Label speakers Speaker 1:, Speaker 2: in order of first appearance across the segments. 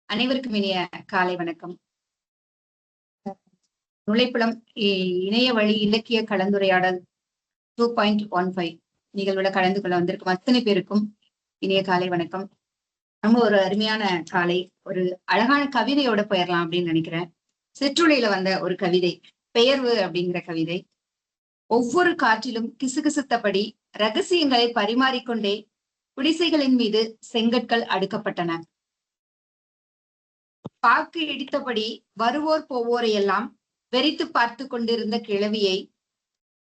Speaker 1: அனைவருக்கும் இனிய காலை வணக்கம். நுழைப்புலம் இணைய வழி இலக்கிய கலந்துரையாடல் 2.15 நிகழ்வுல கலந்து கொள்ள வந்திருக்கும் அத்தனை பேருக்கும் இனிய காலை வணக்கம். ரொம்ப ஒரு அருமையான காலை, ஒரு அழகான கவிதையோட போயிடலாம் அப்படின்னு நினைக்கிறேன். சிற்றுளையில வந்த ஒரு கவிதை, பெயர்வு அப்படிங்கிற கவிதை. ஒவ்வொரு காற்றிலும் கிசுகிசுத்தபடி ரகசியங்களை பரிமாறிக்கொண்டே குடிசைகளின் மீது செங்கற்கள் அடுக்கப்பட்டன. பாக்கு இடித்தபடி வருவோர் போவோரையெல்லாம் வெறித்து பார்த்து கொண்டிருந்த கிழவியை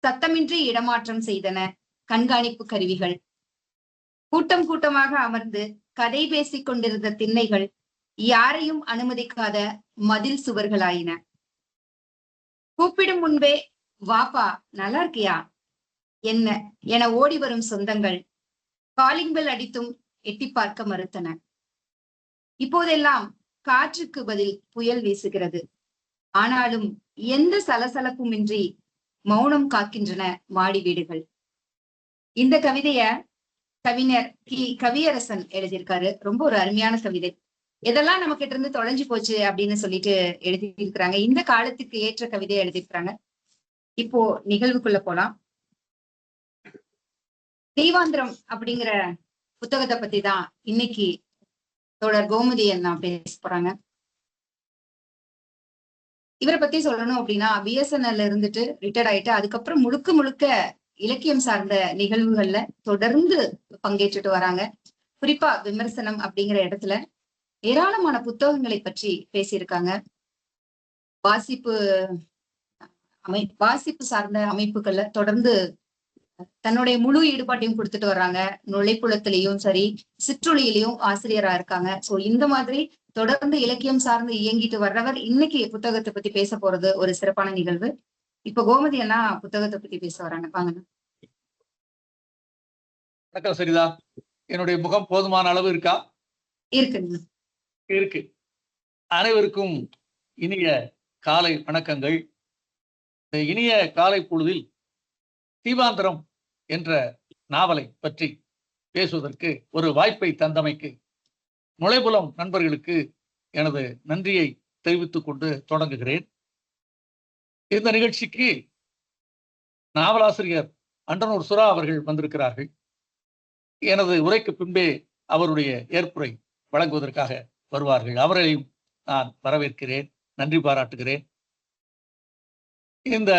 Speaker 1: சத்தமின்றி இடமாற்றம் செய்தன கண்காணிப்பு கருவிகள். கூட்டம் கூட்டமாக அமர்ந்து கதை பேசிக் கொண்டிருந்த திண்ணைகள் யாரையும் அனுமதிக்காத மதில் சுவர்களாயின. கூப்பிடும் முன்பே வாப்பா நல்லா இருக்கியா என்ன என ஓடி வரும் சொந்தங்கள் காலிங் பெல் அடித்தும் எட்டி பார்க்க மறுத்தன. இப்போதெல்லாம் காற்றுக்கு பதில் புயல் வீசுகிறது. ஆனாலும் எந்த சலசலப்புமின்றி மௌனம் காக்கின்றன மாடி வீடுகள். இந்த கவிதைய கவிஞர் கவியரசன் எழுதியிருக்காரு. ரொம்ப ஒரு அருமையான கவிதை. எதெல்லாம் நம்ம கிட்ட இருந்து தொலைஞ்சு போச்சு அப்படின்னு சொல்லிட்டு எழுதியிருக்கிறாங்க. இந்த காலத்துக்கு ஏற்ற கவிதையை எழுதியிருக்கிறாங்க. இப்போ நிகழ்வுக்குள்ள போலாம். தீவாந்திரம் அப்படிங்கிற புத்தகத்தை பத்தி தான் இன்னைக்கு தோழர் கோமதி அண்ணா பேச போறாங்க. இவரை பத்தி சொல்லணும் அப்படின்னா, பிஎஸ்என்எல்ல இருந்துட்டு ரிட்டையர்ட் ஆயிட்டு அதுக்கப்புறம் முழுக்க முழுக்க இலக்கியம் சார்ந்த நிகழ்வுகள்ல தொடர்ந்து பங்கேற்றுட்டு வராங்க. குறிப்பா விமர்சனம் அப்படிங்கிற இடத்துல ஏராளமான புத்தகங்களை பற்றி பேசியிருக்காங்க. வாசிப்பு சார்ந்த அமைப்புகள்ல தொடர்ந்து தன்னுடைய முழு ஈடுபாட்டையும் கொடுத்துட்டு வர்றாங்க. நுழைப்புலத்திலையும் சரி, சிற்றுளியிலையும் ஆசிரியரா இருக்காங்க. சோ இந்த மாதிரி தொடர்ந்து இலக்கியம் சார்ந்து இயங்கிட்டு வர்றவர் இன்னைக்கு புத்தகத்தை பத்தி பேச போறது ஒரு சிறப்பான நிகழ்வு. இப்ப கோமதி அண்ணா புத்தகத்தை பத்தி பேச வராங்க. பாங்க.
Speaker 2: வணக்கம் சரிதா. என்னுடைய முகம் போதுமான அளவு இருக்கா?
Speaker 1: இருக்குங்க.
Speaker 2: இருக்கு. அனைவருக்கும் இனிய காலை வணக்கங்கள். இனிய காலை பொழுதில் தீவாந்திரம் என்ற நாவலை பற்றி பேசுவதற்கு ஒரு வாய்ப்பை தந்தமைக்கு நுழைப்புலம் நண்பர்களுக்கு எனது நன்றியை தெரிவித்துக் கொண்டு தொடங்குகிறேன். இந்த நிகழ்ச்சிக்கு நாவலாசிரியர் அண்டனூர் சுரா அவர்கள் வந்திருக்கிறார்கள். எனது உரைக்கு பின்பே அவருடைய ஏற்புரை வழங்குவதற்காக வருவார்கள். அவர்களையும் நான் வரவேற்கிறேன், நன்றி பாராட்டுகிறேன். இந்த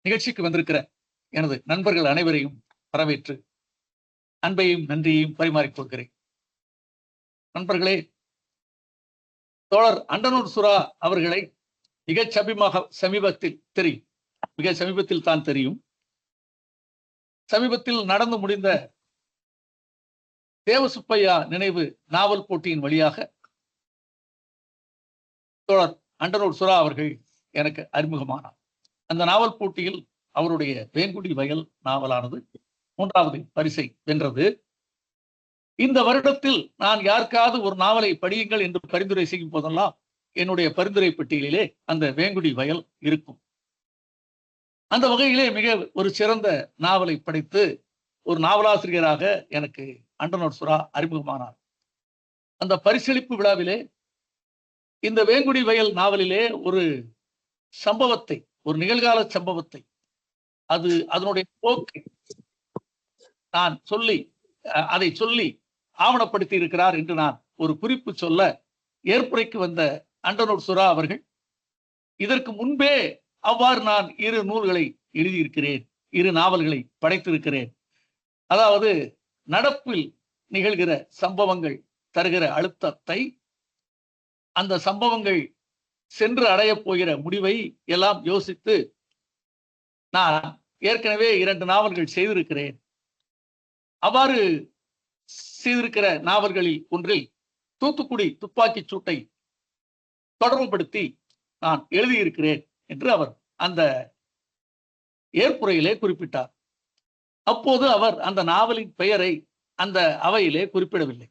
Speaker 2: நிகழ்ச்சிக்கு வந்திருக்கிற எனது நண்பர்கள் அனைவரையும் வரவேற்று அன்பையும் நன்றியையும் பரிமாறிக்கொள்கிறேன். நண்பர்களே, தோழர் அண்டனூர் சுரா அவர்களை மிக சமீபத்தில் தான் தெரியும். சமீபத்தில் நடந்து முடிந்த தேவசுப்பையா நினைவு நாவல் போட்டியின் வழியாக தோழர் அண்டனூர் சுரா அவர்கள் எனக்கு அறிமுகமானார். அந்த நாவல் போட்டியில் அவருடைய வேங்குடி வயல் நாவலானது 3வது பரிசை வென்றது. இந்த வருடத்தில் நான் யாருக்காவது ஒரு நாவலை படியுங்கள் என்று பரிந்துரை செய்யும் போதெல்லாம் என்னுடைய பரிந்துரை பெட்டியிலே அந்த வேங்குடி வயல் இருக்கும். அந்த வகையிலே மிக ஒரு சிறந்த நாவலை படைத்து ஒரு நாவலாசிரியராக எனக்கு அண்டனூர் சுரா அறிமுகமானார். அந்த பரிசளிப்பு விழாவிலே இந்த வேங்குடி வயல் நாவலிலே ஒரு சம்பவத்தை, ஒரு நிகழ்கால சம்பவத்தை, அதனுடைய போக்கை நான் அதை சொல்லி ஆவணப்படுத்தி இருக்கிறார் என்று நான் ஒரு குறிப்பு சொல்ல ஏற்புரைக்கு வந்த அண்டனூர் சுரா அவர்கள், இதற்கு முன்பே அவ்வாறு நான் 2 நூல்களை எழுதியிருக்கிறேன், 2 நாவல்களை படைத்திருக்கிறேன். அதாவது நடப்பில் நிகழ்கிற சம்பவங்கள் தருகிற அழுத்தத்தை, அந்த சம்பவங்கள் சென்று அடையப் போகிற முடிவை எல்லாம் யோசித்து நான் ஏற்கனவே 2 நாவல்கள் செய்திருக்கிறேன். அவ்வாறு செய்திருக்கிற நாவல்களில் ஒன்றில் தூத்துக்குடி துப்பாக்கி சூட்டை தொடர்புபடுத்தி நான் எழுதியிருக்கிறேன் என்று அவர் அந்த ஏற்புரையிலே குறிப்பிட்டார். அப்போது அவர் அந்த நாவலின் பெயரை அந்த அவையிலே குறிப்பிடவில்லை.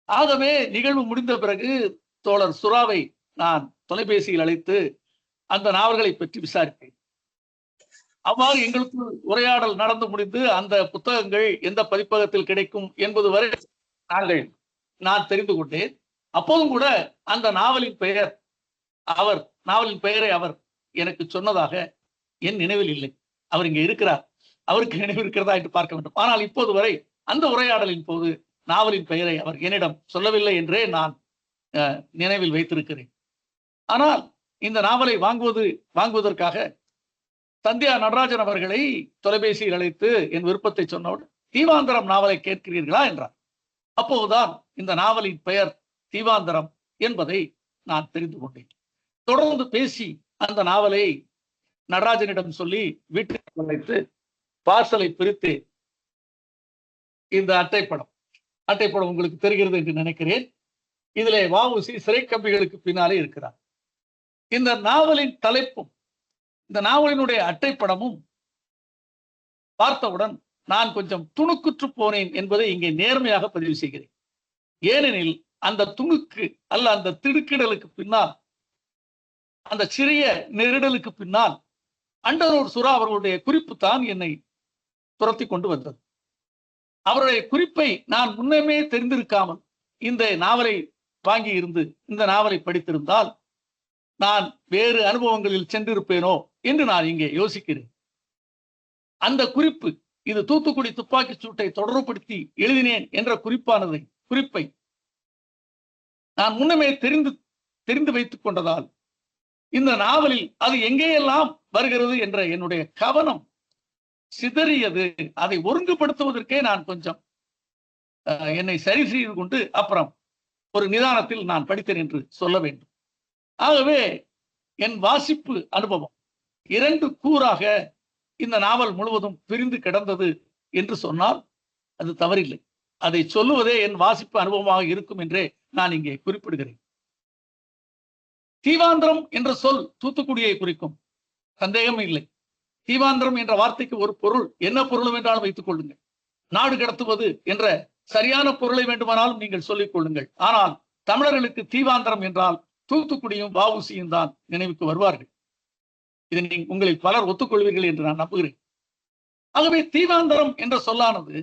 Speaker 2: ஆகவே நிகழ்வு முடிந்த பிறகு தோழர் சுராவை நான் தொலைபேசியில் அழைத்து அந்த நாவல்களை பற்றி விசாரித்தேன். அவ்வாறு எங்களுக்கு உரையாடல் நடந்து முடிந்து அந்த புத்தகங்கள் எந்த பதிப்பகத்தில் கிடைக்கும் என்பது வரை நாங்கள் நான் தெரிந்து கொண்டேன். அப்போதும் கூட அந்த நாவலின் பெயரை அவர் எனக்கு சொன்னதாக என் நினைவில் இல்லை. அவர் இங்கே இருக்கிறார், அவருக்கு நினைவு இருக்கிறதா என்று பார்க்க வேண்டும். ஆனால் இப்போது வரை அந்த உரையாடலின் போது நாவலின் பெயரை அவர் என்னிடம் சொல்லவில்லை என்றே நான் நினைவில் வைத்திருக்கிறேன். ஆனால் இந்த நாவலை வாங்குவதற்காக சந்தியா நடராஜன் அவர்களை தொலைபேசியில் அழைத்து என் விருப்பத்தை சொன்னவுடன், தீவாந்தரம் நாவலை கேட்கிறீர்களா என்றார். அப்போதுதான் இந்த நாவலின் பெயர் தீவாந்தரம் என்பதை நான் தெரிந்து கொண்டேன். தொடர்ந்து பேசி அந்த நாவலை நடராஜனிடம் சொல்லி வீட்டுக்கு அழைத்து பார்சலை பிரித்து, இந்த அட்டைப்படம் உங்களுக்கு தெரிகிறது என்று நினைக்கிறேன். இதிலே வ.உ.சி. சிறை கம்பிகளுக்கு பின்னாலே இருக்கிறார். இந்த நாவலின் தலைப்பும் இந்த நாவலினுடைய அட்டைப்படமும் பார்த்தவுடன் நான் கொஞ்சம் துணுக்குற்று போனேன் என்பதை இங்கே நேர்மையாக பதிவு செய்கிறேன். ஏனெனில் அந்த துணுக்கு அல்ல, அந்த திடுக்கிடலுக்கு பின்னால், அந்த சிறிய நெருடலுக்கு பின்னால் அண்டனூர் சுரா அவர்களுடைய குறிப்பு தான் என்னை துரத்தி கொண்டு வந்தது. அவருடைய குறிப்பை நான் முன்னமே தெரிந்திருக்காமல் இந்த நாவலை வாங்கி இருந்து இந்த நாவலை படித்திருந்தால் நான் வேறு அனுபவங்களில் சென்றிருப்பேனோ என்று நான் இங்கே யோசிக்கிறேன். அந்த இது தூத்துக்குடி துப்பாக்கிச் சூட்டை தொடர்புபடுத்தி எழுதினேன் என்ற குறிப்பை நான் முன்னமே தெரிந்து வைத்துக் கொண்டதால் இந்த நாவலில் அது எங்கேயெல்லாம் வருகிறது என்ற என்னுடைய கவனம் சிதறியது. அதை ஒருங்குபடுத்துவதற்கே நான் கொஞ்சம் என்னை சரி செய்து கொண்டு அப்புறம் ஒரு நிதானத்தில் நான் படித்தேன் என்று சொல்ல வேண்டும். ஆகவே என் வாசிப்பு அனுபவம் 2 கூறாக இந்த நாவல் முழுவதும் பிரிந்து கிடந்தது என்று சொன்னால் அது தவறில்லை. அதை சொல்லுவதே என் வாசிப்பு அனுபவமாக இருக்கும் என்றே நான் இங்கே குறிப்பிடுகிறேன். தீவாந்திரம் என்ற சொல் தூத்துக்குடியை குறிக்கும், சந்தேகம் இல்லை. தீவாந்திரம் என்ற வார்த்தைக்கு ஒரு பொருள், என்ன பொருள் என்றாலும் வைத்துக் கொள்ளுங்கள். நாடு கடத்துவது என்ற சரியான பொருளை வேண்டுமானாலும் நீங்கள் சொல்லிக் கொள்ளுங்கள். ஆனால் தமிழர்களுக்கு தீவாந்திரம் என்றால் தூத்துக்குடியும் வ.உ.சியும் தான் நினைவுக்கு வருவார்கள். இதை உங்களில் பலர் ஒத்துக்கொள்வீர்கள் என்று நான் நம்புகிறேன். ஆகவே தீவாந்தரம் என்ற சொல்லானது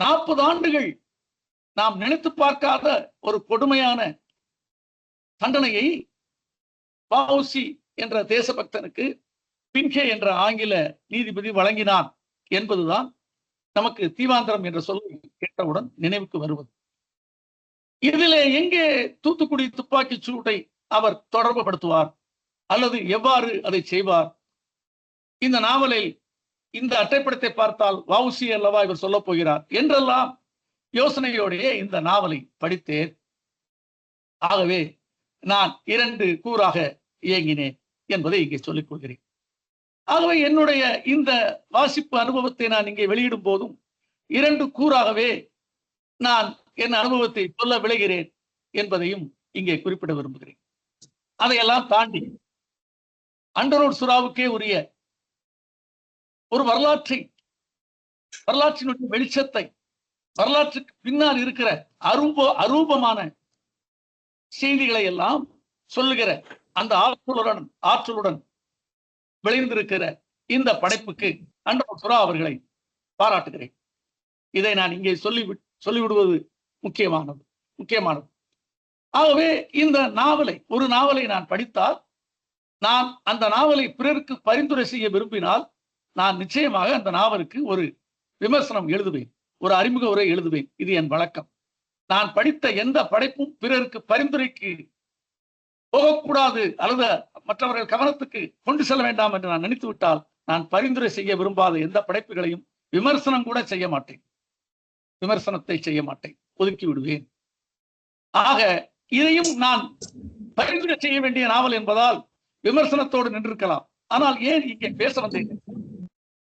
Speaker 2: 40 ஆண்டுகள் நாம் நினைத்து பார்க்காத ஒரு கொடுமையான தண்டனையை வ.உ.சி. என்ற தேசபக்தனுக்கு பின்கே என்ற ஆங்கில நீதிபதி வழங்கினான் என்பதுதான் நமக்கு தீவாந்திரம் என்ற சொல் கேட்டவுடன் நினைவுக்கு வருவது. இதிலே எங்கே தூத்துக்குடி துப்பாக்கிச் சூட்டை அவர் தொடர்பு படுத்துவார் அல்லது எவ்வாறு அதை செய்வார்? இந்த நாவலில் இந்த அட்டைப்படத்தை பார்த்தால் வ.உ.சி. அல்லவா இவர் சொல்ல போகிறார் என்றெல்லாம் யோசனையோடையே இந்த நாவலை படித்தேன். ஆகவே நான் 2 கூறாக இயங்கினேன் என்பதை இங்கே சொல்லிக் கொள்கிறேன். ஆகவே என்னுடைய இந்த வாசிப்பு அனுபவத்தை நான் இங்கே வெளியிடும் போதும் 2 கூறாகவே நான் என் அனுபவத்தை சொல்ல விளைகிறேன் என்பதையும் இங்கே குறிப்பிட விரும்புகிறேன். அதையெல்லாம் தாண்டி அண்டனூர் சுறாவுக்கே உரிய ஒரு வரலாற்றினுடைய வெளிச்சத்தை, வரலாற்றுக்கு பின்னால் இருக்கிற அரூபமான செய்திகளை எல்லாம் சொல்லுகிற அந்த ஆற்றலுடன் விளைந்திருக்கிற இந்த படைப்புக்கு அண்டனூர் சுறா அவர்களை பாராட்டுகிறேன். இதை நான் இங்கே சொல்லிவிடுவது முக்கியமானது. ஆகவே இந்த ஒரு நாவலை நான் படித்தால், நான் அந்த நாவலை பிறருக்கு பரிந்துரை செய்ய விரும்பினால், நான் நிச்சயமாக அந்த நாவலுக்கு ஒரு விமர்சனம் எழுதுவேன், ஒரு அறிமுக உரை எழுதுவேன். இது என் வழக்கம். நான் படித்த எந்த படைப்பும் பிறருக்கு பரிந்துரைக்கு போகக்கூடாது அல்லது மற்றவர்கள் கவனத்துக்கு கொண்டு செல்ல வேண்டாம் என்று நான் நினைத்து விட்டால், நான் பரிந்துரை செய்ய விரும்பாத எந்த படைப்புகளையும் விமர்சனத்தை செய்ய மாட்டேன், ஒதுக்கி விடுவேன். ஆக இதையும் நான் பரிந்துரை செய்ய வேண்டிய நாவல் என்பதால் விமர்சனத்தோடு நின்றிருக்கலாம். ஆனால் ஏன் இங்கே பேச வந்தேன்?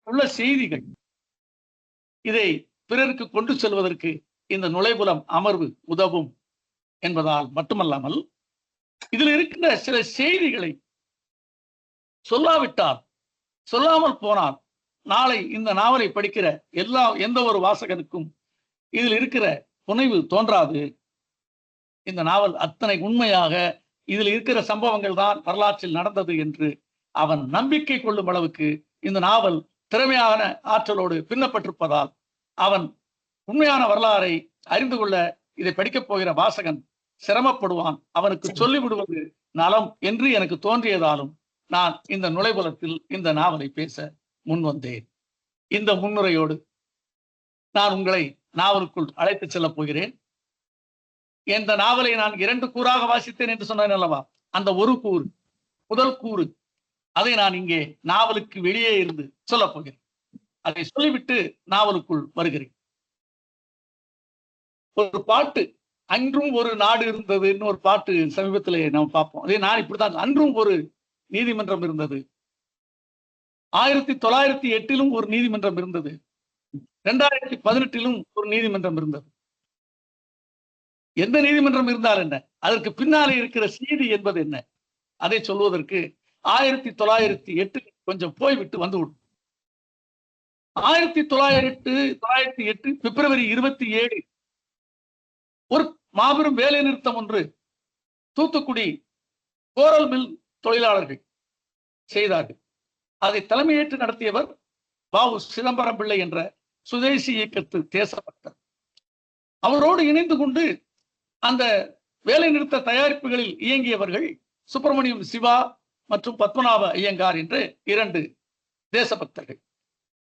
Speaker 2: உள்ள செய்திகள் இதை பிறருக்கு கொண்டு செல்வதற்கு இந்த நுழைபுலம் அமர்வு உதவும் என்பதால் மட்டுமல்லாமல், இதில் இருக்கிற சில செய்திகளை சொல்லாமல் போனால் நாளை இந்த நாவலை படிக்கிற எந்த ஒரு வாசகனுக்கும் இதில் இருக்கிற புனைவு தோன்றாது. இந்த நாவல் அத்தனை உண்மையாக இதில் இருக்கிற சம்பவங்கள் தான் வரலாற்றில் நடந்தது என்று அவன் நம்பிக்கை கொள்ளும் அளவுக்கு இந்த நாவல் திறமையான ஆற்றலோடு பின்னப்பட்டிருப்பதால் அவன் உண்மையான வரலாறை அறிந்து கொள்ள இதை படிக்கப் போகிற வாசகன் சிரமப்படுவான், அவனுக்கு சொல்லிவிடுவது நலம் என்று எனக்கு தோன்றியதாலும் நான் இந்த நுழைபுலத்தில் இந்த நாவலை பேச முன் வந்தேன். இந்த முன்னுரையோடு நான் உங்களை நாவலுக்குள் அழைத்து செல்லப் போகிறேன். இந்த நாவலை நான் 2 கூறாக வாசித்தேன் என்று சொன்னேன் அல்லவா? அந்த ஒரு கூறு, முதல் கூறு, அதை நான் இங்கே நாவலுக்கு வெளியே இருந்து சொல்லப் போகிறேன். அதை சொல்லிவிட்டு நாவலுக்குள் வருகிறேன். ஒரு பாட்டு, அன்றும் ஒரு நாடு இருந்ததுன்னு ஒரு பாட்டு சமீபத்திலே நாம் பார்ப்போம். அதே நான் இப்படித்தான், அன்றும் ஒரு நீதிமன்றம் இருந்தது, 1908 ஒரு நீதிமன்றம் இருந்தது, 2018 ஒரு நீதிமன்றம் இருந்தது. எந்த நீதிமன்றம் இருந்தால் என்ன, அதற்கு பின்னாலே இருக்கிற செய்தி என்பது என்ன, அதை சொல்வதற்கு 1908 கொஞ்சம் போய்விட்டு வந்துவிடும். 1908 பிப்ரவரி 27 ஒரு மாபெரும் வேலை நிறுத்தம் ஒன்று தூத்துக்குடி கோரல் மில் தொழிலாளர்கள் செய்தார்கள். அதை தலைமையேற்று நடத்தியவர் வ.உ. சிதம்பரம் பிள்ளை என்ற சுதேசி இயக்கத்து தேசபக்தர். அவரோடு இணைந்து கொண்டு அந்த வேலை நிறுத்த தயாரிப்புகளில் இயங்கியவர்கள் சுப்பிரமணியம் சிவா மற்றும் பத்மநாப ஐயங்கார் என்று 2 தேசபக்தர்கள்.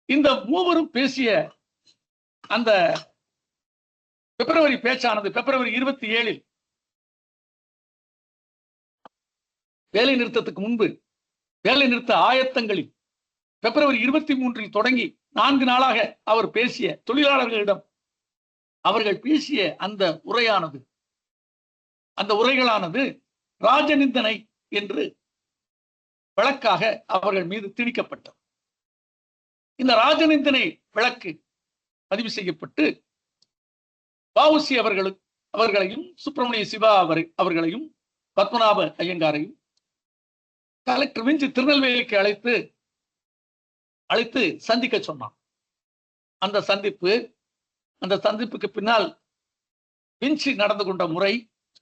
Speaker 2: இந்த மூவரும் பேசிய அந்த பிப்ரவரி பேச்சானது பிப்ரவரி 27 வேலை நிறுத்தத்துக்கு முன்பு வேலை நிறுத்த ஆயத்தங்களில் பிப்ரவரி 23 தொடங்கி 4 நாளாக அவர் பேசிய தொழிலாளர்களிடம் அவர்கள் பேசிய அந்த உரைகளானது ராஜநிந்தனை என்று வழக்காக அவர்கள் மீது திணிக்கப்பட்டது. இந்த ராஜநிந்தனை வழக்கு பதிவு செய்யப்பட்டு வ.உ.சி அவர்களையும் சுப்பிரமணிய சிவா அவர்களையும் பத்மநாப ஐயங்காரையும் கலெக்டர் விஞ்ச் திருநெல்வேலிக்கு அழைத்து சந்திக்க சொன்னான். அந்த சந்திப்புக்கு பின்னால் விஞ்ச் நடந்து கொண்ட முறை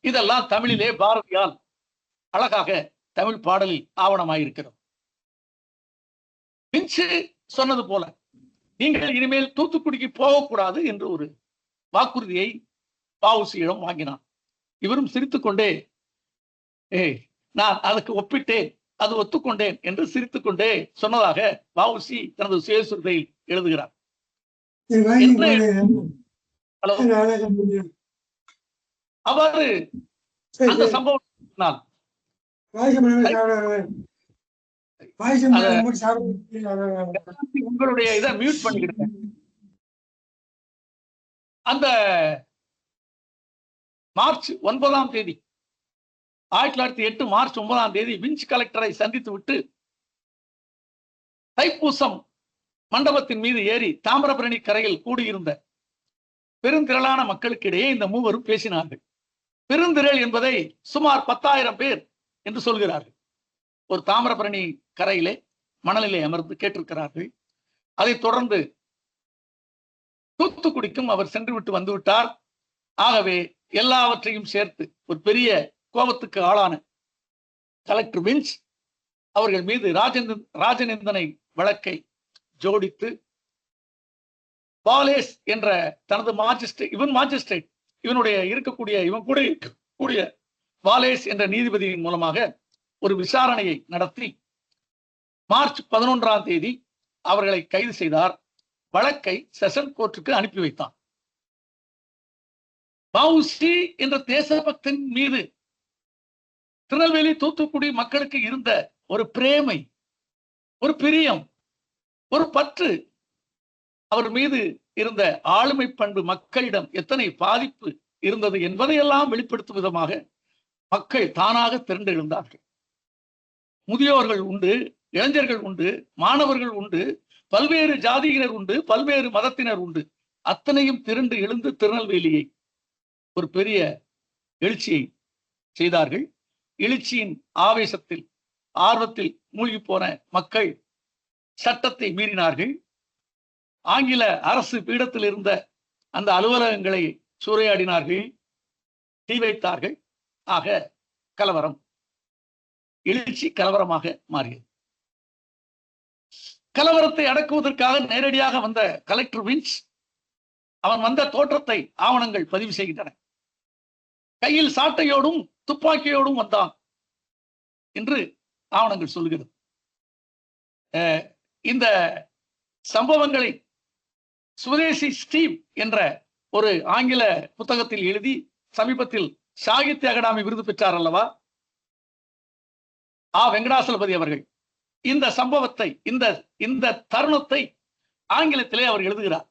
Speaker 2: இதெல்லாம் தமிழிலே பாரதியால் அழகாக தமிழ் பாடலில் ஆவணமாயிருக்கிறது. விஞ்ச் சொன்னது போல நீங்கள் இனிமேல் தூத்துக்குடிக்கு போகக்கூடாது என்று ஒரு வாக்குறுதியை வ.உ.சியிடம் வாங்கினான். இவரும் சிரித்துக்கொண்டே நான் அதுக்கு ஒப்பிட்டேன், அது ஒத்துக்கொண்டேன் என்று சிரித்துக்கொண்டே சொன்னதாக வ.உ.சி தனது சுயசுரத்தையில் எழுதுகிறார். அவ்வாறு அந்த சம்பவம் உங்களுடைய இதை மியூட் பண்ணிக்கிட்டேன். அந்த மார்ச் 9ஆம் தேதி 1908 மார்ச் 9ஆம் தேதி விஞ்ச் கலெக்டரை சந்தித்து விட்டு தைப்பூசம் மண்டபத்தின் மீது ஏறி தாமிரபரணி கரையில் கூடியிருந்த பெருந்திரளான மக்களுக்கிடையே இந்த மூவரும் பேசினார்கள். பெருந்திரள் என்பதை சுமார் 10,000 பேர் என்று சொல்கிறார்கள். ஒரு தாமிரபரணி கரையிலே மணலிலே அமர்ந்து கேட்டிருக்கிறார்கள். அதைத் தொடர்ந்து தூத்துக்குடிக்கும் அவர் சென்று விட்டு வந்து விட்டார். ஆகவே எல்லாவற்றையும் சேர்த்து ஒரு பெரிய கோபத்துக்கு ஆளான கலெக்டர் விஞ்ச் அவர்கள் மீது ராஜநிந்தனை வழக்கை ஜோடித்து பாலேஸ் என்ற தனது மாஜிஸ்ட்ரேட் இவனுடைய இருக்கக்கூடிய வாலேஸ் என்ற நீதிபதியின் மூலமாக ஒரு விசாரணையை நடத்தி மார்ச் 11ஆம் தேதி அவர்களை கைது செய்தார். வழக்கை செஷன் கோர்ட்டுக்கு அனுப்பி வைத்தான். வ.உ.சி என்ற தேசபக்தன் மீது திருநெல்வேலி தூத்துக்குடி மக்களுக்கு இருந்த ஒரு பிரேமை, ஒரு பிரியம், ஒரு பற்று, அவர் மீது இருந்த ஆளுமை பண்பு மக்களிடம் எத்தனை பாதிப்பு இருந்தது என்பதையெல்லாம் வெளிப்படுத்தும் விதமாக மக்கள் தானாக திரண்டு எழுந்தார்கள். முதியோர்கள் உண்டு, இளைஞர்கள் உண்டு, மாணவர்கள் உண்டு, பல்வேறு ஜாதியினர் உண்டு, பல்வேறு மதத்தினர் உண்டு. அத்தனையும் திரண்டு எழுந்து திருநெல்வேலியை ஒரு பெரிய எழுச்சியை செய்தார்கள். எழுச்சியின் ஆவேசத்தில் ஆர்வத்தில் மூழ்கி போன மக்கள் சட்டத்தை மீறினார்கள். ஆங்கில அரசு பீடத்தில் இருந்த அந்த அலுவலகங்களை சூறையாடினார்கள், தீ வைத்தார்கள். ஆக கலவரம், எழுச்சி கலவரமாக மாறியது. கலவரத்தை அடக்குவதற்காக நேரடியாக வந்த கலெக்டர் விஞ்ச் அவன் வந்த தோற்றத்தை ஆவணங்கள் பதிவு செய்கின்றன. கையில் சாட்டையோடும் துப்பாக்கியோடும் வந்தான் என்று ஆவணங்கள் சொல்கிறது. இந்த சம்பவங்களை சுதேசி ஸ்டீவ் என்ற ஒரு ஆங்கில புத்தகத்தில் எழுதி சமீபத்தில் சாகித்ய அகாடமி விருது பெற்றார் அல்லவா வெங்கடாசலபதி அவர்கள். இந்த சம்பவத்தை, இந்த தருணத்தை ஆங்கிலத்திலே அவர் எழுதுகிறார்.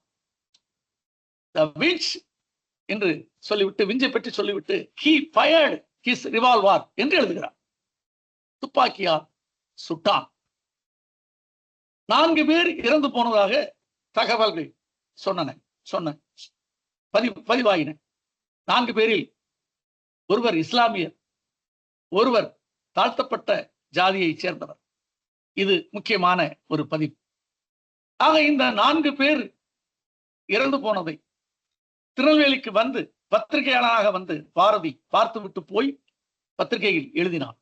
Speaker 2: என்று சொல்லிவிட்டு, விஞ்சை பற்றி சொல்லிவிட்டு, he fired his revolver என்று எழுதுகிறார். துப்பாக்கியால் சுட்டான். 4 பேர் இறந்து போனதாக தகவல்கள் பதிவாயின. 4 பேரில் ஒருவர் இஸ்லாமியர், ஒருவர் தாழ்த்தப்பட்ட ஜாதியைச் சேர்ந்தவர். இது முக்கியமான ஒரு பதிவு. ஆக இந்த 4 பேர் இறந்து போனதை திருநெல்வேலிக்கு வந்து பத்திரிகையாளராக வந்து பாரதி பார்த்துவிட்டு போய் பத்திரிகையில் எழுதினார்.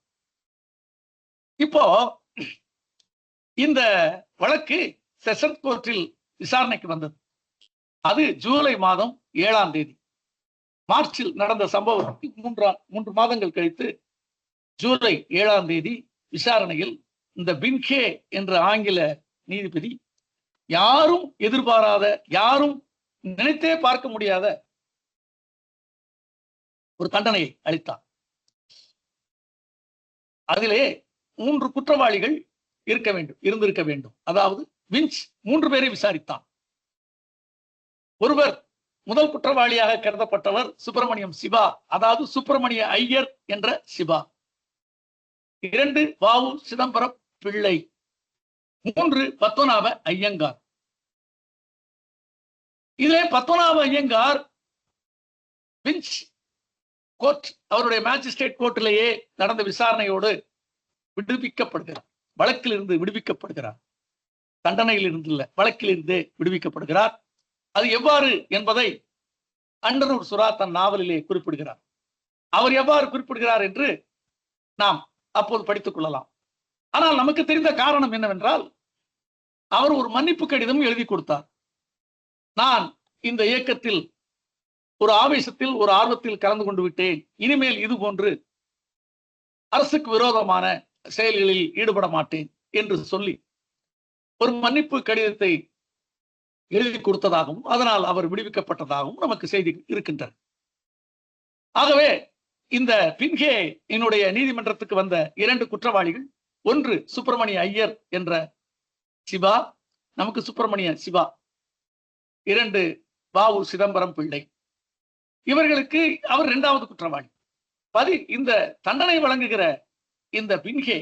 Speaker 2: இப்போ இந்த வழக்கு செஷன் கோர்ட்டில் விசாரணைக்கு வந்தது. அது ஜூலை மாதம் 7ஆம் தேதி. மார்ச்சில் நடந்த சம்பவத்துக்கு 3 மாதங்கள் கழித்து ஜூலை 7ஆம் தேதி விசாரணையில் இந்த பின்கே என்ற ஆங்கில நீதிபதி யாரும் எதிர்பாராத, யாரும் நினைத்தே பார்க்க முடியாத ஒரு தண்டனையை அளித்தார். அதிலே 3 குற்றவாளிகள் இருந்திருக்க வேண்டும். அதாவது விஞ்ச் 3 பேரை விசாரித்தான். ஒருவர் முதல் குற்றவாளியாக கருதப்பட்டவர் சுப்பிரமணியம் சிவா, அதாவது சுப்பிரமணிய ஐயர் என்ற சிவா. 2 வாவு சிதம்பரம் பிள்ளை. 3 பத்மநாப ஐயங்கார். இதிலே பத்மநாப ஐயங்கார் விஞ்ச் கோர்ட், அவருடைய மேஜிஸ்ட்ரேட் கோர்ட்டிலேயே நடந்த விசாரணையோடு விடுவிக்கப்படுகிறார். வழக்கில் இருந்து விடுவிக்கப்படுகிறார். தண்டனையில் இருந்து இல்ல, வழக்கில் இருந்து விடுவிக்கப்படுகிறார். அது எவ்வாறு என்பதை அண்டனூர் சுரா தன் நாவலிலே குறிப்பிடுகிறார். அவர் எவ்வாறு குறிப்பிடுகிறார் என்று நாம் அப்போது படித்துக் கொள்ளலாம். ஆனால் நமக்கு தெரிந்த காரணம் என்னவென்றால், அவர் ஒரு மன்னிப்பு கடிதம் எழுதி கொடுத்தார். நான் இந்த இயக்கத்தில் ஒரு ஆவேசத்தில், ஒரு ஆர்வத்தில் கலந்து கொண்டு விட்டேன். இனிமேல் இது போன்று அரசுக்கு விரோதமான செயல்களில் ஈடுபட மாட்டேன் என்று சொல்லி ஒரு மன்னிப்பு கடிதத்தை எழுதி கொடுத்ததாகவும், அதனால் அவர் விடுவிக்கப்பட்டதாகவும் நமக்கு செய்தி இருக்கின்றன. ஆகவே இந்த பின்கே என்னுடைய நீதிமன்றத்துக்கு வந்த 2 குற்றவாளிகள், ஒன்று சுப்பிரமணிய ஐயர் என்ற சிவா, நமக்கு சுப்பிரமணிய சிவா. 2 வாவு சிதம்பரம் பிள்ளை. இவர்களுக்கு அவர் 2வது குற்றவாளி. இந்த தண்டனை வழங்குகிற இந்த பின்கே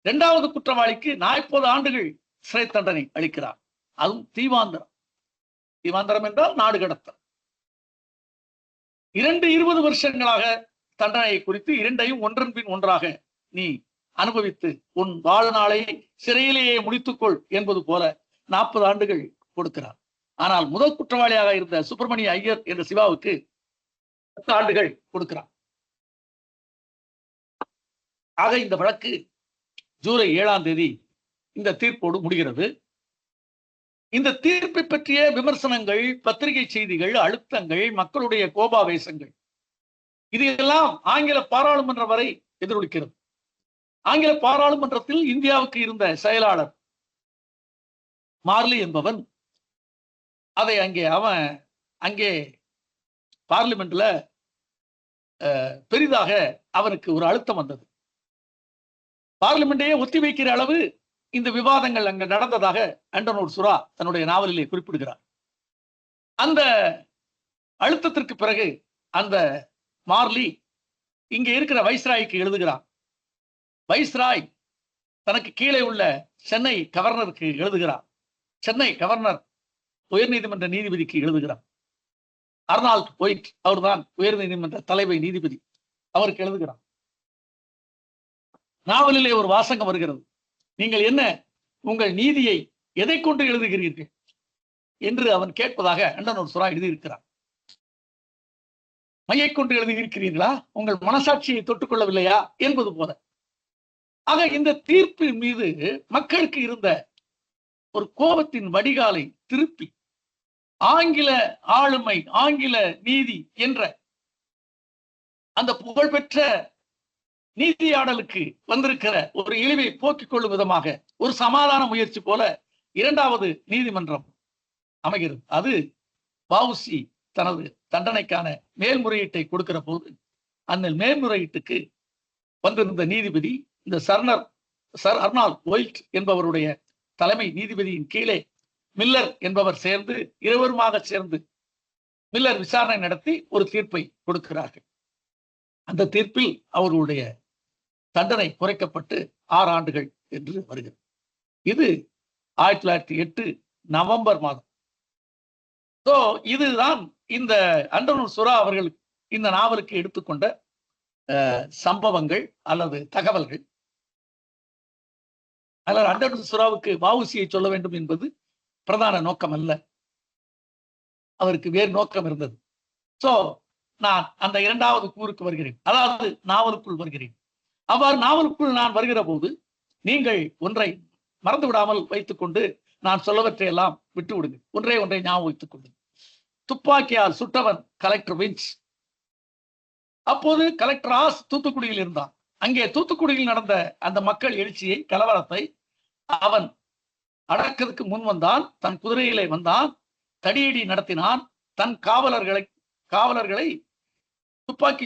Speaker 2: 2வது குற்றவாளிக்கு 40 ஆண்டுகள் சிறை தண்டனை அளிக்கிறார். அதுவும் தீவாந்தரம். தீவாந்தரம் என்றால் நாடு கடத்தல். 20 வருஷங்களாக தண்டனை குறித்து 2ஐயும் ஒன்றன் பின் ஒன்றாக நீ அனுபவித்து உன் வாழ்நாளை சிறையிலேயே முடித்துக்கொள் என்பது போல 40 ஆண்டுகள் கொடுக்கிறார். ஆனால் முதல் குற்றவாளியாக இருந்த சுப்பிரமணிய ஐயர் என்ற சிவாவுக்கு 10 ஆண்டுகள் கொடுக்கிறார். ஆக இந்த வழக்கு ஜூலை 7ஆம் தேதி இந்த தீர்ப்போடு முடிகிறது. இந்த தீர்ப்பை பற்றிய விமர்சனங்கள், பத்திரிகை செய்திகள், அழுத்தங்கள், மக்களுடைய கோபாவேசங்கள், இதையெல்லாம் ஆங்கில பாராளுமன்றம் வரை எதிரொலிக்கிறது. ஆங்கில பாராளுமன்றத்தில் இந்தியாவுக்கு இருந்த செயலாளர் மார்லி என்பவன் அதை அங்கே பார்லிமெண்ட்ல பெரிதாக அவனுக்கு ஒரு அழுத்தம் வந்தது. பார்லிமெண்டையே ஒத்தி வைக்கிற அளவு இந்த விவாதங்கள் அங்கு நடந்ததாக அண்டனூர் சுரா தன்னுடைய நாவலிலே குறிப்பிடுகிறார். அந்த அழுத்தத்திற்கு பிறகு அந்த மார்லி இங்கே இருக்கிற வைஸ்ராய்க்கு எழுதுகிறார். வைஸ்ராய் தனக்கு கீழே உள்ள சென்னை கவர்னருக்கு எழுதுகிறார். சென்னை கவர்னர் உயர்நீதிமன்ற நீதிபதிக்கு எழுதுகிறார். அர்னால்ட் ஒயிட், அவர்தான் உயர்நீதிமன்ற தலைமை நீதிபதி, அவருக்கு எழுதுகிறார். நாவலிலே ஒரு வாசகம் வருகிறது. நீங்கள் என்ன உங்கள் நீதியை எதை கொண்டு எழுதுகிறீர்கள் என்று அவன் கேட்பதாக அண்டனூர் சுரா எழுதியிருக்கிறார். மையை கொண்டு எழுதியிருக்கிறீர்களா? உங்கள் மனசாட்சியை தொட்டுக்கொள்ளவில்லையா என்பது போல. ஆக இந்த தீர்ப்பின் மீது மக்களுக்கு இருந்த ஒரு கோபத்தின் வடிகாலை திருப்பி ஆங்கில ஆளுமை, ஆங்கில நீதி என்ற அந்த புகழ்பெற்ற நீதியாடலுக்கு வந்திருக்கிற ஒரு இழிவை போக்கிக் கொள்ளும் விதமாக ஒரு சமாதான முயற்சி போல இரண்டாவது நீதிமன்றம் அமைகிறது. அது வஉசி தனது தண்டனைக்கான மேல்முறையீட்டை கொடுக்கிற போது அந்த மேல்முறையீட்டுக்கு வந்திருந்த நீதிபதி இந்த சர் அர்னால்ட் ஒயில்ட் என்பவருடைய தலைமை நீதிபதியின் கீழே மில்லர் என்பவர் சேர்ந்து இருவருமாக சேர்ந்து மில்லர் விசாரணை நடத்தி ஒரு தீர்ப்பை கொடுக்கிறார்கள். அந்த தீர்ப்பில் அவர்களுடைய தண்டனை குறைக்கப்பட்டு 6 ஆண்டுகள் என்று வருகிறது. இது 1908 நவம்பர் மாதம். இதுதான் இந்த அண்டனூர் சுரா அவர்கள் இந்த நாவலுக்கு எடுத்துக்கொண்ட சம்பவங்கள் அல்லது தகவல்கள். அல்லது அண்டனூர் சுராவுக்கு வஉசியை சொல்ல வேண்டும் என்பது பிரதான நோக்கம் அல்ல, அவருக்கு வேறு நோக்கம் இருந்தது. நான் அந்த இரண்டாவது கூறுக்கு வருகிறேன், அதாவது நாவலுக்குள் வருகிறேன். அவ்வாறு நாவலுக்குள் நான் வருகிற போது நீங்கள் ஒன்றை மறந்து விடாமல் வைத்துக் கொண்டு நான் சொல்லவற்றை எல்லாம் விட்டு விடுங்க. ஒன்றை ஞாபகம் வைத்துக் கொண்டு, துப்பாக்கியால் சுட்டவன் கலெக்டர் வின்ஸ். அப்போது கலெக்டர் ஆஸ் தூத்துக்குடியில் இருந்தான். அங்கே தூத்துக்குடியில் நடந்த அந்த மக்கள் எழுச்சியை, கலவரத்தை அவன் அடக்கிறதுக்கு முன் வந்தான். தன் குதிரையிலே வந்தான், தடியடி நடத்தினான். தன் காவலர்களை துப்பாக்கி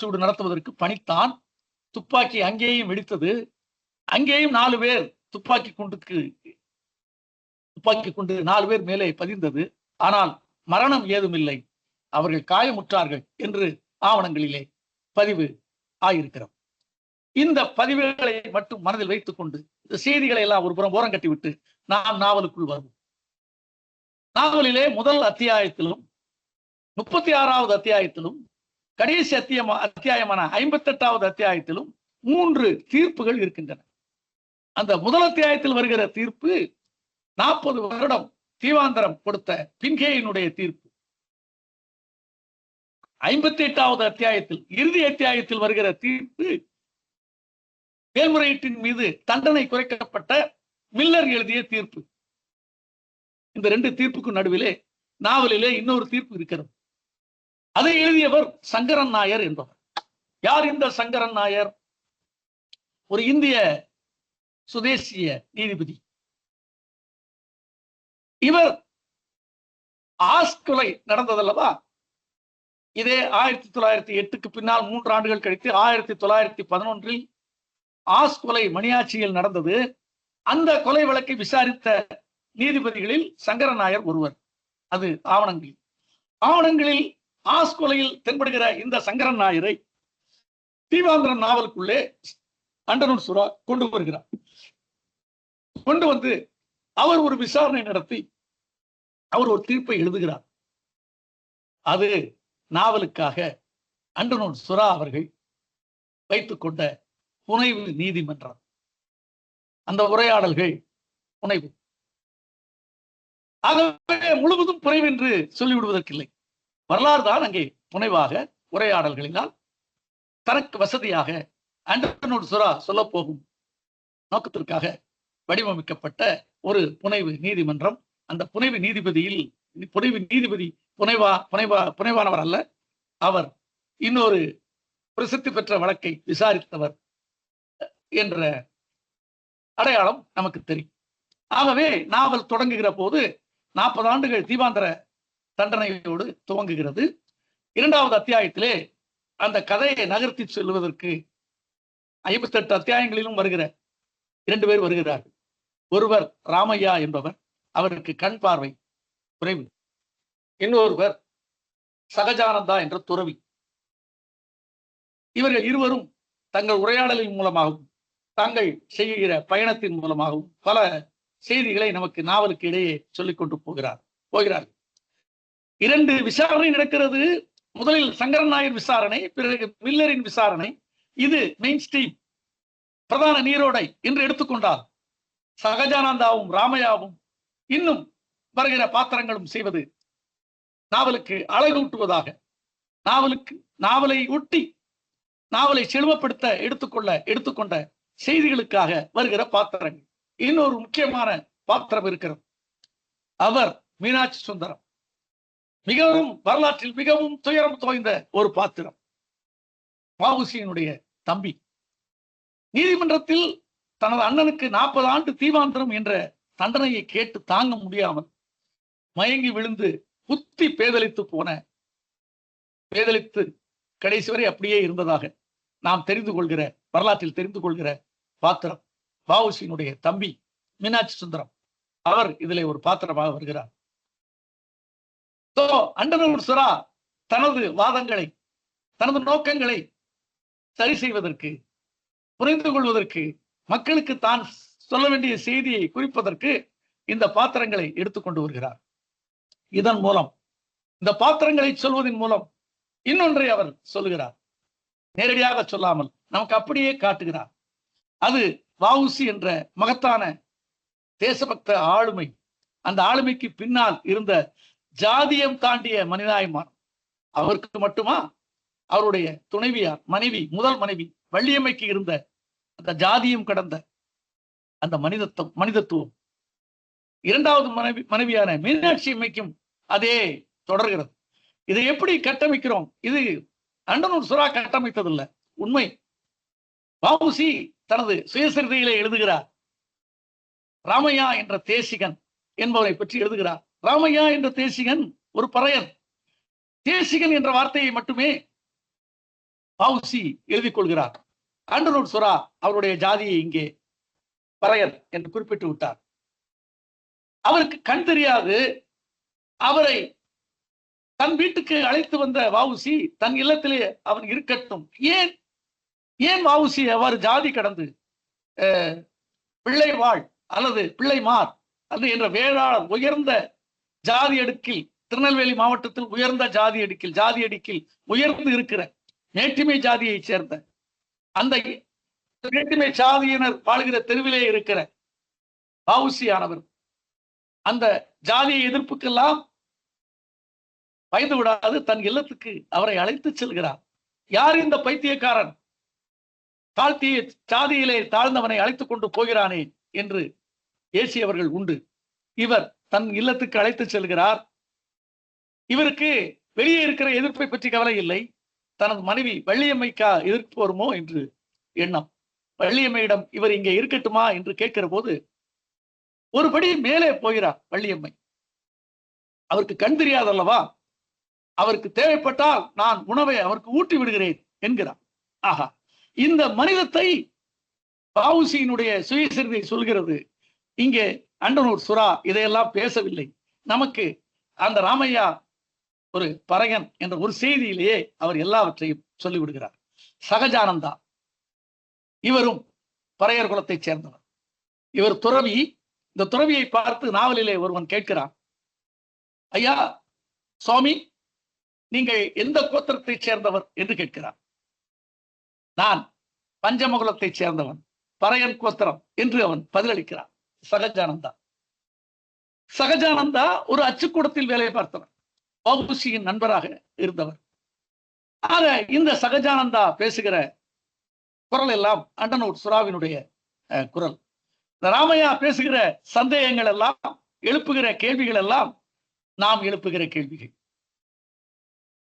Speaker 2: சூடு நடத்துவதற்கு பணித்தான். துப்பாக்கி அங்கேயும் வெடித்தது. அங்கேயும் 4 பேர் துப்பாக்கி கொண்டு 4 பேர் மேலே பதிந்தது. ஆனால் மரணம் ஏதுமில்லை, அவர்கள் காயமுற்றார்கள் என்று ஆவணங்களிலே பதிவு ஆயிருக்கிறோம். இந்த பதிவுகளை மட்டும் மனதில் வைத்துக் கொண்டு இந்த செய்திகளை எல்லாம் ஒரு புறம் ஓரம் கட்டிவிட்டு நாம் நாவலுக்குள் வருவோம். நாவலிலே முதல் அத்தியாயத்திலும் 36வது அத்தியாயத்திலும் கடைசி அத்தியாயமான 58வது அத்தியாயத்திலும் 3 தீர்ப்புகள் இருக்கின்றன. அந்த முதல் அத்தியாயத்தில் வருகிற தீர்ப்பு 40 வருடம் தீவாந்தரம் கொடுத்த பின்கேயினுடைய தீர்ப்பு. 58வது அத்தியாயத்தில் இறுதி அத்தியாயத்தில் வருகிற தீர்ப்பு மேல்முறையீட்டின் மீது தண்டனை குறைக்கப்பட்ட மில்லர் எழுதிய தீர்ப்பு. இந்த 2 தீர்ப்புக்கும் நடுவிலே நாவலிலே இன்னொரு தீர்ப்பு இருக்கிறது. அதை எழுதியவர் சங்கரன் நாயர் என்பவர். யார் இந்த சங்கரன் நாயர்? ஒரு இந்திய சுதேசிய நீதிபதி. இவர் ஆஸ் கொலை நடந்ததல்லவா, இதே 1908க்கு பின்னால் 3 ஆண்டுகள் கழித்து 1911 ஆஸ் கொலை மணியாட்சியில் நடந்தது. அந்த கொலை வழக்கை விசாரித்த நீதிபதிகளில் சங்கரன் நாயர் ஒருவர். அது ஆவணங்களில் ஆஸ் கொலையில் தென்படுகிற இந்த சங்கரன் நாயரை தீவாந்திரம் நாவலுக்குள்ளே அண்டனூர் சுரா கொண்டு வருகிறார். கொண்டு வந்து அவர் ஒரு விசாரணை நடத்தி அவர் ஒரு தீர்ப்பை எழுதுகிறார். அது நாவலுக்காக அண்டனூர் சுரா அவர்கள் வைத்துக் கொண்ட புனைவு நீதிமன்றம். அந்த உரையாடல்கள் புனைவு. ஆகவே முழுவதும் புனைவு என்று சொல்லிவிடுவதற்கில்லை. வரலாறு தான் அங்கே புனைவாக உரையாடல்களினால் தனக்கு வசதியாக அண்டனூர் சுரா சொல்ல போகும் நோக்கத்திற்காக வடிவமைக்கப்பட்ட ஒரு புனைவு நீதிமன்றம். அந்த புனைவு நீதிபதி புனைவானவர் அல்ல, அவர் இன்னொரு பிரசித்தி பெற்ற வழக்கை விசாரித்தவர் என்ற அடையாளம் நமக்கு தெரியும். ஆகவே நாவல் தொடங்குகிற போது 40 ஆண்டுகள் தீவாந்தர தண்டனையோடு துவங்குகிறது. 2வது அத்தியாயத்திலே அந்த கதையை நகர்த்தி செல்வதற்கு 58 அத்தியாயங்களிலும் வருகிற 2 பேர் வருகிறார்கள். ஒருவர் ராமையா என்பவர், அவருக்கு கண் பார்வை குறைவு. இன்னொருவர் சகஜானந்தா என்ற துறவி. இவர்கள் இருவரும் தங்கள் உரையாடலின் மூலமாகவும் தாங்கள் செய்கிற பயணத்தின் மூலமாகவும் பல செய்திகளை நமக்கு நாவலுக்கு இடையே சொல்லிக் கொண்டு போகிறார்கள். 2 விசாரணை நடக்கிறது. முதலில் சங்கரன் நாயர் விசாரணை, பிறகு மில்லரின் விசாரணை. இது மெயின் ஸ்ட்ரீம், பிரதான நீரோடை என்று எடுத்துக்கொண்டால் சகஜானந்தாவும் ராமையாவும் இன்னும் வருகிற பாத்திரங்களும் செய்வது நாவலுக்கு அழகூட்டுவதாக, நாவலை ஒட்டி நாவலை செழுமப்படுத்த எடுத்துக்கொண்ட செய்திகளுக்காக வருகிற பாத்திரங்கள். இன்னொரு முக்கியமான பாத்திரம் இருக்கிறது. அவர் மீனாட்சி சுந்தரம். வரலாற்றில் மிகவும் துயரம் தோய்ந்த ஒரு பாத்திரம். வ.உ.சி.யினுடைய தம்பி. நீதிமன்றத்தில் தனது அண்ணனுக்கு 40 ஆண்டு தீவாந்திரம் என்ற தண்டனையை கேட்டு தாங்க முடியாமல் மயங்கி விழுந்து புத்தி பேதலித்து கடைசி வரை அப்படியே இருந்ததாக நாம் வரலாற்றில் தெரிந்து கொள்கிற பாத்திரம் வ.உ.சி.யினுடைய தம்பி மீனாட்சி சுந்தரம். அவர் இதிலே ஒரு பாத்திரமாக வருகிறார். அண்டனூர் சுரா தனது வாதங்களை, தனது நோக்கங்களை சரி செய்வதற்கு, புரிந்து கொள்வதற்கு, மக்களுக்கு தான் சொல்ல வேண்டிய செய்தியை குறிப்பதற்கு இந்த பாத்திரங்களை எடுத்துக்கொண்டு வருகிறார். இதன் மூலம், இந்த பாத்திரங்களை சொல்வதன் மூலம் இன்னொன்றை அவர் சொல்லுகிறார். நேரடியாக சொல்லாமல் நமக்கு அப்படியே காட்டுகிறார். அது வ.உ.சி. என்ற மகத்தான தேசபக்த ஆளுமை, அந்த ஆளுமைக்கு பின்னால் இருந்த ஜாதியம் தாண்டிய மனிதாயமானம். அவருக்கு மட்டுமா, அவருடைய துணைவியார், முதல் மனைவி வள்ளியம்மைக்கு இருந்த அந்த ஜாதியம் கடந்த அந்த மனிதத்துவம் இரண்டாவது மனைவியான மீனாட்சி அம்மைக்கும் அதே தொடர்கிறது. இதை எப்படி கட்டமைக்கிறோம்? இது அண்டனூர் சுரா கட்டமைத்ததில்லை, உண்மை. வ.உ.சி. தனது சுயசரிதையிலே எழுதுகிறார். ராமையா என்ற தேசிகன் என்பவரை பற்றி எழுதுகிறார். ராமையா என்ற தேசிகன் ஒரு பறையன். தேசிகன் என்ற வார்த்தையை மட்டுமே வ.உ.சி. எழுதிக் கொள்கிறார். அண்டனூர் சுரா அவருடைய ஜாதியை இங்கே பறையன் என்று குறிப்பிட்டு விட்டார். அவருக்கு கண் தெரியாது. அவரை தன் வீட்டுக்கு அழைத்து வந்த வ.உ.சி. தன் இல்லத்திலே அவன் இருக்கட்டும். ஏன் வ.உ.சி. அவர் ஜாதி கடந்து பிள்ளைவாள் அல்லது பிள்ளைமார் அது என்ற வேளாளர் உயர்ந்த ஜாதி அடுக்கில், திருநெல்வேலி மாவட்டத்தில் உயர்ந்த ஜாதி அடுக்கில் உயர்ந்து இருக்கிற மேட்டிமை ஜாதியை சேர்ந்த அந்த மேட்டிமை ஜாதியினர் வாழ்கிற தெருவிலே இருக்கிற வ.உ.சி. ஆனவர் அந்த ஜாதிய எதிர்ப்புக்கெல்லாம் பயந்து விடாது தன் இல்லத்துக்கு அவரை அழைத்து செல்கிறார். யார் இந்த பைத்தியக்காரன்? தாழ்த்திய ஜாதியிலே தாழ்ந்தவனை அழைத்துக் கொண்டு போகிறானே என்று ஏசியவர்கள் உண்டு. இவர் தன் இல்லத்துக்கு அழைத்து செல்கிறார். இவருக்கு வெளியே இருக்கிற எதிர்ப்பை பற்றி கவலை இல்லை. தனது மனைவி வள்ளியம்மைக்கா எதிர்ப்பு வருமோ என்று எண்ணம். வள்ளியம்மையிடம் இவர் இங்கே இருக்கட்டுமா என்று கேட்கிற போது ஒருபடி மேலே போகிறார் வள்ளியம்மை. அவருக்கு கண் தெரியாதல்லவா, அவருக்கு தேவைப்பட்டால் நான் உணவை அவருக்கு ஊட்டி விடுகிறேன் என்கிறார். ஆஹா, இந்த மனிதத்தை வ.உ.சி.யினுடைய சுயசரிதை சொல்கிறது. இங்கே அண்டனூர் சுரா இதையெல்லாம் பேசவில்லை. நமக்கு அந்த ராமையா ஒரு பறையன் என்ற ஒரு செய்தியிலேயே அவர் எல்லாவற்றையும் சொல்லிவிடுகிறார். சகஜானந்தா இவரும் பறையர் குலத்தைச் சேர்ந்தவர். இவர் துறவி. இந்த துறவியை பார்த்து நாவலிலே ஒருவன் கேட்கிறான், ஐயா சுவாமி, நீங்கள் எந்த கோத்திரத்தைச் சேர்ந்தவர் என்று கேட்கிறார். நான் பஞ்சமகுலத்தைச் சேர்ந்தவன், பறையன் கோத்திரம் என்று அவன் பதிலளிக்கிறான். சகஜானந்தா ஒரு அச்சுக்கூடத்தில் வேலை பார்த்தவர், வ.உ.சி.யின் நண்பராக இருந்தவர். ஆக இந்த சகஜானந்தா பேசுகிற குரல் எல்லாம் அண்டனூர் சுராவினுடைய குரல். இந்த ராமையா பேசுகிற சந்தேகங்கள் எல்லாம், எழுப்புகிற கேள்விகள் எல்லாம் நாம் எழுப்புகிற கேள்விகள்.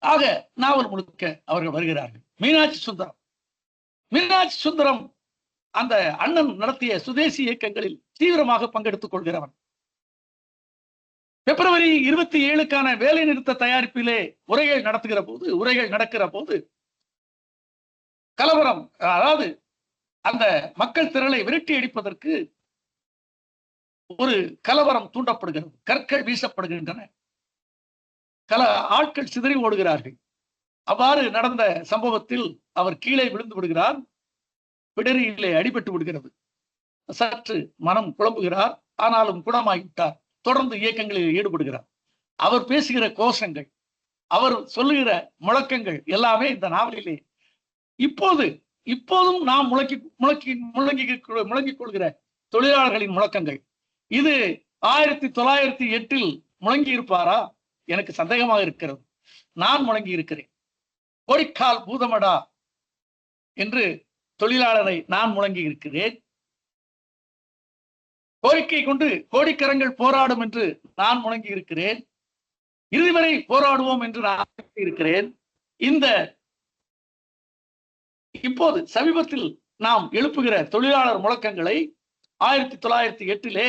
Speaker 2: ஆக நாவல் முழுக்க அவர்கள் வருகிறார்கள். மீனாட்சி சுந்தரம் அந்த அண்ணன் நடத்திய சுதேசி இயக்கங்களில் தீவிரமாக பங்கெடுத்துக் கொள்கிறவன். பிப்ரவரி 27க்கான வேலை நிறுத்த தயாரிப்பிலே உரைகள் நடக்கிற போது கலவரம், அதாவது அந்த மக்கள் திரளை விரட்டி அடிப்பதற்கு ஒரு கலவரம் தூண்டப்படுகிறது. கற்கள் வீசப்படுகின்றன, ஆட்கள் சிதறி ஓடுகிறார்கள். அவ்வாறு நடந்த சம்பவத்தில் அவர் கீழே விழுந்து விடுகிறார். பிடரியிலே அடிபட்டு விடுகிறது. சற்று மனம் குழம்புகிறார். ஆனாலும் குணமாகிவிட்டார். தொடர்ந்து இயக்கங்களில் ஈடுபடுகிறார். அவர் பேசுகிற கோஷங்கள், அவர் சொல்லுகிற முழக்கங்கள் எல்லாமே இந்த நாவலிலே இப்போதும் நாம் முழங்கிக் கொள்கிற தொழிலாளர்களின் முழக்கங்கள். இது 1908 முழங்கி இருப்பாரா? எனக்கு சந்தேகமாக இருக்கிறது. நான் முழங்கி இருக்கிறேன். கோடிக்கால் பூதமடா என்று தொழிலாளரை நான் முழங்கி இருக்கிறேன். கோரிக்கை கொண்டு கோடிக்கரங்கள் போராடும் என்று நான் முழங்கி இருக்கிறேன். இறுதி வரை போராடுவோம் என்று நான் இருக்கிறேன். இந்த இப்போது சமீபத்தில் நாம் எழுப்புகிற தொழிலாளர் முழக்கங்களை 1908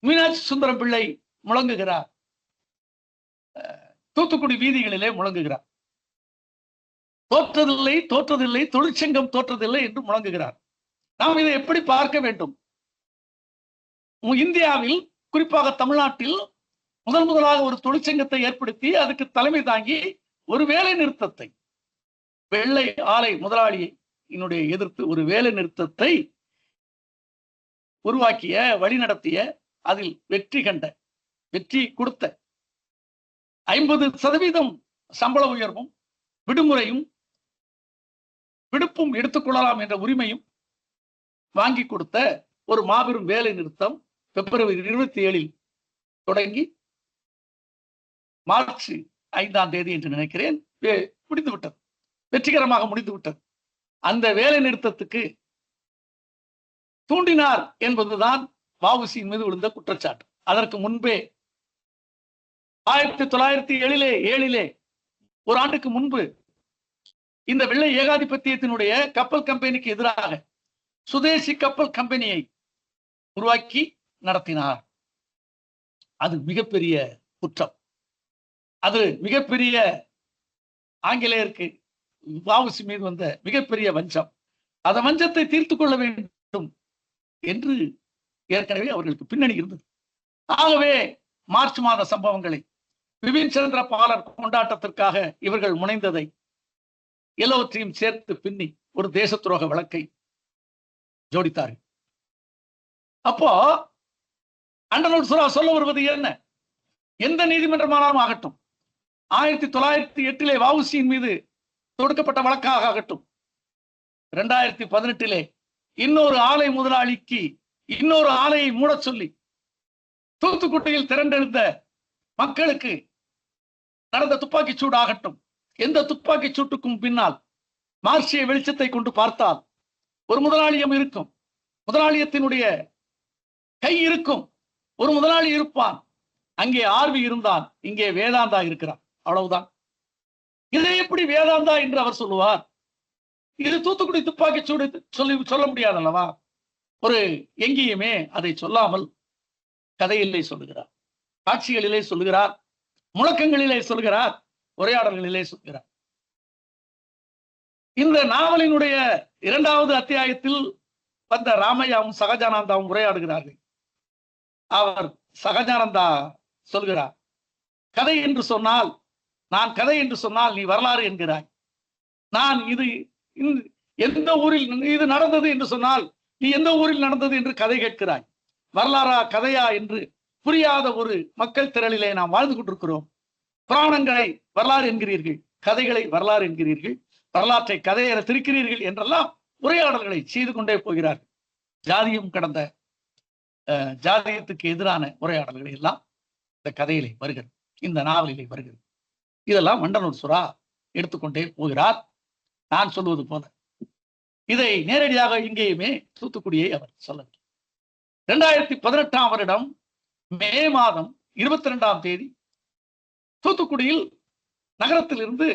Speaker 2: மீனாட்சி சுந்தரம் பிள்ளை முழங்குகிறார். தூத்துக்குடி வீதிகளிலே முழங்குகிறார். தோற்றதில்லை தோற்றதில்லை தொழிற்சங்கம் தோற்றதில்லை என்று முழங்குகிறார். நாம் இதை எப்படி பார்க்க வேண்டும்? இந்தியாவில் குறிப்பாக தமிழ்நாட்டில் முதலாக ஒரு தொழிற்சங்கத்தை ஏற்படுத்தி அதுக்கு தலைமை தாங்கி ஒரு வேலை நிறுத்தத்தை, வெள்ளை ஆலை முதலாளியை எதிர்த்து ஒரு வேலை நிறுத்தத்தை உருவாக்கிய, வழிநடத்திய, அதில் வெற்றி கொடுத்த 50% சம்பள உயர்வும் விடுமுறையும் விடுப்பும் எடுத்துக்கொள்ளலாம் என்ற உரிமையும் வாங்கி கொடுத்த ஒரு மாபெரும் வேலை நிறுத்தம் பிப்ரவரி 27 தொடங்கி மார்ச் 5 என்று நினைக்கிறேன் முடிந்துவிட்டது, வெற்றிகரமாக முடிந்துவிட்டது. அந்த வேலை நிறுத்தத்துக்கு தூண்டினார் என்பதுதான் வ.உ.சி மீது விழுந்த குற்றச்சாட்டு. அதற்கு முன்பே 1907 ஒரு ஆண்டுக்கு முன்பு இந்த வெள்ளை ஏகாதிபத்தியத்தினுடைய கப்பல் கம்பெனிக்கு எதிராக சுதேசி கப்பல் கம்பெனியை உருவாக்கி நடத்தினார். அது மிகப்பெரிய குற்றம். அது மிகப்பெரிய ஆங்கிலேயருக்கு வ.உ.சி மீது வந்த மிகப்பெரிய வஞ்சம். அந்த வஞ்சத்தை தீர்த்து கொள்ள வேண்டும் என்று ஏற்கனவே அவர்களுக்கு பின்னணி இருந்தது. ஆகவே மார்ச் மாத சம்பவங்களை, பிபின் சந்திர பாலர் கொண்டாட்டத்திற்காக இவர்கள் முனைந்ததை எல்லாவற்றையும் சேர்த்து பின்னி ஒரு தேச துரோக வழக்கை ஜோடித்தார்கள். அப்போ அண்டனூர் சுறா சொல்ல வருவது என்ன? எந்த நீதிமன்றமானாலும் ஆகட்டும், 1908 வ.உ.சியின் மீது தொடுக்கப்பட்ட வழக்காக ஆகட்டும், 2018 இன்னொரு ஆலை முதலாளிக்கு இன்னொரு ஆலையை மூட சொல்லி தூத்துக்குடியில் திரண்டெழுந்த மக்களுக்கு நடந்த துப்பாக்கி சூடு ஆகட்டும், எந்த துப்பாக்கி சூட்டுக்கும் பின்னால் மார்க்சிய வெளிச்சத்தை கொண்டு பார்த்தால் ஒரு முதலாளியம் இருக்கும், முதலாளியத்தினுடைய கை இருக்கும், ஒரு முதலாளி இருப்பான். அங்கே ஆர்வி இருந்தான், இங்கே வேதாந்தா இருக்கிறான், அவ்வளவுதான். இதை எப்படி வேதாந்தா என்று அவர் சொல்லுவார்? இது தூத்துக்குடி துப்பாக்கி சூடு சொல்ல முடியாது அல்லவா? ஒரு எங்கேயுமே அதை சொல்லாமல் கதையிலே சொல்லுகிறார், காட்சிகளிலே சொல்லுகிறார், முழக்கங்களிலே சொல்லுகிறார், உரையாடல்களிலே சொல்கிறார். இந்த நாவலினுடைய 2வது அத்தியாயத்தில் வந்த ராமையாவும் சகஜானந்தாவும் உரையாடுகிறார்கள். அவர் சகஜானந்தா சொல்கிறார், கதை என்று சொன்னால், நான் கதை என்று சொன்னால் நீ வரலாறு என்கிறாய். நான் இது எந்த ஊரில் இது நடந்தது என்று சொன்னால் நீ எந்த ஊரில் நடந்தது என்று கதை கேட்கிறாய். வரலாறா கதையா என்று புரியாத ஒரு மக்கள் திரளிலே நாம் வாழ்ந்து கொண்டிருக்கிறோம். புராணங்களை வரலாறு என்கிறீர்கள், கதைகளை வரலாறு என்கிறீர்கள், வரலாற்றை கதை என திரிக்கிறீர்கள் என்றெல்லாம் உரையாடல்களை செய்து கொண்டே போகிறார்கள். ஜாதியம் கடந்த ஜாதியத்துக்கு எதிரான உரையாடல்களை எல்லாம் இந்த கதையிலே வருகிறது, இந்த நாவலிலே வருகிறது. இதெல்லாம் அண்டனூர் சுறா எடுத்துக்கொண்டே போகிறார். நான் சொல்வது போல இதை நேரடியாக இங்கேயுமே தூத்துக்குடியை அவர் சொல்லவில்லை. 2018 வருடம் மே மாதம் 22 தூத்துக்குடியில் நகரத்திலிருந்து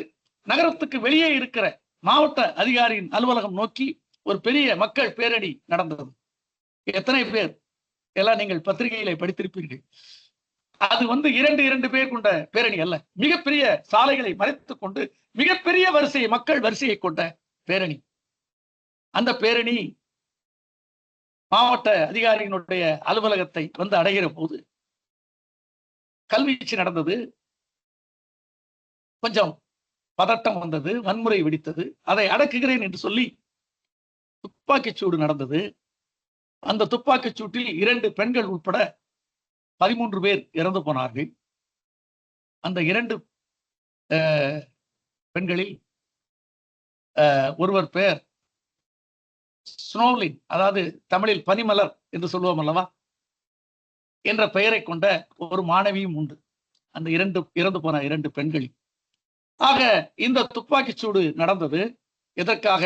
Speaker 2: நகரத்துக்கு வெளியே இருக்கிற மாவட்ட அதிகாரியின் அலுவலகம் நோக்கி ஒரு பெரிய மக்கள் பேரணி நடந்தது. எத்தனை பேர் எல்லாம் நீங்கள் பத்திரிகையிலே படித்திருப்பீர்கள். அது 2 பேர் கொண்ட பேரணி அல்ல, மிகப்பெரிய சாலைகளை மறைத்துக் கொண்டு மிகப்பெரிய வரிசையை, மக்கள் வரிசையை கொண்ட பேரணி. அந்த பேரணி மாவட்ட அதிகாரியினுடைய அலுவலகத்தை அடைகிற போது கல்வீச்சு நடந்தது, கொஞ்சம் பதட்டம் வந்தது, வன்முறை வெடித்தது. அதை அடக்குகிறேன் என்று சொல்லி துப்பாக்கிச் சூடு நடந்தது. அந்த துப்பாக்கிச் சூட்டில் 2 பெண்கள் உட்பட 13 பேர் இறந்து போனார்கள். அந்த 2 பெண்களில் ஒருவர் பெயர் ஸ்னோலின், அதாவது தமிழில் பனிமலர் என்று சொல்லுவோம் அல்லவா, என்ற பெயரை கொண்ட ஒரு மாணவியும் உண்டு. அந்த இறந்து போன 2 பெண்களில். ஆக இந்த துப்பாக்கிச் சூடு நடந்தது எதற்காக?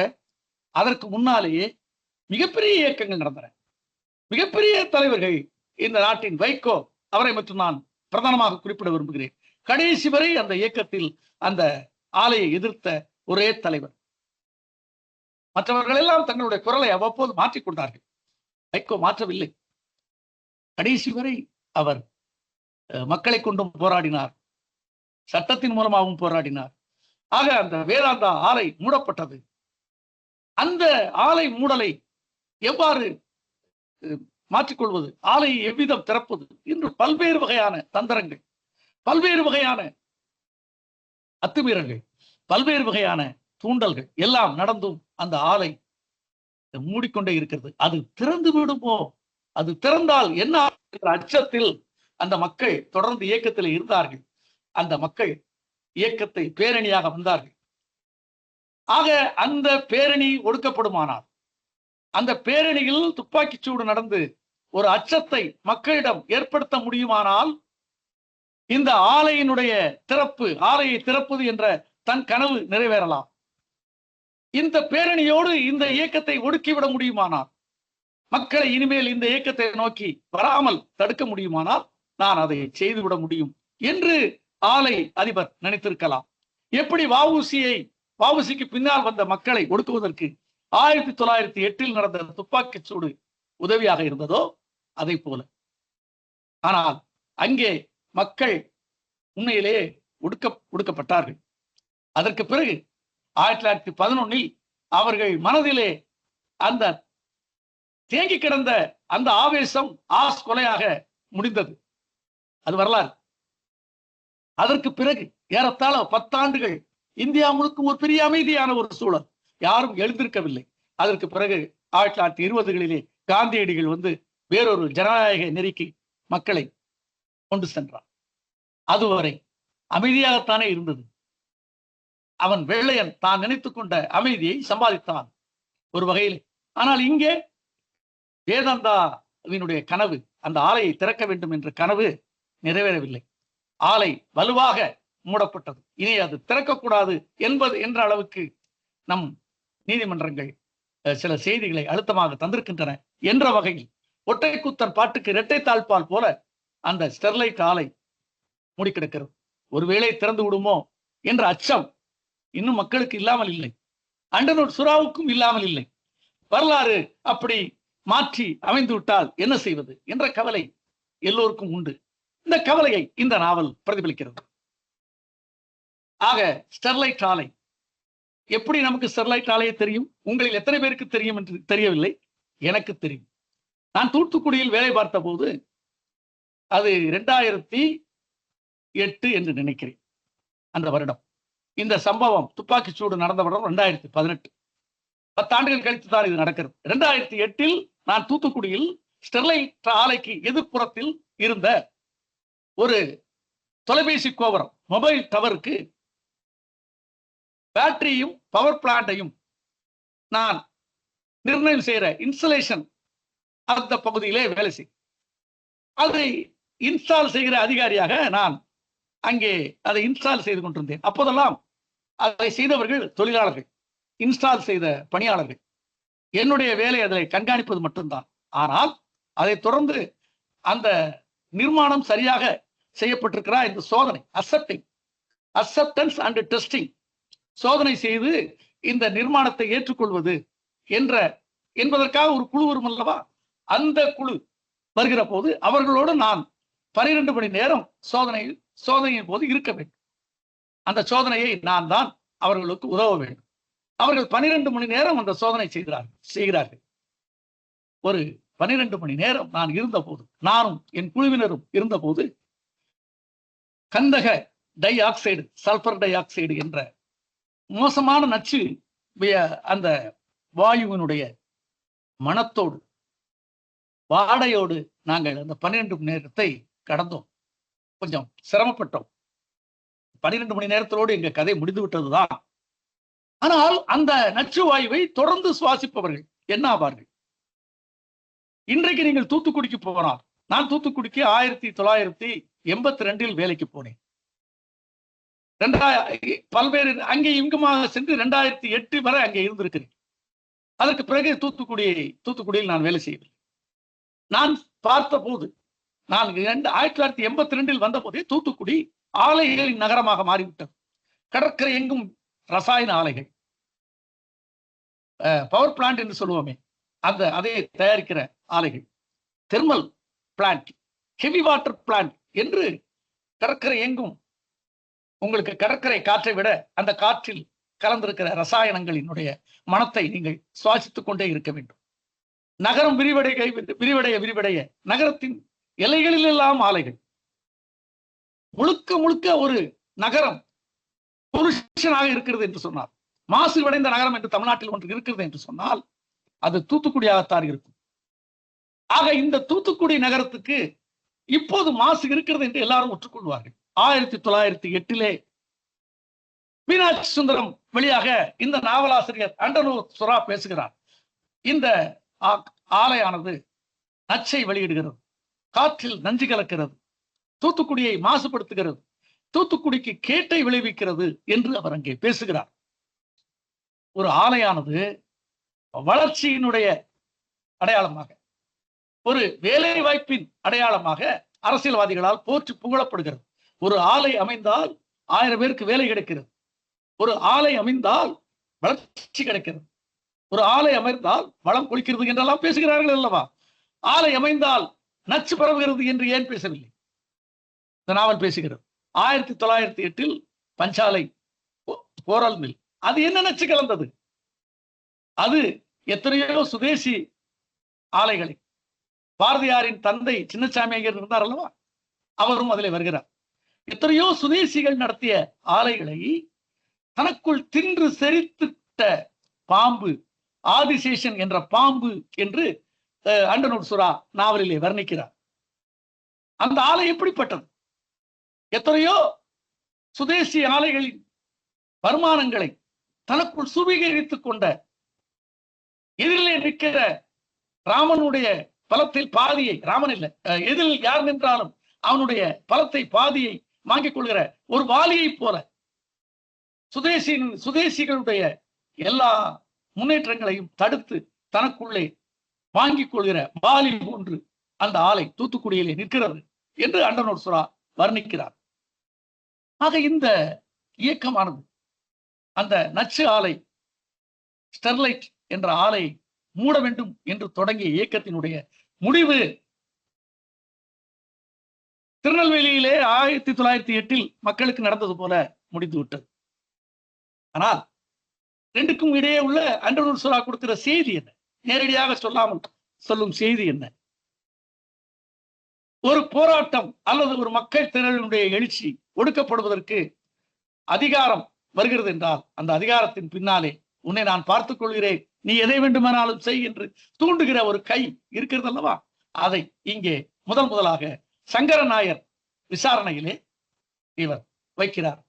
Speaker 2: அதற்கு முன்னாலேயே மிகப்பெரிய இயக்கங்கள் நடந்தன. மிகப்பெரிய தலைவர்கள் இந்த நாட்டின் வைகோ, அவரை மட்டும் நான் பிரதானமாக குறிப்பிட விரும்புகிறேன். கடைசி வரை அந்த இயக்கத்தில் அந்த ஆலையை எதிர்த்த ஒரே தலைவர். மற்றவர்கள் எல்லாம் தங்களுடைய குரலை அவ்வப்போது மாற்றிக் கொண்டார்கள். வைகோ மாற்றவில்லை. கடைசி வரை அவர் மக்களை கொண்டும் போராடினார், சட்டத்தின் மூலமாகவும் போராடினார். ஆக அந்த வேதாந்தா ஆலை மூடப்பட்டது. அந்த ஆலை மூடலை எவ்வாறு மாற்றிக்கொள்வது, ஆலையை எவ்விதம் திறப்பது என்று பல்வேறு வகையான தந்திரங்கள், பல்வேறு வகையான அத்துமீறல்கள், பல்வேறு வகையான தூண்டல்கள் எல்லாம் நடந்தும் அந்த ஆலை மூடிக்கொண்டே இருக்கிறது. அது திறந்து விடுமோ, அது திறந்தால் என்ன அச்சத்தில் அந்த மக்கள் தொடர்ந்து இயக்கத்தில் இருந்தார்கள். அந்த மக்கள் இயக்கத்தை பேரணியாக வந்தார்கள். ஆக அந்த பேரணி ஒடுக்கப்படுமானால், அந்த பேரணியில் துப்பாக்கிச் சூடு நடந்து ஒரு அச்சத்தை மக்களிடம் ஏற்படுத்த முடியுமானால், இந்த ஆலையினுடைய திறப்பு, ஆலையை திறப்பது என்ற தன் கனவு நிறைவேறலாம். இந்த பேரணியோடு இந்த இயக்கத்தை ஒடுக்கிவிட முடியுமானால், மக்களை இனிமேல் இந்த இயக்கத்தை நோக்கி வராமல் தடுக்க முடியுமானால், நான் அதை செய்துவிட முடியும் என்று ஆலை அதிபர் நினைத்திருக்கலாம். எப்படி வஉசிக்கு பின்னால் வந்த மக்களை ஒடுக்குவதற்கு 1908 நடந்த துப்பாக்கிச் சூடு உதவியாக இருந்ததோ அதை போல. ஆனால் அங்கே மக்கள் உண்மையிலேயே ஒடுக்கப்பட்டார்கள். அதற்கு பிறகு 1911 அவர்கள் மனதிலே அந்த தேங்கி கிடந்த அந்த ஆவேசம் கொலையாக முடிந்தது. அது வரலாறு. அதற்கு பிறகு ஏறத்தாழ 10 ஆண்டுகள் இந்தியா முழுக்கும் ஒரு பெரிய அமைதியான ஒரு சூழல், யாரும் எழுந்திருக்கவில்லை. அதற்கு பிறகு 1920களிலே காந்தியடிகள் வந்து வேறொரு ஜனநாயக நெறிக்கு மக்களை கொண்டு சென்றார். அதுவரை அமைதியாகத்தானே இருந்தது. அவன் வெள்ளையன் தான் நினைத்துக் கொண்ட அமைதியை சம்பாதித்தான் ஒரு வகையில். ஆனால் இங்கே வேதாந்தாவினுடைய கனவு, அந்த ஆலையை திறக்க வேண்டும் என்ற கனவு நிறைவேறவில்லை. ஆலை வலுவாக மூடப்பட்டது. இனி அது திறக்கக்கூடாது என்ற அளவுக்கு நம் நீதிமன்றங்கள் சில செய்திகளை அழுத்தமாக தந்திருக்கின்றன என்ற வகையில் ஒற்றைக்குத்தன் பாட்டுக்கு இரட்டை தாழ்பால் போல அந்த ஸ்டெர்லைட் ஆலை மூடி கிடக்கிறது. ஒருவேளை திறந்து விடுமோ என்ற அச்சம் இன்னும் மக்களுக்கு இல்லாமல் இல்லை. அண்டனூர் சுறாவுக்கும் இல்லாமல் இல்லை. வரலாறு அப்படி மாற்றி அமைந்து விட்டால் என்ன செய்வது என்ற கவலை எல்லோருக்கும் உண்டு. இந்த கவலையை இந்த நாவல் பிரதிபலிக்கிறது. ஆக ஸ்டெர்லைட் ஆலை, எப்படி நமக்கு ஸ்டெர்லைட் ஆலையை தெரியும்? உங்களில் எத்தனை பேருக்கு தெரியும் என்று தெரியவில்லை, எனக்கு தெரியும். நான் தூத்துக்குடியில் வேலை பார்த்த போது, அது 2008 என்று நினைக்கிறேன் அந்த வருடம். இந்த சம்பவம் துப்பாக்கி சூடு நடந்த வருடம் 2018. 10 ஆண்டுகள் கழித்து தான் இது நடக்கிறது. 2008 நான் தூத்துக்குடியில் ஸ்டெர்லைட் ஆலைக்கு எதிர்ப்புறத்தில் இருந்த ஒரு தொலைபேசி கோபுரம், மொபைல் டவருக்கு பேட்டரியும் பவர் பிளான்டையும் நான் நிர்ணயம் செய்கிற இன்ஸ்டலேஷன் அந்த பகுதியிலே வேலை செய்யும். அதை இன்ஸ்டால் செய்கிற அதிகாரியாக நான் அங்கே அதை இன்ஸ்டால் செய்து கொண்டிருந்தேன். அப்போதெல்லாம் அதை செய்தவர்கள் தொழிலாளர்கள், இன்ஸ்டால் செய்த பணியாளர்கள். என்னுடைய வேலை அதை கண்காணிப்பது மட்டும்தான். ஆனால் அதை தொடர்ந்து அந்த நிர்மாணம் சரியாக செய்யப்பட்டிருக்கிறா இந்த சோதனை, அக்செப்டன்ஸ் அண்ட் டெஸ்டிங், சோதனை செய்து இந்த நிர்மாணத்தை ஏற்றுக்கொள்வது என்பதற்காக ஒரு குழு வரும் அல்லவா? அந்த குழு வருகிற போது அவர்களோடு நான் 12 மணி நேரம் சோதனையின் போது இருக்க வேண்டும். அந்த சோதனையை நான் தான் அவர்களுக்கு உதவ வேண்டும். அவர்கள் 12 மணி நேரம் அந்த சோதனை செய்கிறார்கள். ஒரு 12 மணி நேரம் நான் இருந்த போது, நானும் என் குழுவினரும் இருந்த போது, கந்தக di oxide, sulphur di oxide என்ற மோசமான நச்சு அந்த வாயுவினுடைய மனத்தோடு, வாடையோடு நாங்கள் அந்த 12 மணி நேரத்தை கடந்தோம். கொஞ்சம் சிரமப்பட்டோம். 12 மணி நேரத்தோடு எங்க கதை முடிந்து விட்டதுதான். ஆனால் அந்த நச்சு வாயுவை தொடர்ந்து சுவாசிப்பவர்கள் என்ன ஆவார்கள்? இன்றைக்கு நீங்கள் தூத்துக்குடிக்கு போனால், நான் தூத்துக்குடிக்கு 1982 வேலைக்கு போனேன். பல்வேறு அங்கே இங்குமாக சென்று 2008 வரை அங்கே இருந்திருக்கிறேன். அதற்கு பிறகு தூத்துக்குடியில் நான் வேலை செய்யவில்லை. நான் பார்த்த போது, நான் 1982 வந்த போதே தூத்துக்குடி ஆலைகளின் நகரமாக மாறிவிட்டது. கடற்கரை எங்கும் ரசாயன ஆலைகள், பவர் பிளான்ட் என்று சொல்லுவோமே, அதை தயாரிக்கிற ஆலைகள், thermal plant, heavy water plant என்று கடற்கரை எங்கும் உங்களுக்கு கடற்கரை காற்றை விட அந்த காற்றில் கலந்திருக்கிற ரசாயனங்களினுடைய மனத்தை நீங்கள் சுவாசித்துக் கொண்டே இருக்க வேண்டும். நகரம் விரிவடைய நகரத்தின் எல்லைகளில் எல்லாம் ஆலைகள். முழுக்க முழுக்க ஒரு நகரம் பொல்யூஷனாக இருக்கிறது என்று சொன்னார், மாசுவடைந்த நகரம் என்று தமிழ்நாட்டில் ஒன்று இருக்கிறது என்று சொன்னால் அது தூத்துக்குடியாகத்தான் இருக்கும். ஆக இந்த தூத்துக்குடி நகரத்துக்கு இப்போது மாசு இருக்கிறது என்று எல்லாரும் ஒற்றுக்கொள்வார்கள். 1908 மீனாட்சி சுந்தரம் வழியாக இந்த நாவலாசிரியர் அண்டனூர் சுரா பேசுகிறார். இந்த ஆலையானது நச்சை வெளியிடுகிறது, காற்றில் நஞ்சு கலக்கிறது, தூத்துக்குடியை மாசுபடுத்துகிறது, தூத்துக்குடிக்கு கேட்டை விளைவிக்கிறது என்று அவர் அங்கே பேசுகிறார். ஒரு ஆலையானது வளர்ச்சியினுடைய அடையாளமாக, ஒரு வேலை வாய்ப்பின் அடையாளமாக அரசியல்வாதிகளால் போற்றி புகழப்படுகிறது. ஒரு ஆலை அமைந்தால் 1000 பேருக்கு வேலை கிடைக்கிறது, ஒரு ஆலை அமைந்தால் வளர்ச்சி கிடைக்கிறது, ஒரு ஆலை அமைந்தால் வளம் கொளிக்கிறது என்றெல்லாம் பேசுகிறார்கள் அல்லவா? ஆலை அமைந்தால் நச்சு பரவுகிறது என்று ஏன் பேசவில்லை? இந்த நாவல் பேசுகிறது. 1908 பஞ்சாலை கோரல் மில், அது என்ன நச்சு கலந்தது? அது எத்தனையோ சுதேசி ஆலைகளை, பாரதியாரின் தந்தை சின்னசாமி ஐயர் இருந்தார் அல்லவா, அவரும் அதில் வருகிறார். எத்தனையோ சுதேசிகள் நடத்திய ஆலைகளை தனக்குள் தின்று செரித்திட்ட பாம்பு, ஆதிசேஷன் என்ற பாம்பு என்று அண்டனூர் சுரா நாவலிலே வர்ணிக்கிறார். அந்த ஆலை எப்படிப்பட்டது? எத்தனையோ சுதேசி ஆலைகளின் வருமானங்களை தனக்குள் சுவீகரித்துக் கொண்ட, எதிரிலே நிற்கிற ராமனுடைய பலத்தில் பாதியை, ராமன் இல்லை, எதிரில் யார் நின்றாலும் அவனுடைய பலத்தை பாதியை வாங்கிக் கொள்கிற ஒரு வாலியை போல சுதேசிகளுடைய எல்லா முன்னேற்றங்களையும் தடுத்து தனக்குள்ளே வாங்கிக் கொள்கிற வாலி போன்று அந்த ஆலை தூத்துக்குடியிலே நிற்கிறது என்று அண்டனூர் சுரா வர்ணிக்கிறார். ஆக இந்த இயக்கமானது அந்த நச்சு ஆலை, ஸ்டெர்லைட் என்ற ஆலை மூட வேண்டும் என்று தொடங்கிய இயக்கத்தினுடைய முடிவு திருநெல்வேலியிலே 1908 மக்களுக்கு நடந்தது போல முடிந்து விட்டது. ஆனால் ரெண்டுக்கும் இடையே உள்ள அண்டனூர் சுரா கொடுக்கிற செய்தி என்ன? நேரடியாக சொல்லாமல் சொல்லும் செய்தி என்ன? ஒரு போராட்டம் அல்லது ஒரு மக்கள் திரளினுடைய எழுச்சி ஒடுக்கப்படுவதற்கு அதிகாரம் வருகிறது என்றால் அந்த அதிகாரத்தின் பின்னாலே உன்னை நான் பார்த்துக் கொள்கிறேன், நீ எதை வேண்டுமானாலும் செய் என்று தூண்டுகிற ஒரு கை இருக்கிறது அல்லவா? அதை இங்கே முதலாக சங்கர நாயர் விசாரணையிலே இவர் வைக்கிறார்.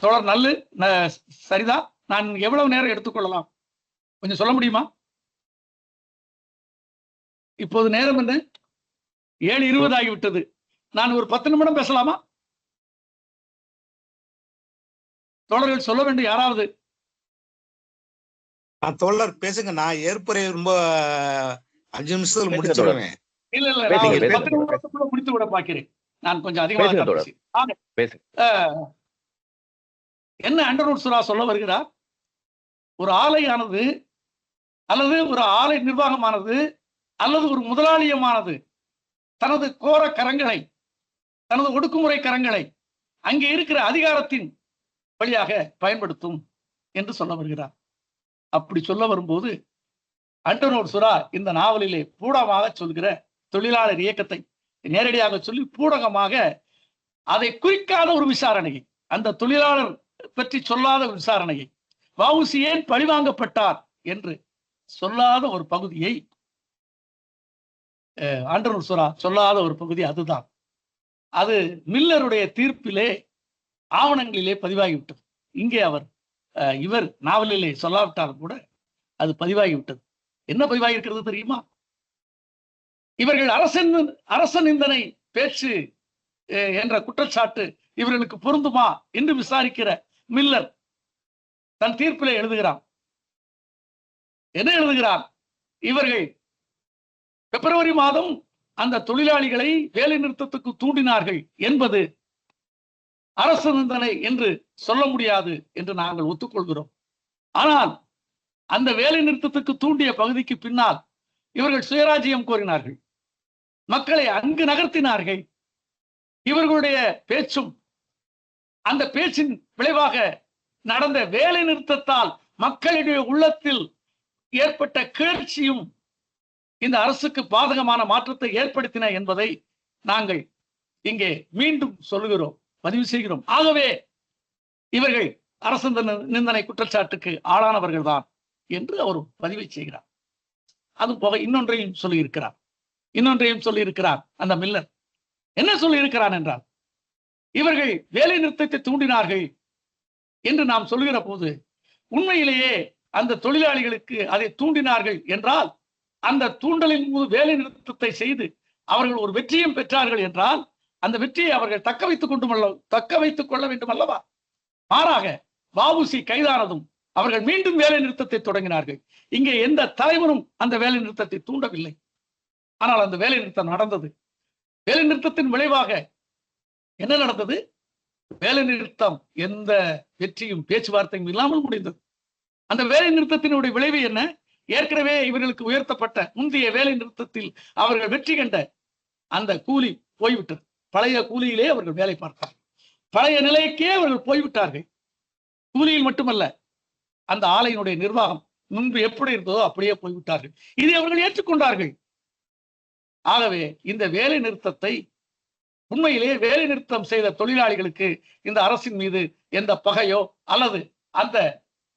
Speaker 2: தொடர் நல்லு சரிதா, நான் எவ்வளவு நேரம் எடுத்துக்கொள்ளலாம் கொஞ்சம் சொல்ல முடியுமா? இப்போது நேரம் என்ன? 7:20 ஆகிவிட்டது. நான் ஒரு 10 நிமிடம் பேசலாமா? தோழர்கள் சொல்ல வேண்டும் யாராவது.
Speaker 3: தோழர் பேசுங்க, நான் ஏற்புரை ரொம்ப 5 நிமிஷத்துல முடிச்சிடுவேன்.
Speaker 2: இல்ல நான் 10 நிமிடத்துக்குள்ள முடித்து விட பார்க்கிறேன். நான் கொஞ்சம் அதிகமாக என்ன அண்டனூர் சுரா சொல்ல வருகிறார்? ஒரு ஆலையானது அல்லது ஒரு ஆலை நிர்வாகமானது அல்லது ஒரு முதலாளியமானது தனது கோர கரங்களை, தனது ஒடுக்குமுறை கரங்களை அங்கே இருக்கிற அதிகாரத்தின் வழியாக பயன்படுத்தும் என்று சொல்ல வருகிறார். அப்படி சொல்ல வரும்போது அண்டனூர் சுரா இந்த நாவலிலே பூடகமாக சொல்கிற தொழிலாளர் இயக்கத்தை நேரடியாக சொல்லி பூடகமாக அதை குறிக்காத ஒரு விசாரணையை, அந்த தொழிலாளர் பற்றி சொல்லாத ஒரு விசாரணையை, வஉசி ஏன் பழிவாங்கப்பட்டார் என்று சொல்லாத ஒரு பகுதியை அண்டனூர் சுரா சொல்லாத ஒரு பகுதி அதுதான். அது மில்லருடைய தீர்ப்பிலே ஆவணங்களிலே பதிவாகிவிட்டது. இங்கே இவர் நாவலிலே சொல்லாவிட்டாலும் கூட அது பதிவாகிவிட்டது. என்ன பதிவாகியிருக்கிறது தெரியுமா? இவர்கள் அரச நிந்தனை பேச்சு என்ற குற்றச்சாட்டு இவர்களுக்கு பொருந்துமா என்று விசாரிக்கிற மில்லர் தன் தீர்ப்பிலே எழுதுகிறார். என்ன எழுதுகிறார்? இவர்கள் பிப்ரவரி மாதம் அந்த தொழிலாளிகளை வேலை நிறுத்தத்துக்கு தூண்டினார்கள் என்பது அரசு நிந்தனை என்று சொல்ல முடியாது என்று நாங்கள் ஒத்துக்கொள்கிறோம். ஆனால் அந்த வேலை நிறுத்தத்துக்கு தூண்டிய பகுதிக்கு பின்னால் இவர்கள் சுயராஜ்யம் கோரினார்கள், மக்களை அங்கு நகர்த்தினார்கள். இவர்களுடைய பேச்சும் அந்த பேச்சின் விளைவாக நடந்த வேலை நிறுத்தத்தால் மக்களுடைய உள்ளத்தில் ஏற்பட்ட கிளர்ச்சியும் இந்த அரசுக்கு பாதகமான மாற்றத்தை ஏற்படுத்தின என்பதை நாங்கள் இங்கே மீண்டும் சொல்லுகிறோம், பதிவு செய்கிறோம். ஆகவே இவர்கள் அரசு நிந்தனை குற்றச்சாட்டுக்கு ஆளானவர்கள் தான் என்று அவர் பதிவை செய்கிறார். அது போக இன்னொன்றையும் சொல்லியிருக்கிறார். அந்த மில்லர் என்ன சொல்லியிருக்கிறான் என்றால், இவர்கள் வேலை நிறுத்தத்தை தூண்டினார்கள் என்று நாம் சொல்லுகிற போது உண்மையிலேயே அந்த தொழிலாளிகளுக்கு அதை தூண்டினார்கள் என்றால், அந்த தூண்டலின் போது வேலை நிறுத்தத்தை செய்து அவர்கள் ஒரு வெற்றியும் பெற்றார்கள் என்றால், அந்த வெற்றியை அவர்கள் தக்க வைத்துக் கொள்ள வேண்டும் அல்லவா? மாறாக வ.உ.சி. கைதானதும் அவர்கள் மீண்டும் வேலை நிறுத்தத்தை தொடங்கினார்கள். இங்கே எந்த தலைவரும் அந்த வேலை நிறுத்தத்தை தூண்டவில்லை. ஆனால் அந்த வேலை நிறுத்தம் நடந்தது. வேலை நிறுத்தத்தின் விளைவாக என்ன நடந்தது? வேலை நிறுத்தம் எந்த வெற்றியும் பேச்சுவார்த்தையும் இல்லாமல் முடிந்தது. அந்த வேலை நிறுத்தத்தினுடைய விளைவு என்ன? ஏற்கனவே இவர்களுக்கு உயர்த்தப்பட்ட முந்தைய வேலை நிறுத்தத்தில் அவர்கள் வெற்றி கண்ட அந்த கூலி போய்விட்டது. பழைய கூலியிலே அவர்கள் வேலை பார்த்தார்கள். பழைய நிலைக்கே அவர்கள் போய்விட்டார்கள். கூலியில் மட்டுமல்ல, அந்த ஆலையினுடைய நிர்வாகம் முன்பு எப்படி இருந்ததோ அப்படியே போய்விட்டார்கள். இதை அவர்கள் ஏற்றுக்கொண்டார்கள். ஆகவே இந்த வேலை நிறுத்தத்தை, உண்மையிலே வேலை நிறுத்தம் செய்த தொழிலாளிகளுக்கு இந்த அரசின் மீது எந்த பகையோ அல்லது அந்த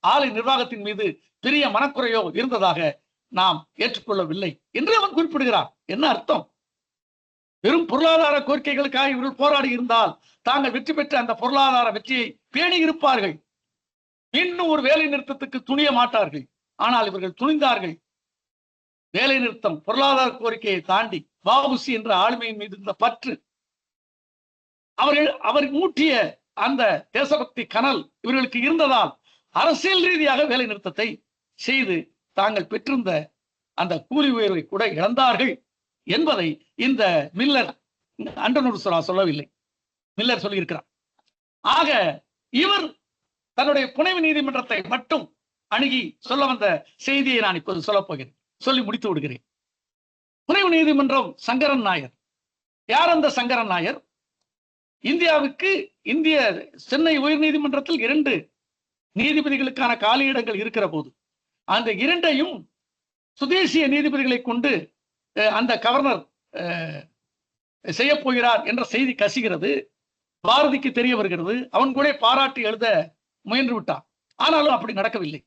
Speaker 2: ஆலை நிர்வாகத்தின் மீது பெரிய மனக்குறையோ இருந்ததாக நாம் ஏற்றுக்கொள்ளவில்லை என்று அவன் குறிப்பிடுகிறான். என்ன அர்த்தம்? வெறும் பொருளாதார கோரிக்கைகளுக்காக இவர்கள் போராடி இருந்தால் தாங்கள் வெற்றி பெற்ற அந்த பொருளாதார வெற்றியை பேணி இருப்பார்கள். இன்னும் ஒரு வேலை நிறுத்தத்துக்கு துணிய மாட்டார்கள். ஆனால் இவர்கள் துணிந்தார்கள். வேலை நிறுத்தம், பொருளாதார கோரிக்கையை தாண்டி வ.உ.சி. என்ற ஆளுமையின் மீது இருந்த பற்று, அவர் மூட்டிய அந்த தேசபக்தி கனல் இவர்களுக்கு இருந்ததால் அரசியல் ரீதியாக வேலை நிறுத்தத்தை செய்து தாங்கள் பெற்றிருந்த அந்த கூலி உயர்வை கூட இழந்தார்கள் என்பதை இந்த மில்லர் அண்டனூர் சொல்லவில்லை, மில்லர் சொல்லியிருக்கிறார். ஆக இவர் தன்னுடைய புனைவு நீதிமன்றத்தை மட்டும் அணுகி சொல்ல வந்த செய்தியை நான் இப்போது சொல்லப் போகிறேன், சொல்லி முடித்து விடுகிறேன். புனைவு நீதிமன்றம் சங்கரன் நாயர். யார் அந்த சங்கரன் நாயர்? இந்திய சென்னை உயர் நீதிமன்றத்தில் 2 நீதிபதிகளுக்கான காலியிடங்கள் இருக்கிற போது அந்த 2ஐயும் சுதேசிய நீதிபதிகளை கொண்டு அந்த கவர்னர் செய்ய போகிறார் என்ற செய்தி கசிகிறது. பாரதிக்கு தெரிய வருகிறது. அவன் கூட பாராட்டி எழுத முயன்று விட்டான். ஆனாலும் அப்படி நடக்கவில்லை.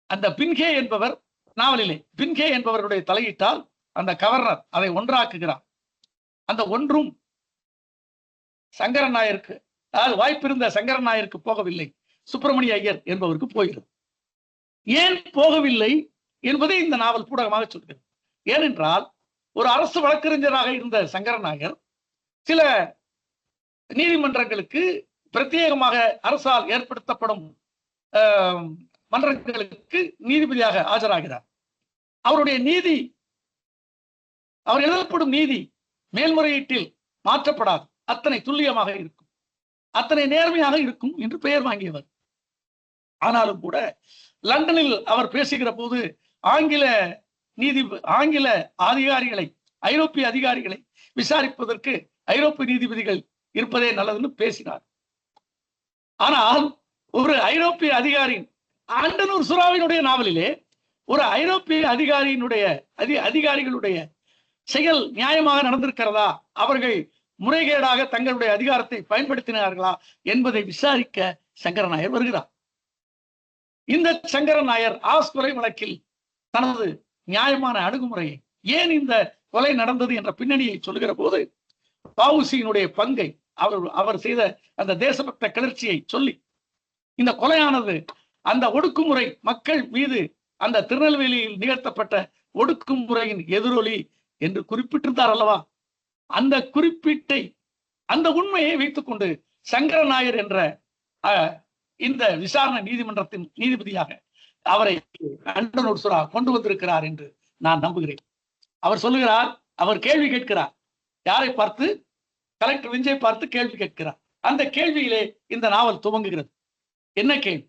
Speaker 2: அந்த பின்கே என்பவர், நாவலிலே பின்கே என்பவருடைய தலையிட்டால் அந்த கவர்னர் அதை ஒன்றாக்குகிறார். அந்த ஒன்றும் சங்கரன் நாயருக்கு, அதாவது வாய்ப்பிருந்த சங்கரன் நாயருக்கு போகவில்லை, சுப்பிரமணிய ஐயர் என்பவருக்கு போகிறது. ஏன் போகவில்லை என்பதை இந்த நாவல் பூடகமாக சொல்கிறது. ஏனென்றால் ஒரு அரசு வழக்கறிஞராக இருந்த சங்கரன் நாயர் சில நீதிமன்றங்களுக்கு பிரத்யேகமாக அரசால் ஏற்படுத்தப்படும் மன்றங்களுக்கு நீதிபதியாக ஆஜராகிறார். அவர் எழுதப்படும் நீதி மேல்முறையீட்டில் மாற்றப்படாது, அத்தனை துல்லியமாக இருக்கும், அத்தனை நேர்மையாக இருக்கும் என்று பெயர் வாங்கியவர். ஆனாலும் கூட லண்டனில் அவர் பேசுகிற போது ஆங்கில அதிகாரிகளை, ஐரோப்பிய அதிகாரிகளை விசாரிப்பதற்கு ஐரோப்பிய நீதிபதிகள் இருப்பதே நல்லதுன்னு பேசினார். ஆனால் ஒரு ஐரோப்பிய அதிகாரி, அண்டனூர் சுறாவினுடைய நாவலிலே ஒரு ஐரோப்பிய அதிகாரிகளுடைய செயல் நியாயமாக நடந்திருக்கிறதா, அவர்கள் முறைகேடாக தங்களுடைய அதிகாரத்தை பயன்படுத்தினார்களா என்பதை விசாரிக்க சங்கரன் நாயர் வருகிறார். இந்த சங்கரன் நாயர் கொலை வழக்கில் தனது நியாயமான அணுகுமுறையை, ஏன் இந்த கொலை நடந்தது என்ற பின்னணியை சொல்லுகிற போது வ.உ.சி.யினுடைய பங்கை, அவர் செய்த அந்த தேசபக்த கிளர்ச்சியை சொல்லி, இந்த கொலையானது அந்த ஒடுக்குமுறை மக்கள் மீது, அந்த திருநெல்வேலியில் நிகழ்த்தப்பட்ட ஒடுக்குமுறையின் எதிரொலி என்று குறிப்பிட்டிருந்தார் அல்லவா? அந்த குறிப்பீட்டை, அந்த உண்மையை வைத்துக் கொண்டு சங்கரன் நாயர் என்ற இந்த விசாரணை நீதிமன்றத்தின் நீதிபதியாக அவரை அண்டனூர் சுறா கொண்டு வந்திருக்கிறார் என்று நான் நம்புகிறேன். அவர் சொல்லுகிறார், அவர் கேள்வி கேட்கிறார். யாரை பார்த்து? கலெக்டர் விஞ்சை பார்த்து கேள்வி கேட்கிறார். அந்த கேள்வியிலே இந்த நாவல் துவங்குகிறது. என்ன கேள்வி?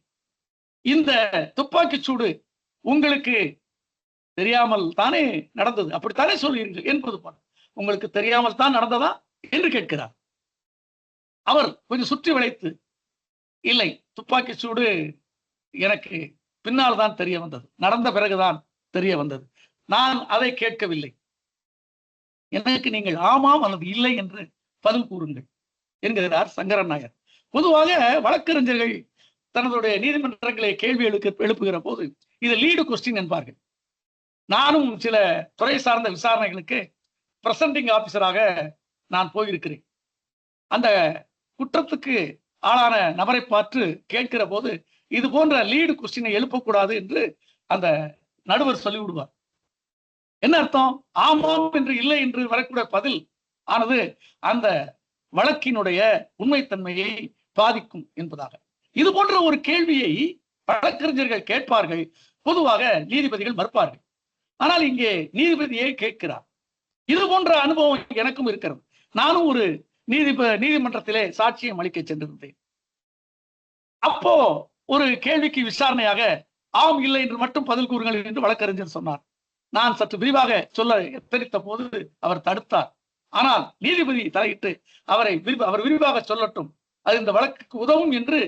Speaker 2: இந்த துப்பாக்கி சூடு உங்களுக்கு தெரியாமல் தானே நடந்தது, அப்படித்தானே சொல்லுவீர்கள் என்பது போல, உங்களுக்கு தெரியாமல் தான் நடந்ததா என்று கேட்கிறார். அவர் கொஞ்சம் சுற்றி வளைத்து, இல்லை, துப்பாக்கி சூடு எனக்கு பின்னால் தான் தெரிய வந்தது, நடந்த பிறகுதான் தெரிய வந்தது, நான் அதை கேட்கவில்லை, எனக்கு நீங்கள் ஆமாம் அல்லது இல்லை என்று பதில் கூறுங்கள் என்கிறார் சங்கரன் நாயர். பொதுவாக வழக்கறிஞர்கள் தனதுடைய நீதிமன்றங்களை கேள்வி எழுப்புகிற போது இது லீடு கொஸ்டின் என்பார்கள். நானும் சில துறை சார்ந்த விசாரணைகளுக்கு பிரசன்டிங் ஆபீசராக நான் போயிருக்கிறேன். அந்த குற்றத்துக்கு ஆளான நபரை பார்த்து கேட்கிற போது இது போன்ற லீடு கொஸ்டினை எழுப்பக்கூடாது என்று அந்த நடுவர் சொல்லிவிடுவார். என்ன அர்த்தம்? ஆமாம் என்று இல்லை என்று வரக்கூடிய பதில் ஆனது அந்த வழக்கினுடைய உண்மைத்தன்மையை பாதிக்கும் என்பதாக. இது போன்ற ஒரு கேள்வியை வழக்கறிஞர்கள் கேட்பார்கள், பொதுவாக நீதிபதிகள் மறுப்பார்கள். ஆனால் இங்கே நீதிபதியை கேட்கிறார். இது போன்ற அனுபவம் எனக்கும் இருக்கிறது. நானும் ஒரு நீதிமன்றத்திலே சாட்சியம் அளிக்க சென்றிருந்தேன். அப்போ ஒரு கேள்விக்கு விசாரணையாக ஆம் இல்லை என்று மட்டும் பதில் கூறுங்கள் என்று வழக்கறிஞர் சொன்னார். நான் சற்று விரிவாக சொல்ல எத்தனித்த போது அவர் தடுத்தார். ஆனால் நீதிபதி தலையிட்டு அவர் விரிவாக சொல்லட்டும், அது இந்த வழக்குக்கு உதவும் என்று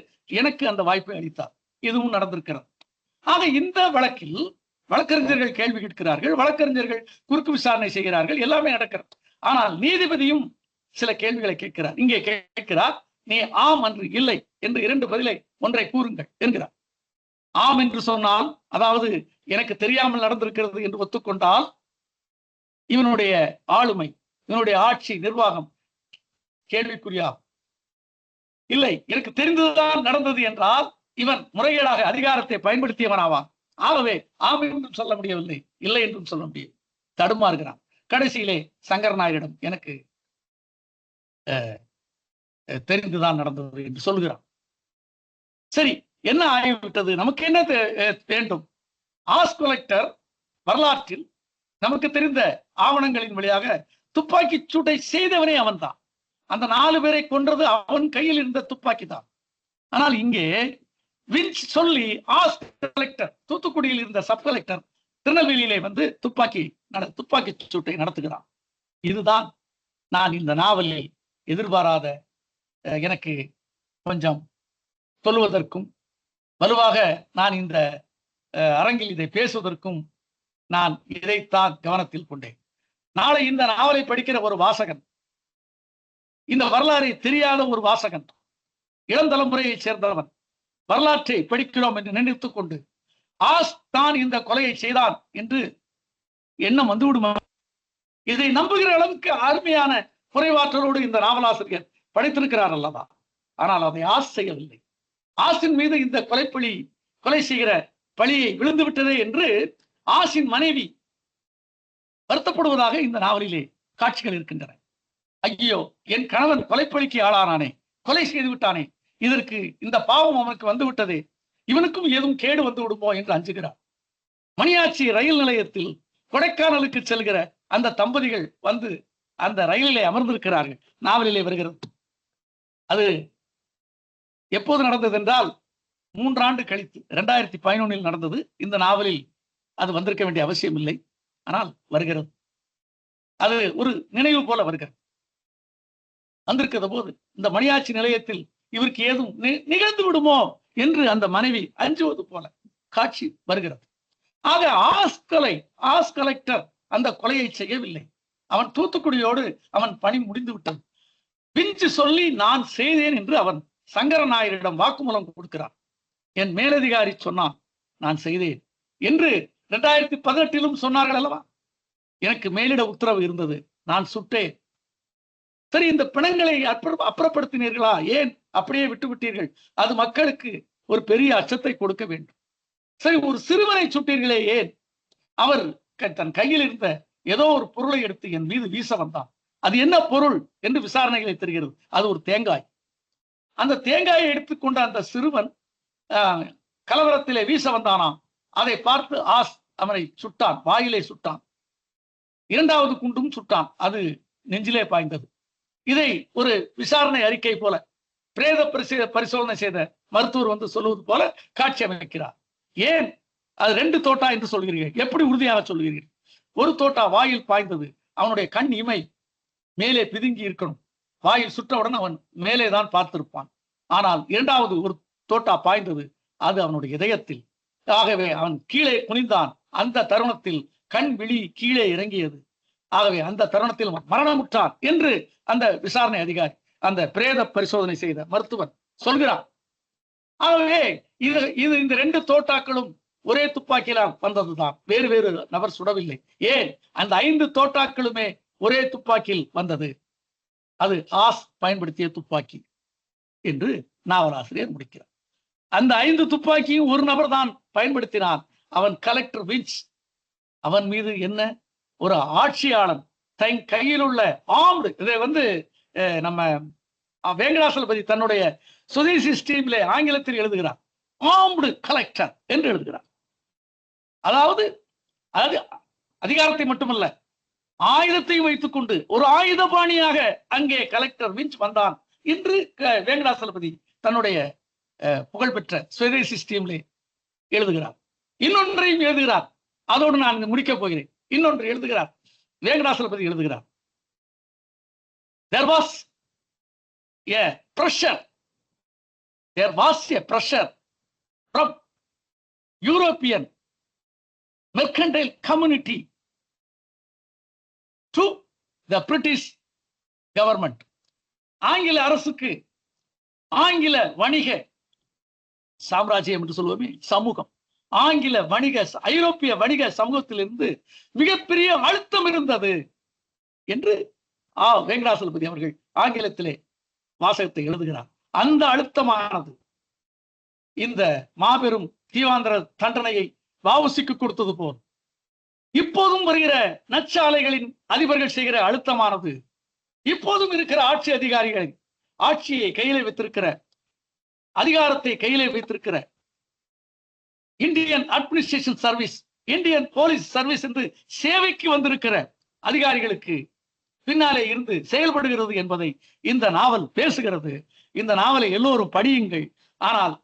Speaker 2: எனக்கு அந்த வாய்ப்பை அளித்தார். இதுவும் நடந்திருக்கிறது. ஆக இந்த வழக்கில் வழக்கறிஞர்கள் கேள்வி கேட்கிறார்கள், வழக்கறிஞர்கள் குறுக்கு விசாரணை செய்கிறார்கள், எல்லாமே நடக்கிறது. ஆனால் நீதிபதியும் சில கேள்விகளை கேட்கிறார். இங்கே கேட்கிறார், நீ ஆம் என்று இல்லை என்று இரண்டு பதிலை ஒன்றை கூறுங்கள் என்கிறார். ஆம் என்று சொன்னால், அதாவது எனக்கு தெரியாமல் நடந்திருக்கிறது என்று ஒத்துக்கொண்டால் இவனுடைய ஆளுமை, இவனுடைய ஆட்சி, நிர்வாகம் கேள்விக்குறியாகும். இல்லை, எனக்கு தெரிந்ததுதான் நடந்தது என்றால் இவன் முறைகேடாக அதிகாரத்தை பயன்படுத்தியவன் ஆவான். ஆகவே ஆம் என்றும் சொல்ல முடியவில்லை, இல்லை என்றும் சொல்ல முடியும், தடுமாறுகிறான். கடைசியிலே சங்கர நாயரிடம் எனக்கு தெரிந்துதான் நடந்தது என்று சொல்கிறான். சரி, என்ன ஆகிவிட்டது, நமக்கு என்ன வேண்டும்? ஆஸ் கலெக்டர் வரலாற்றில் நமக்கு தெரிந்த ஆவணங்களின் வழியாக துப்பாக்கி சூட்டை செய்தவனே அவன் தான். அந்த 4 பேரை கொன்றது அவன் கையில் இருந்த துப்பாக்கி தான். ஆனால் இங்கே வின்ச் சொல்லி ஆஸ் கலெக்டர், தூத்துக்குடியில் இருந்த சப் கலெக்டர் திருநெல்வேலியிலே வந்து துப்பாக்கி சூட்டை நடத்துகிறான். இதுதான் நான் இந்த நாவலில் எதிர்பாராத, எனக்கு கொஞ்சம் சொல்லுவதற்கும் வலுவாக நான் இந்த அரங்கில் இதை பேசுவதற்கும் நான் இதைத்தான் கவனத்தில் கொண்டேன். நாளை இந்த நாவலை படிக்கிற ஒரு வாசகன், இந்த வரலாறை தெரியாத ஒரு வாசகன், இளம் தலைமுறையை சேர்ந்தவன், வரலாற்றை படிக்கிறோம் என்று நினைத்துக் கொண்டு ஆஸ் தான் இந்த கொலையை செய்தான் என்று எண்ணம் வந்துவிடுமா? இதை நம்புகிற அளவுக்கு அருமையான குறைவாற்றலோடு இந்த நாவலாசிரியர் படைத்திருக்கிறார் அல்லவா? ஆனால் அதை ஆஸ் செய்யவில்லை. ஆசின் மீது இந்த கொலை செய்கிற பழியை விழுந்து விட்டதே என்று ஆசின் மனைவி வருத்தப்படுவதாக இந்த நாவலிலே காட்சிகள் இருக்கின்றன. ஐயோ, என் கணவன் கொலைப்பழிக்கு ஆளானானே, கொலை செய்து விட்டானே, இதற்கு இந்த பாவம் அவனுக்கு வந்து விட்டதே, இவனுக்கும் ஏதும் கேடு வந்து விடுமோ என்று அஞ்சுகிறார். மணியாச்சி ரயில் நிலையத்தில் கொடைக்கானலுக்கு செல்கிற அந்த தம்பதிகள் வந்து அந்த ரயிலிலே அமர்ந்திருக்கிறார்கள். நாவலிலே வருகிறது. அது எப்போது நடந்தது என்றால் 3 ஆண்டு கழித்து 2011 நடந்தது. இந்த நாவலில் அது வந்திருக்க வேண்டிய அவசியம் இல்லை, ஆனால் வருகிறது. அது ஒரு நினைவு போல வருகிறது. வந்திருக்கிற போது இந்த மணியாச்சி நிலையத்தில் இவருக்கு ஏதும் நிகழ்ந்து விடுமோ என்று அந்த மனைவி அஞ்சுவது போல காட்சி வருகிறது. ஆக ஆஸ் கலெக்டர் அந்த கொலையை செய்யவில்லை. அவன் தூத்துக்குடியோடு அவன் பணி முடிந்து விட்டது. பிஞ்சு சொல்லி நான் செய்தேன் என்று அவன் சங்கர நாயரிடம் வாக்குமூலம் கொடுக்கிறான். என் மேலதிகாரி சொன்னான், நான் செய்தேன் என்று 2018 சொன்னார்கள் அல்லவா? எனக்கு மேலிட உத்தரவு இருந்தது, நான் சுட்டேன். சரி, இந்த பிணங்களை அப்புறப்படுத்தினீர்களா? ஏன் அப்படியே விட்டு விட்டீர்கள்? அது மக்களுக்கு ஒரு பெரிய அச்சத்தை கொடுக்க வேண்டும். சரி, ஒரு சிறுவனை சுட்டீர்களே, ஏன்? அவர் தன் கையில் இருந்த ஏதோ ஒரு பொருளை எடுத்து என் மீது வீச வந்தான். அது என்ன பொருள் என்று விசாரணைகளை தெரிகிறது. அது ஒரு தேங்காய். அந்த தேங்காயை எடுத்துக்கொண்ட அந்த சிறுவன் கலவரத்திலே வீச வந்தானாம். அதை பார்த்து ஆஸ் அவனை சுட்டான், வாயிலே சுட்டான். 2வது குண்டும் சுட்டான், அது நெஞ்சிலே பாய்ந்தது. இதை ஒரு விசாரணை அறிக்கை போல பிரேத பரிசோதனை செய்த மருத்துவர் வந்து சொல்லுவது போல காட்சி அமைக்கிறார். ஏன் அது 2 தோட்டா என்று சொல்கிறீர்கள். எப்படி உறுதியாக சொல்கிறீர்கள்? ஒரு தோட்டா வாயில் பாய்ந்தது, அவனுடைய கண் இமை மேலே பிதுங்கி இருக்கணும், வாயில் சுற்றவுடன் அவன் மேலே தான் பார்த்திருப்பான். ஆனால் இரண்டாவது ஒரு தோட்டா பாய்ந்தது, அது அவனுடைய இதயத்தில். ஆகவே அவன் கீழே குனிந்தான், அந்த தருணத்தில் கண் விழி கீழே இறங்கியது. ஆகவே அந்த தருணத்தில் மரணமுற்றான் என்று அந்த விசாரணை அதிகாரி, அந்த பிரேத பரிசோதனை செய்த மருத்துவன் சொல்கிறான். ஆகவே இது இந்த 2 தோட்டாக்களும் ஒரே துப்பாக்கியில வந்ததுதான், வேறு வேறு நபர் சுடவில்லை. ஏன் அந்த 5 தோட்டாக்களுமே ஒரே துப்பாக்கியில் வந்தது, அது ஆஸ் பயன்படுத்திய துப்பாக்கி என்று நாவலாசிரியர் முடிக்கிறார். அந்த 5 துப்பாக்கியும் ஒரு நபர் தான் பயன்படுத்தினான், அவன் கலெக்டர் விஞ்ச். அவன் மீது என்ன ஒரு ஆட்சியாளன் தன் கையில் உள்ள ஆம்டு, இதை நம்ம வேங்கடாசலபதி தன்னுடைய சுதேசி ஸ்ட்ரீம்ல ஆங்கிலத்தில் எழுதுகிறார், ஆம்டு கலெக்டர் என்று எழுதுகிறார். அதாவது அதிகாரத்தை மட்டுமல்ல, ஆயுதத்தையும் வைத்துக் கொண்டு ஒரு ஆயுதபாணியாக அங்கே கலெக்டர் விஞ்ச் வந்தான் என்று வேங்கடாசலபதி தன்னுடைய புகழ்பெற்ற சுதேசி ஸ்ட்ரீம்ல எழுதுகிறார். இன்னொன்றையும் எழுதுகிறார், அதோடு நான் முடிக்கப் போகிறேன். இன்னொன்று எழுதுகிறார், வேங்கடாசலபதி எழுதுகிறார், there was a pressure from European mercantile community to the British government. ஆங்கில அரசுக்கு ஆங்கில வணிக சாம்ராஜ்யம் என்று சொல்லுவோமே சமூகம், ஆங்கில வணிக ஐரோப்பிய வணிக சமூகத்திலிருந்து மிகப்பெரிய அழுத்தம் இருந்தது என்று வேங்கடாசலபதி அவர்கள் ஆங்கிலத்திலே வாசகத்தை எழுதுகிறார். அந்த அழுத்தமானது இந்த மாபெரும் தீவாந்திர தண்டனையை வஉசிக்கு கொடுத்தது போல் இப்போதும் வருகிற நச்சாலைகளின் அதிபர்கள் செய்கிற அழுத்தமானது, இப்போதும் இருக்கிற ஆட்சி அதிகாரிகளின் ஆட்சியை கையிலே வைத்திருக்கிற, அதிகாரத்தை கையிலே வைத்திருக்கிற Indian administration service, Indian police service என்று சேவைக்கு வந்திருக்கிற அதிகாரிகளுக்கு பின்னாலே இருந்து செயல்படுகிறது என்பதை இந்த நாவல் பேசுகிறது. இந்த நாவலை எல்லோரும் படியுங்கள். ஆனால்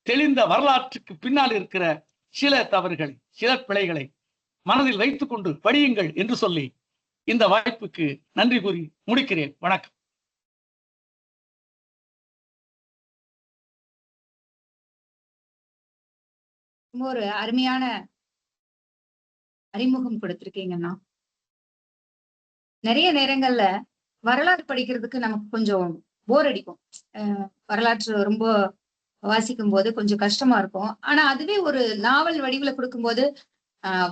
Speaker 2: தெளிந்த வரலாற்றுக்கு பின்னால் இருக்கிற சில தவறுகளை, சில பிழைகளை மனதில் வைத்துக் கொண்டு படியுங்கள் என்று சொல்லி இந்த வாய்ப்புக்கு நன்றி கூறி முடிக்கிறேன். வணக்கம்.
Speaker 1: ஒரு அருமையான அறிமுகம் கொடுத்திருக்கீங்கன்னா. நிறைய நேரங்கள்ல வரலாறு படிக்கிறதுக்கு நமக்கு கொஞ்சம் போர் அடிக்கும், வரலாற்று ரொம்ப வாசிக்கும் போது கொஞ்சம் கஷ்டமா இருக்கும். ஆனா அதுவே ஒரு நாவல் வடிவுல கொடுக்கும்போது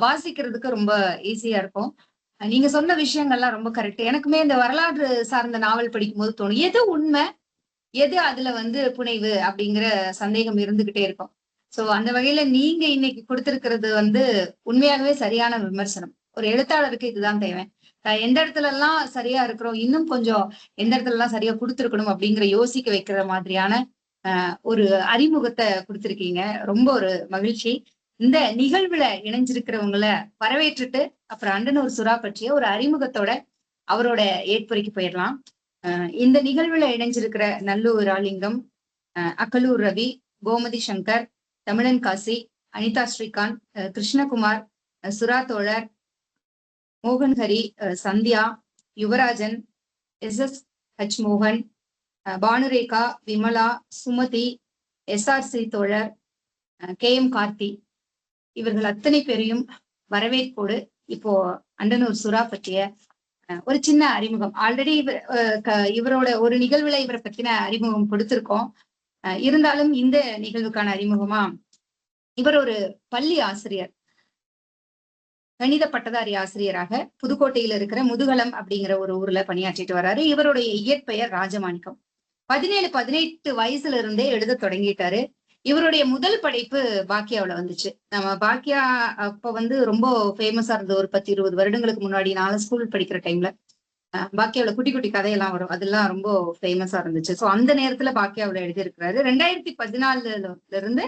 Speaker 1: வாசிக்கிறதுக்கு ரொம்ப ஈஸியா இருக்கும். நீங்க சொன்ன விஷயங்கள்லாம் ரொம்ப கரெக்ட். எனக்குமே இந்த வரலாறு சார்ந்த நாவல் படிக்கும் போது தோணும், எது உண்மை எது அதுல புனைவு அப்படிங்கிற சந்தேகம் இருந்துகிட்டே இருக்கும். சோ அந்த வகையில நீங்க இன்னைக்கு கொடுத்திருக்கிறது உண்மையாகவே சரியான விமர்சனம். ஒரு எழுத்தாளருக்கு இதுதான் தேவை. எந்த இடத்துல எல்லாம் சரியா இருக்கிறோம், இன்னும் கொஞ்சம் எந்த இடத்துல எல்லாம் சரியா கொடுத்திருக்கணும் அப்படிங்கிற யோசிக்க வைக்கிற மாதிரியான ஒரு அறிமுகத்தை கொடுத்திருக்கீங்க. ரொம்ப ஒரு மகிழ்ச்சி. இந்த நிகழ்வுல இணைஞ்சிருக்கிறவங்கள வரவேற்றுட்டு அப்புறம் அண்டனூர் சுறா பற்றிய ஒரு அறிமுகத்தோட அவரோட ஏற்புரைக்கு போயிடலாம். இந்த நிகழ்வுல இணைஞ்சிருக்கிற நல்லூர் ராலிங்கம், அக்கலூர் ரவி, கோமதி சங்கர், தமிழன் காசி, அனிதா ஸ்ரீகாந்த், கிருஷ்ணகுமார், சுரா தோழர், மோகன் ஹரி, சந்தியா, யுவராஜன், SSH மோகன், பானுரேகா, விமலா, சுமதி, SRC தோழர், KM கார்த்தி, இவர்கள் அத்தனை பேரையும் வரவேற்போடு இப்போ அண்டனூர் சுறா பற்றிய ஒரு சின்ன அறிமுகம். ஆல்ரெடி இவரோட ஒரு நிகழ்வுல இவரை பத்தின அறிமுகம் கொடுத்திருக்கோம். இருந்தாலும் இந்த நிகழ்வுக்கான அறிமுகமா, இவர் ஒரு பள்ளி ஆசிரியர், கணித பட்டதாரி ஆசிரியராக புதுக்கோட்டையில இருக்கிற முதுகலம் அப்படிங்கிற ஒரு ஊர்ல பணியாற்றிட்டு வர்றாரு. இவருடைய இயற்பெயர் ராஜமாணிக்கம். 17-18 வயசுல இருந்தே எழுத தொடங்கிட்டாரு. இவருடைய முதல் படைப்பு பாக்கியாவுல வந்துச்சு. நம்ம பாக்கியா அப்ப ரொம்ப ஃபேமஸா இருந்தது. ஒரு 10-20 வருடங்களுக்கு முன்னாடி நான் ஸ்கூல் படிக்கிற டைம்ல பாக்கியாவுல குட்டி குட்டி கதையெல்லாம் வரும், அதெல்லாம் ரொம்ப ஃபேமஸா இருந்துச்சு. சோ அந்த நேரத்துல பாக்கியாவுல எழுதியிருக்கிறாரு. 2014 இருந்து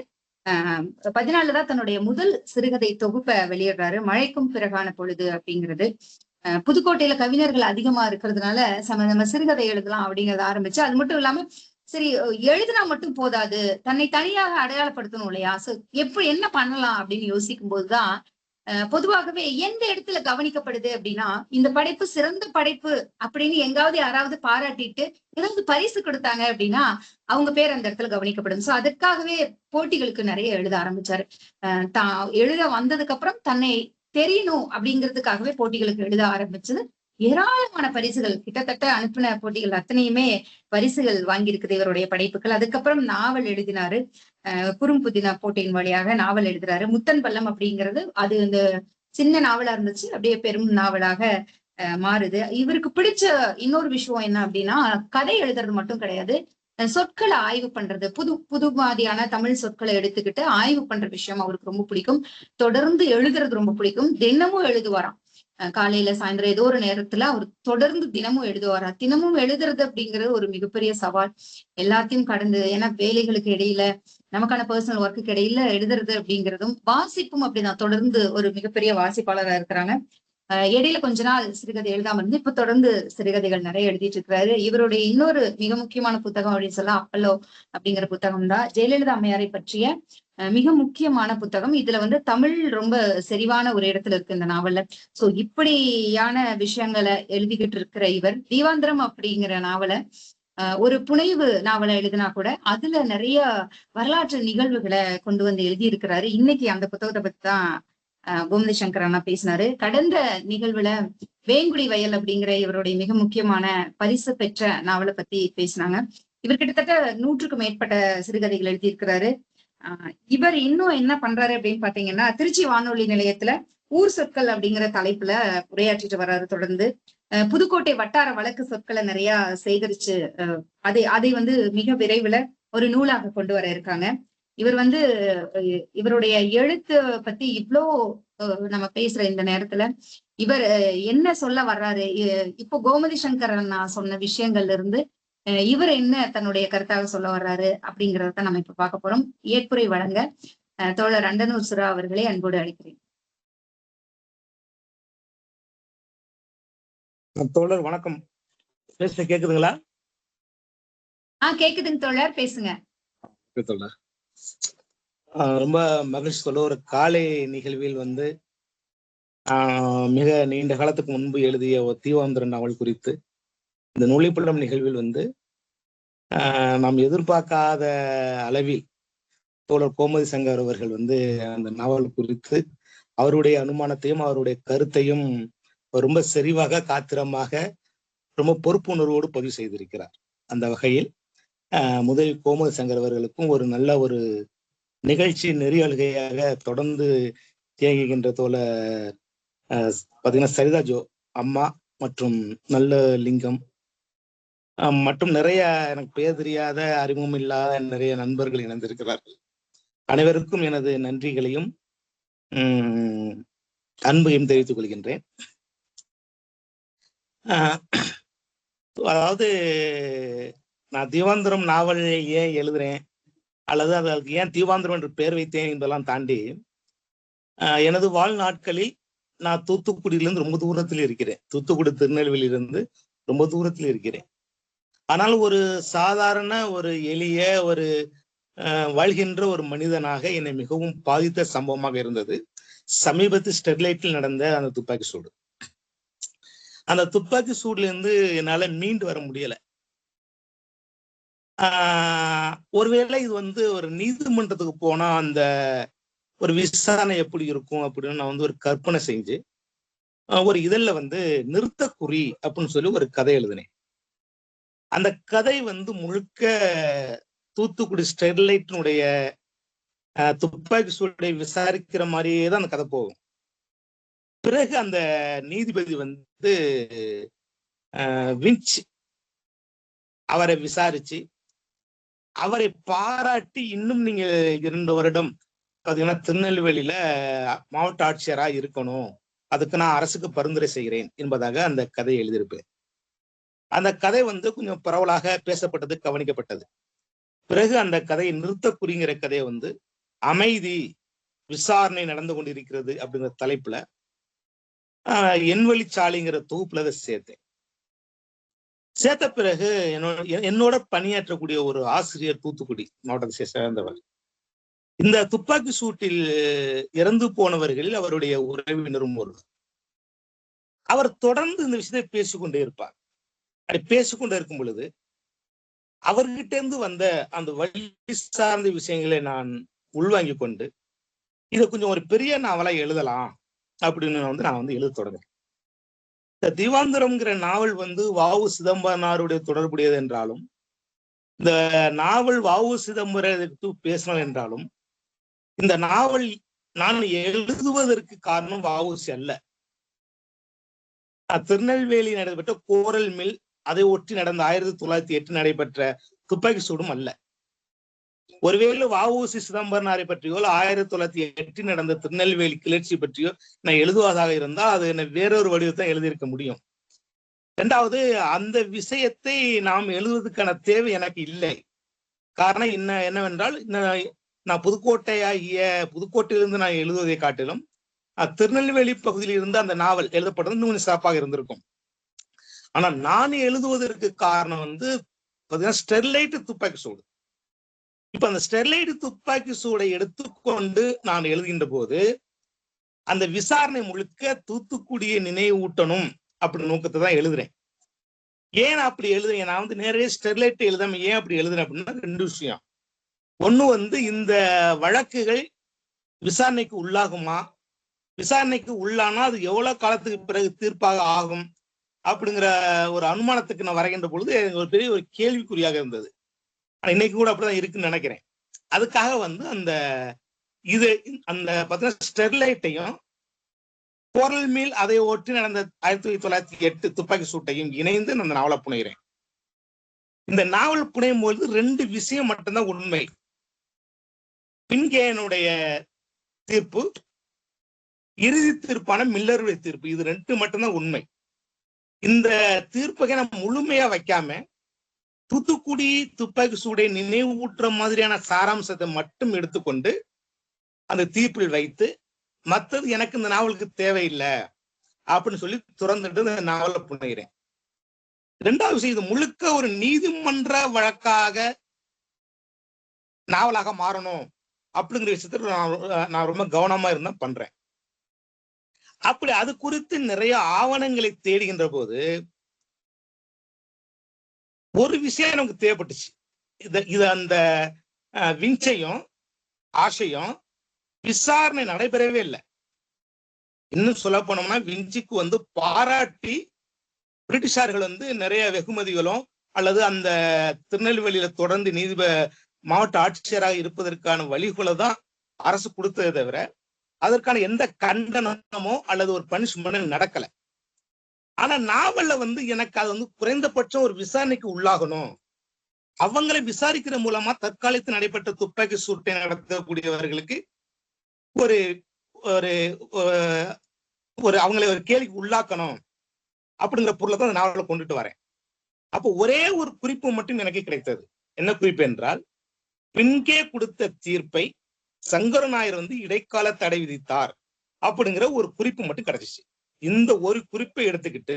Speaker 1: 14 தான் தன்னுடைய முதல் சிறுகதை தொகுப்பை வெளியிடுறாரு. மழைக்கும் பிறகான பொழுது அப்படிங்கிறது. புதுக்கோட்டையில கவிஞர்கள் அதிகமா இருக்கிறதுனால நம்ம சிறுகதை எழுதலாம் அப்படிங்கறத ஆரம்பிச்சு, அது மட்டும் இல்லாம சரி எழுதினா மட்டும் போதாது, தன்னை தனியாக அடையாளப்படுத்தணும் இல்லையா? சோ எப்படி என்ன பண்ணலாம் அப்படின்னு யோசிக்கும் போதுதான் பொதுவாகவே எந்த இடத்துல கவனிக்கப்படுது அப்படின்னா, இந்த படைப்பு சிறந்த படைப்பு அப்படின்னு எங்காவது யாராவது பாராட்டிட்டு ஏதாவது பரிசு கொடுத்தாங்க அப்படின்னா அவங்க பேர் அந்த இடத்துல கவனிக்கப்படும். சோ அதற்காகவே போட்டிகளுக்கு நிறைய எழுத ஆரம்பிச்சாரு. தான் எழுத வந்ததுக்கு அப்புறம் தன்னை தெரியணும் அப்படிங்கிறதுக்காகவே போட்டிகளுக்கு எழுத ஆரம்பிச்சது. ஏராளமான பரிசுகள் கிட்டத்தட்ட அனுப்பின போட்டிகள் அத்தனையுமே பரிசுகள் வாங்கியிருக்குது இவருடைய படைப்புகள். அதுக்கப்புறம் நாவல் எழுதினாரு. குறும்புதின போட்டியின் வழியாக நாவல் எழுதுறாரு. முத்தன் பள்ளம் அப்படிங்கிறது அது இந்த சின்ன நாவலா இருந்துச்சு, அப்படியே பெரும் நாவலாக மாறுது. இவருக்கு பிடிச்ச இன்னொரு விஷயம் என்ன அப்படின்னா, கதை எழுதுறது மட்டும் கிடையாது, சொற்களை ஆய்வு பண்றது. புது மாதிரியான தமிழ் சொற்களை எடுத்துக்கிட்டு ஆய்வு பண்ற விஷயம் அவருக்கு ரொம்ப பிடிக்கும். தொடர்ந்து எழுதுறது ரொம்ப பிடிக்கும். தினமும் எழுதுவாராம். காலையில சாயந்தரம் ஏதோ ஒரு நேரத்துல அவர் தொடர்ந்து தினமும் எழுதுவாரா. தினமும் எழுதுறது அப்படிங்கிறது ஒரு மிகப்பெரிய சவால். எல்லாத்தையும் கடந்து, ஏன்னா வேலைகளுக்கு இடையில நமக்கான பர்சனல் ஒர்க்குக்கு இடையில எழுதுறது அப்படிங்கிறதும், வாசிப்பும் அப்படிதான். தொடர்ந்து ஒரு மிகப்பெரிய வாசிப்பாளரா இருக்கிறாங்க. இடையில கொஞ்ச நாள் சிறுகதை எழுதாம இருந்து இப்ப தொடர்ந்து சிறுகதைகள் நிறைய எழுதிட்டு இருக்கிறாரு. இவருடைய இன்னொரு மிக முக்கியமான புத்தகம் அப்படின்னு சொல்ல அப்பல்லோ அப்படிங்கிற புத்தகம் தான். ஜெயலலிதா அம்மையாரை பற்றிய மிக முக்கியமான புத்தகம். இதுல வந்து தமிழ் ரொம்ப செறிவான ஒரு இடத்துல இருக்கு இந்த நாவல்ல. சோ இப்படியான விஷயங்களை எழுதிக்கிட்டு இருக்கிற இவர் தீவாந்திரம் அப்படிங்கிற நாவலை ஒரு புனைவு நாவலை எழுதினா கூட அதுல நிறைய வரலாற்று நிகழ்வுகளை கொண்டு வந்து எழுதி இருக்கிறாரு. இன்னைக்கு அந்த புத்தகத்தை பத்தி தான் கோமதி சங்கர் அண்ணா பேசினாரு. கடந்த நிகழ்வுல வேங்குடி வயல் அப்படிங்கிற இவருடைய மிக முக்கியமான பரிசு பெற்ற நாவலை பத்தி பேசினாங்க. இவர் கிட்டத்தட்ட 100க்கும் மேற்பட்ட சிறுகதைகள் எழுதியிருக்கிறாரு. இவர் இன்னும் என்ன பண்றாரு அப்படின்னு பாத்தீங்கன்னா, திருச்சி வானொலி நிலையத்துல ஊர் சொற்கள் அப்படிங்கிற தலைப்புல உரையாற்றிட்டு வர்றாரு தொடர்ந்து. புதுக்கோட்டை வட்டார வழக்கு சொற்களை நிறைய சேகரிச்சு அதை வந்து மிக விரைவில் ஒரு நூலாக கொண்டு வர இருக்காங்க. இவர் வந்து இவருடைய எழுத்து பத்தி இவ்வளோ நம்ம பேசுற இந்த நேரத்துல இவர் என்ன சொல்ல வர்றாரு, இப்போ கோமதி சங்கர் நான் சொன்ன விஷயங்கள்ல இருந்து இவர் என்ன தன்னுடைய கருத்தாக சொல்ல வர்றாரு அப்படிங்கறத நம்ம இப்ப பார்க்க போறோம். ஏற்புரை வழங்க தோழர் அண்டனூர் சுரா அவர்களை அன்போடு அழைக்கிறேன்.
Speaker 3: தோழர் வணக்கம். பேச கேக்குதுங்களா?
Speaker 1: கேக்குதுங்க தோழர், பேசுங்க.
Speaker 3: ரொம்ப மகிழ்ச்சி சொல்ல, ஒரு காலை நிகழ்வில் வந்து மிக நீண்ட காலத்துக்கு முன்பு எழுதிய ஒரு தீவாந்திரன் நாவல் குறித்து இந்த நுழைப்புலம் நிகழ்வில் வந்து நாம் எதிர்பார்க்காத அளவில் தோழர் கோமதி சங்கர் அவர்கள் வந்து அந்த நாவல் குறித்து அவருடைய அனுமானத்தையும் அவருடைய கருத்தையும் ரொம்ப செறிவாக காத்திரமாக ரொம்ப பொறுப்புணர்வோடு பதிவு செய்திருக்கிறார். அந்த வகையில் முதலில் கோமதி சங்கர் அவர்களுக்கும் ஒரு நல்ல ஒரு நிகழ்ச்சி நெறியல்கையாக தொடர்ந்து இயங்குகின்ற தோழர் பார்த்தீங்கன்னா சரிதா ஜோ அம்மா மற்றும் நல்ல லிங்கம் மற்றும் நிறைய எனக்கு பெயர் தெரியாத அறிமுகம் இல்லாத நிறைய நண்பர்கள் இணைந்திருக்கிறார்கள். அனைவருக்கும் எனது நன்றிகளையும் அன்பையும் தெரிவித்துக் கொள்கின்றேன். அதாவது நான் தீவாந்திரம் நாவல் ஏன் எழுதுறேன் அல்லது அதற்கு ஏன் தீவாந்திரம் என்று பெயர் வைத்தேன் என்பதெல்லாம் தாண்டி எனது வாழ்நாட்களில் நான் தூத்துக்குடியிலிருந்து ரொம்ப தூரத்தில் இருக்கிறேன். தூத்துக்குடி திருநெல்வேலியிலிருந்து ரொம்ப தூரத்தில் இருக்கிறேன். ஆனால் ஒரு சாதாரண ஒரு எளிய ஒரு வாழ்கின்ற ஒரு மனிதனாக என்னை மிகவும் பாதித்த சம்பவமாக இருந்தது சமீபத்தில் ஸ்டெர்லைட்டில் நடந்த அந்த துப்பாக்கி சூடு. அந்த துப்பாக்கி சூடுல இருந்து என்னால மீண்டு வர முடியல. ஒருவேளை இது வந்து ஒரு நீதிமன்றத்துக்கு போனா அந்த ஒரு விசாரணை எப்படி இருக்கும் அப்படின்னு நான் வந்து ஒரு கற்பனை செஞ்சு ஒரு இதழ்ல வந்து நிறுத்தக்குறி அப்படின்னு சொல்லி ஒரு கதை எழுதினேன். அந்த கதை வந்து முழுக்க தூத்துக்குடி ஸ்டெர்லைட்டினுடைய துப்பாக்கி சூடை விசாரிக்கிற மாதிரியே தான் அந்த கதை போகும். பிறகு அந்த நீதிபதி வந்து விஞ்ச் அவரை விசாரிச்சு அவரை பாராட்டி இன்னும் நீங்க 2 வருடம் பாத்தீங்கன்னா திருநெல்வேலியில மாவட்ட ஆட்சியரா இருக்கணும், அதுக்கு நான் அரசுக்கு பரிந்துரை செய்கிறேன் என்பதாக அந்த கதையை எழுதியிருப்பேன். அந்த கதை வந்து கொஞ்சம் பரவலாக பேசப்பட்டது, கவனிக்கப்பட்டது. பிறகு அந்த கதையை நிறுத்தக்குறிங்கிற கதையை வந்து அமைதி விசாரணை நடந்து கொண்டிருக்கிறது அப்படிங்கிற தலைப்புல என்வழிச்சாலைங்கிற தொகுப்புல அதை சேர்த்தேன். சேர்த்த பிறகு என்னோட பணியாற்றக்கூடிய ஒரு ஆசிரியர் தூத்துக்குடி மாவட்டத்தை சேர்ந்தவர். இந்த துப்பாக்கி சூட்டில் இறந்து போனவர்களில் அவருடைய உறவினரும் ஒருவர். அவர் தொடர்ந்து இந்த விஷயத்தை பேசிக்கொண்டே இருப்பார். அப்படி பேசிக்கொண்டே இருக்கும் பொழுது அவர்கிட்ட இருந்து வந்த அந்த வழி சார்ந்த விஷயங்களை நான் உள்வாங்கி கொண்டு இதை கொஞ்சம் ஒரு பெரிய நாவலா எழுதலாம் அப்படின்னு நான் எழுத தொடங்கினேன். இந்த தீவாந்தரம்ங்கிற நாவல் வ.உ. சிதம்பரனாருடைய தொடர்புடையது என்றாலும், இந்த நாவல் வ.உ. சிதம்பரத்துக்கு பேசணும் என்றாலும், இந்த நாவல் நான் எழுதுவதற்கு காரணம் வ.உ.சி அல்ல. திருநெல்வேலி நடைபெற்ற கோரல் மில், அதை ஒட்டி நடந்த 1908 நடைபெற்ற துப்பாக்கி சூடும் அல்ல. ஒருவேளை வ.உ.சி சிதம்பரனாரை பற்றியோ 1908 நடந்த திருநெல்வேலி கிளர்ச்சி பற்றியோ நான் எழுதுவதாக இருந்தால் அது என்ன வேறொரு வடிவத்தை எழுதியிருக்க முடியும். இரண்டாவது, அந்த விஷயத்தை நாம் எழுதுவதற்கான தேவை எனக்கு இல்லை. காரணம் என்னவென்றால், நான் புதுக்கோட்டையிலிருந்து நான் எழுதுவதை காட்டிலும் திருநெல்வேலி பகுதியில் இருந்து அந்த நாவல் எழுதப்பட்டது இன்னும் கொஞ்சம் சிறப்பாக இருந்திருக்கும். ஆனா நான் எழுதுவதற்கு காரணம் ஸ்டெர்லைட் துப்பாக்கி சூடு. இப்ப அந்த ஸ்டெர்லைட் துப்பாக்கி சூடை எடுத்துக்கொண்டு நான் எழுதுகின்ற போது அந்த விசாரணை முழுக்க தூத்துக்குடியை நினைவூட்டணும் அப்படி நோக்கத்தை தான் எழுதுறேன். ஏன் அப்படி எழுதுறேன்? நான் நேரடியாக ஸ்டெர்லைட் எழுதாம ஏன் அப்படி எழுதுறேன் அப்படின்னா 2 விஷயம். ஒண்ணு இந்த வழக்குகள் விசாரணைக்கு உள்ளாகுமா, விசாரணைக்கு உள்ளானா அது எவ்வளவு காலத்துக்கு பிறகு தீர்ப்பாக ஆகும் அப்படிங்கிற ஒரு அனுமானத்துக்கு நான் வரைகின்ற பொழுது ஒரு பெரிய ஒரு கேள்விக்குறியாக இருந்தது. இன்னைக்கு கூட அப்படிதான் இருக்குன்னு நினைக்கிறேன். அதுக்காக அந்த ஸ்டெர்லைட்டையும் கோரல் மில் அதை ஒட்டி நடந்த 1908 துப்பாக்கி சூட்டையும் இணைந்து அந்த நாவலை புனைகிறேன். இந்த நாவல் புனையும் பொழுது 2 விஷயம் மட்டும்தான் உண்மை. பின்கேயனுடைய தீர்ப்பு, இறுதி தீர்ப்பான மில்லருடைய தீர்ப்பு, இது 2 மட்டும்தான் உண்மை. இந்த தீர்ப்பை நம்ம முழுமையா வைக்காம தூத்துக்குடி துப்பாக்கி சூடை நினைவூட்டுற மாதிரியான சாராம்சத்தை மட்டும் எடுத்துக்கொண்டு அந்த தீர்ப்பில் வைத்து, மற்றது எனக்கு இந்த நாவலுக்கு தேவையில்லை அப்படின்னு சொல்லி துறந்துட்டு இந்த நாவலை புனைகிறேன். 2வது விஷயம், இது முழுக்க ஒரு நீதிமன்ற வழக்காக நாவலாக மாறணும் அப்படிங்கிற விஷயத்துல நான் ரொம்ப கவனமா இருந்தா பண்றேன். அப்படி அது குறித்து நிறைய ஆவணங்களை தேடுகின்ற போது ஒரு விஷயம் நமக்கு தேவைப்பட்டுச்சு. இது அந்த விஞ்சையும் ஆசையும் விசாரணை நடைபெறவே இல்லை. இன்னும் சொல்ல போனோம்னா விஞ்சிக்கு பாராட்டி பிரிட்டிஷார்கள் நிறைய வெகுமதிகளும் அல்லது அந்த திருநெல்வேலியில தொடர்ந்து மாவட்ட ஆட்சியராக இருப்பதற்கான வழிகளை தான் அரசு கொடுத்ததை தவிர அதற்கான எந்த கண்டனமோ அல்லது ஒரு பனிஷ்மெண்ட் நடக்கல. ஆனா நாவல்ல எனக்கு அது குறைந்தபட்சம் ஒரு விசாரணைக்கு உள்ளாகணும். அவங்களை விசாரிக்கிற மூலமா தற்காலத்தில் நடைபெற்ற துப்பாக்கி சூட்டை நடத்தக்கூடியவர்களுக்கு ஒரு ஒரு அவங்களை ஒரு கேள்விக்கு உள்ளாக்கணும் அப்படிங்கிற பொருளை தான் நாவலை கொண்டுட்டு வரேன். அப்போ ஒரே ஒரு குறிப்பு மட்டும் எனக்கு கிடைத்தது. என்ன குறிப்பு என்றால், பின்கே கொடுத்த தீர்ப்பை சங்கரநாயர் இடைக்கால தடை விதித்தார் அப்படிங்கிற ஒரு குறிப்பு மட்டும் கிடைச்சிச்சு. இந்த ஒரு குறிப்பை எடுத்துக்கிட்டு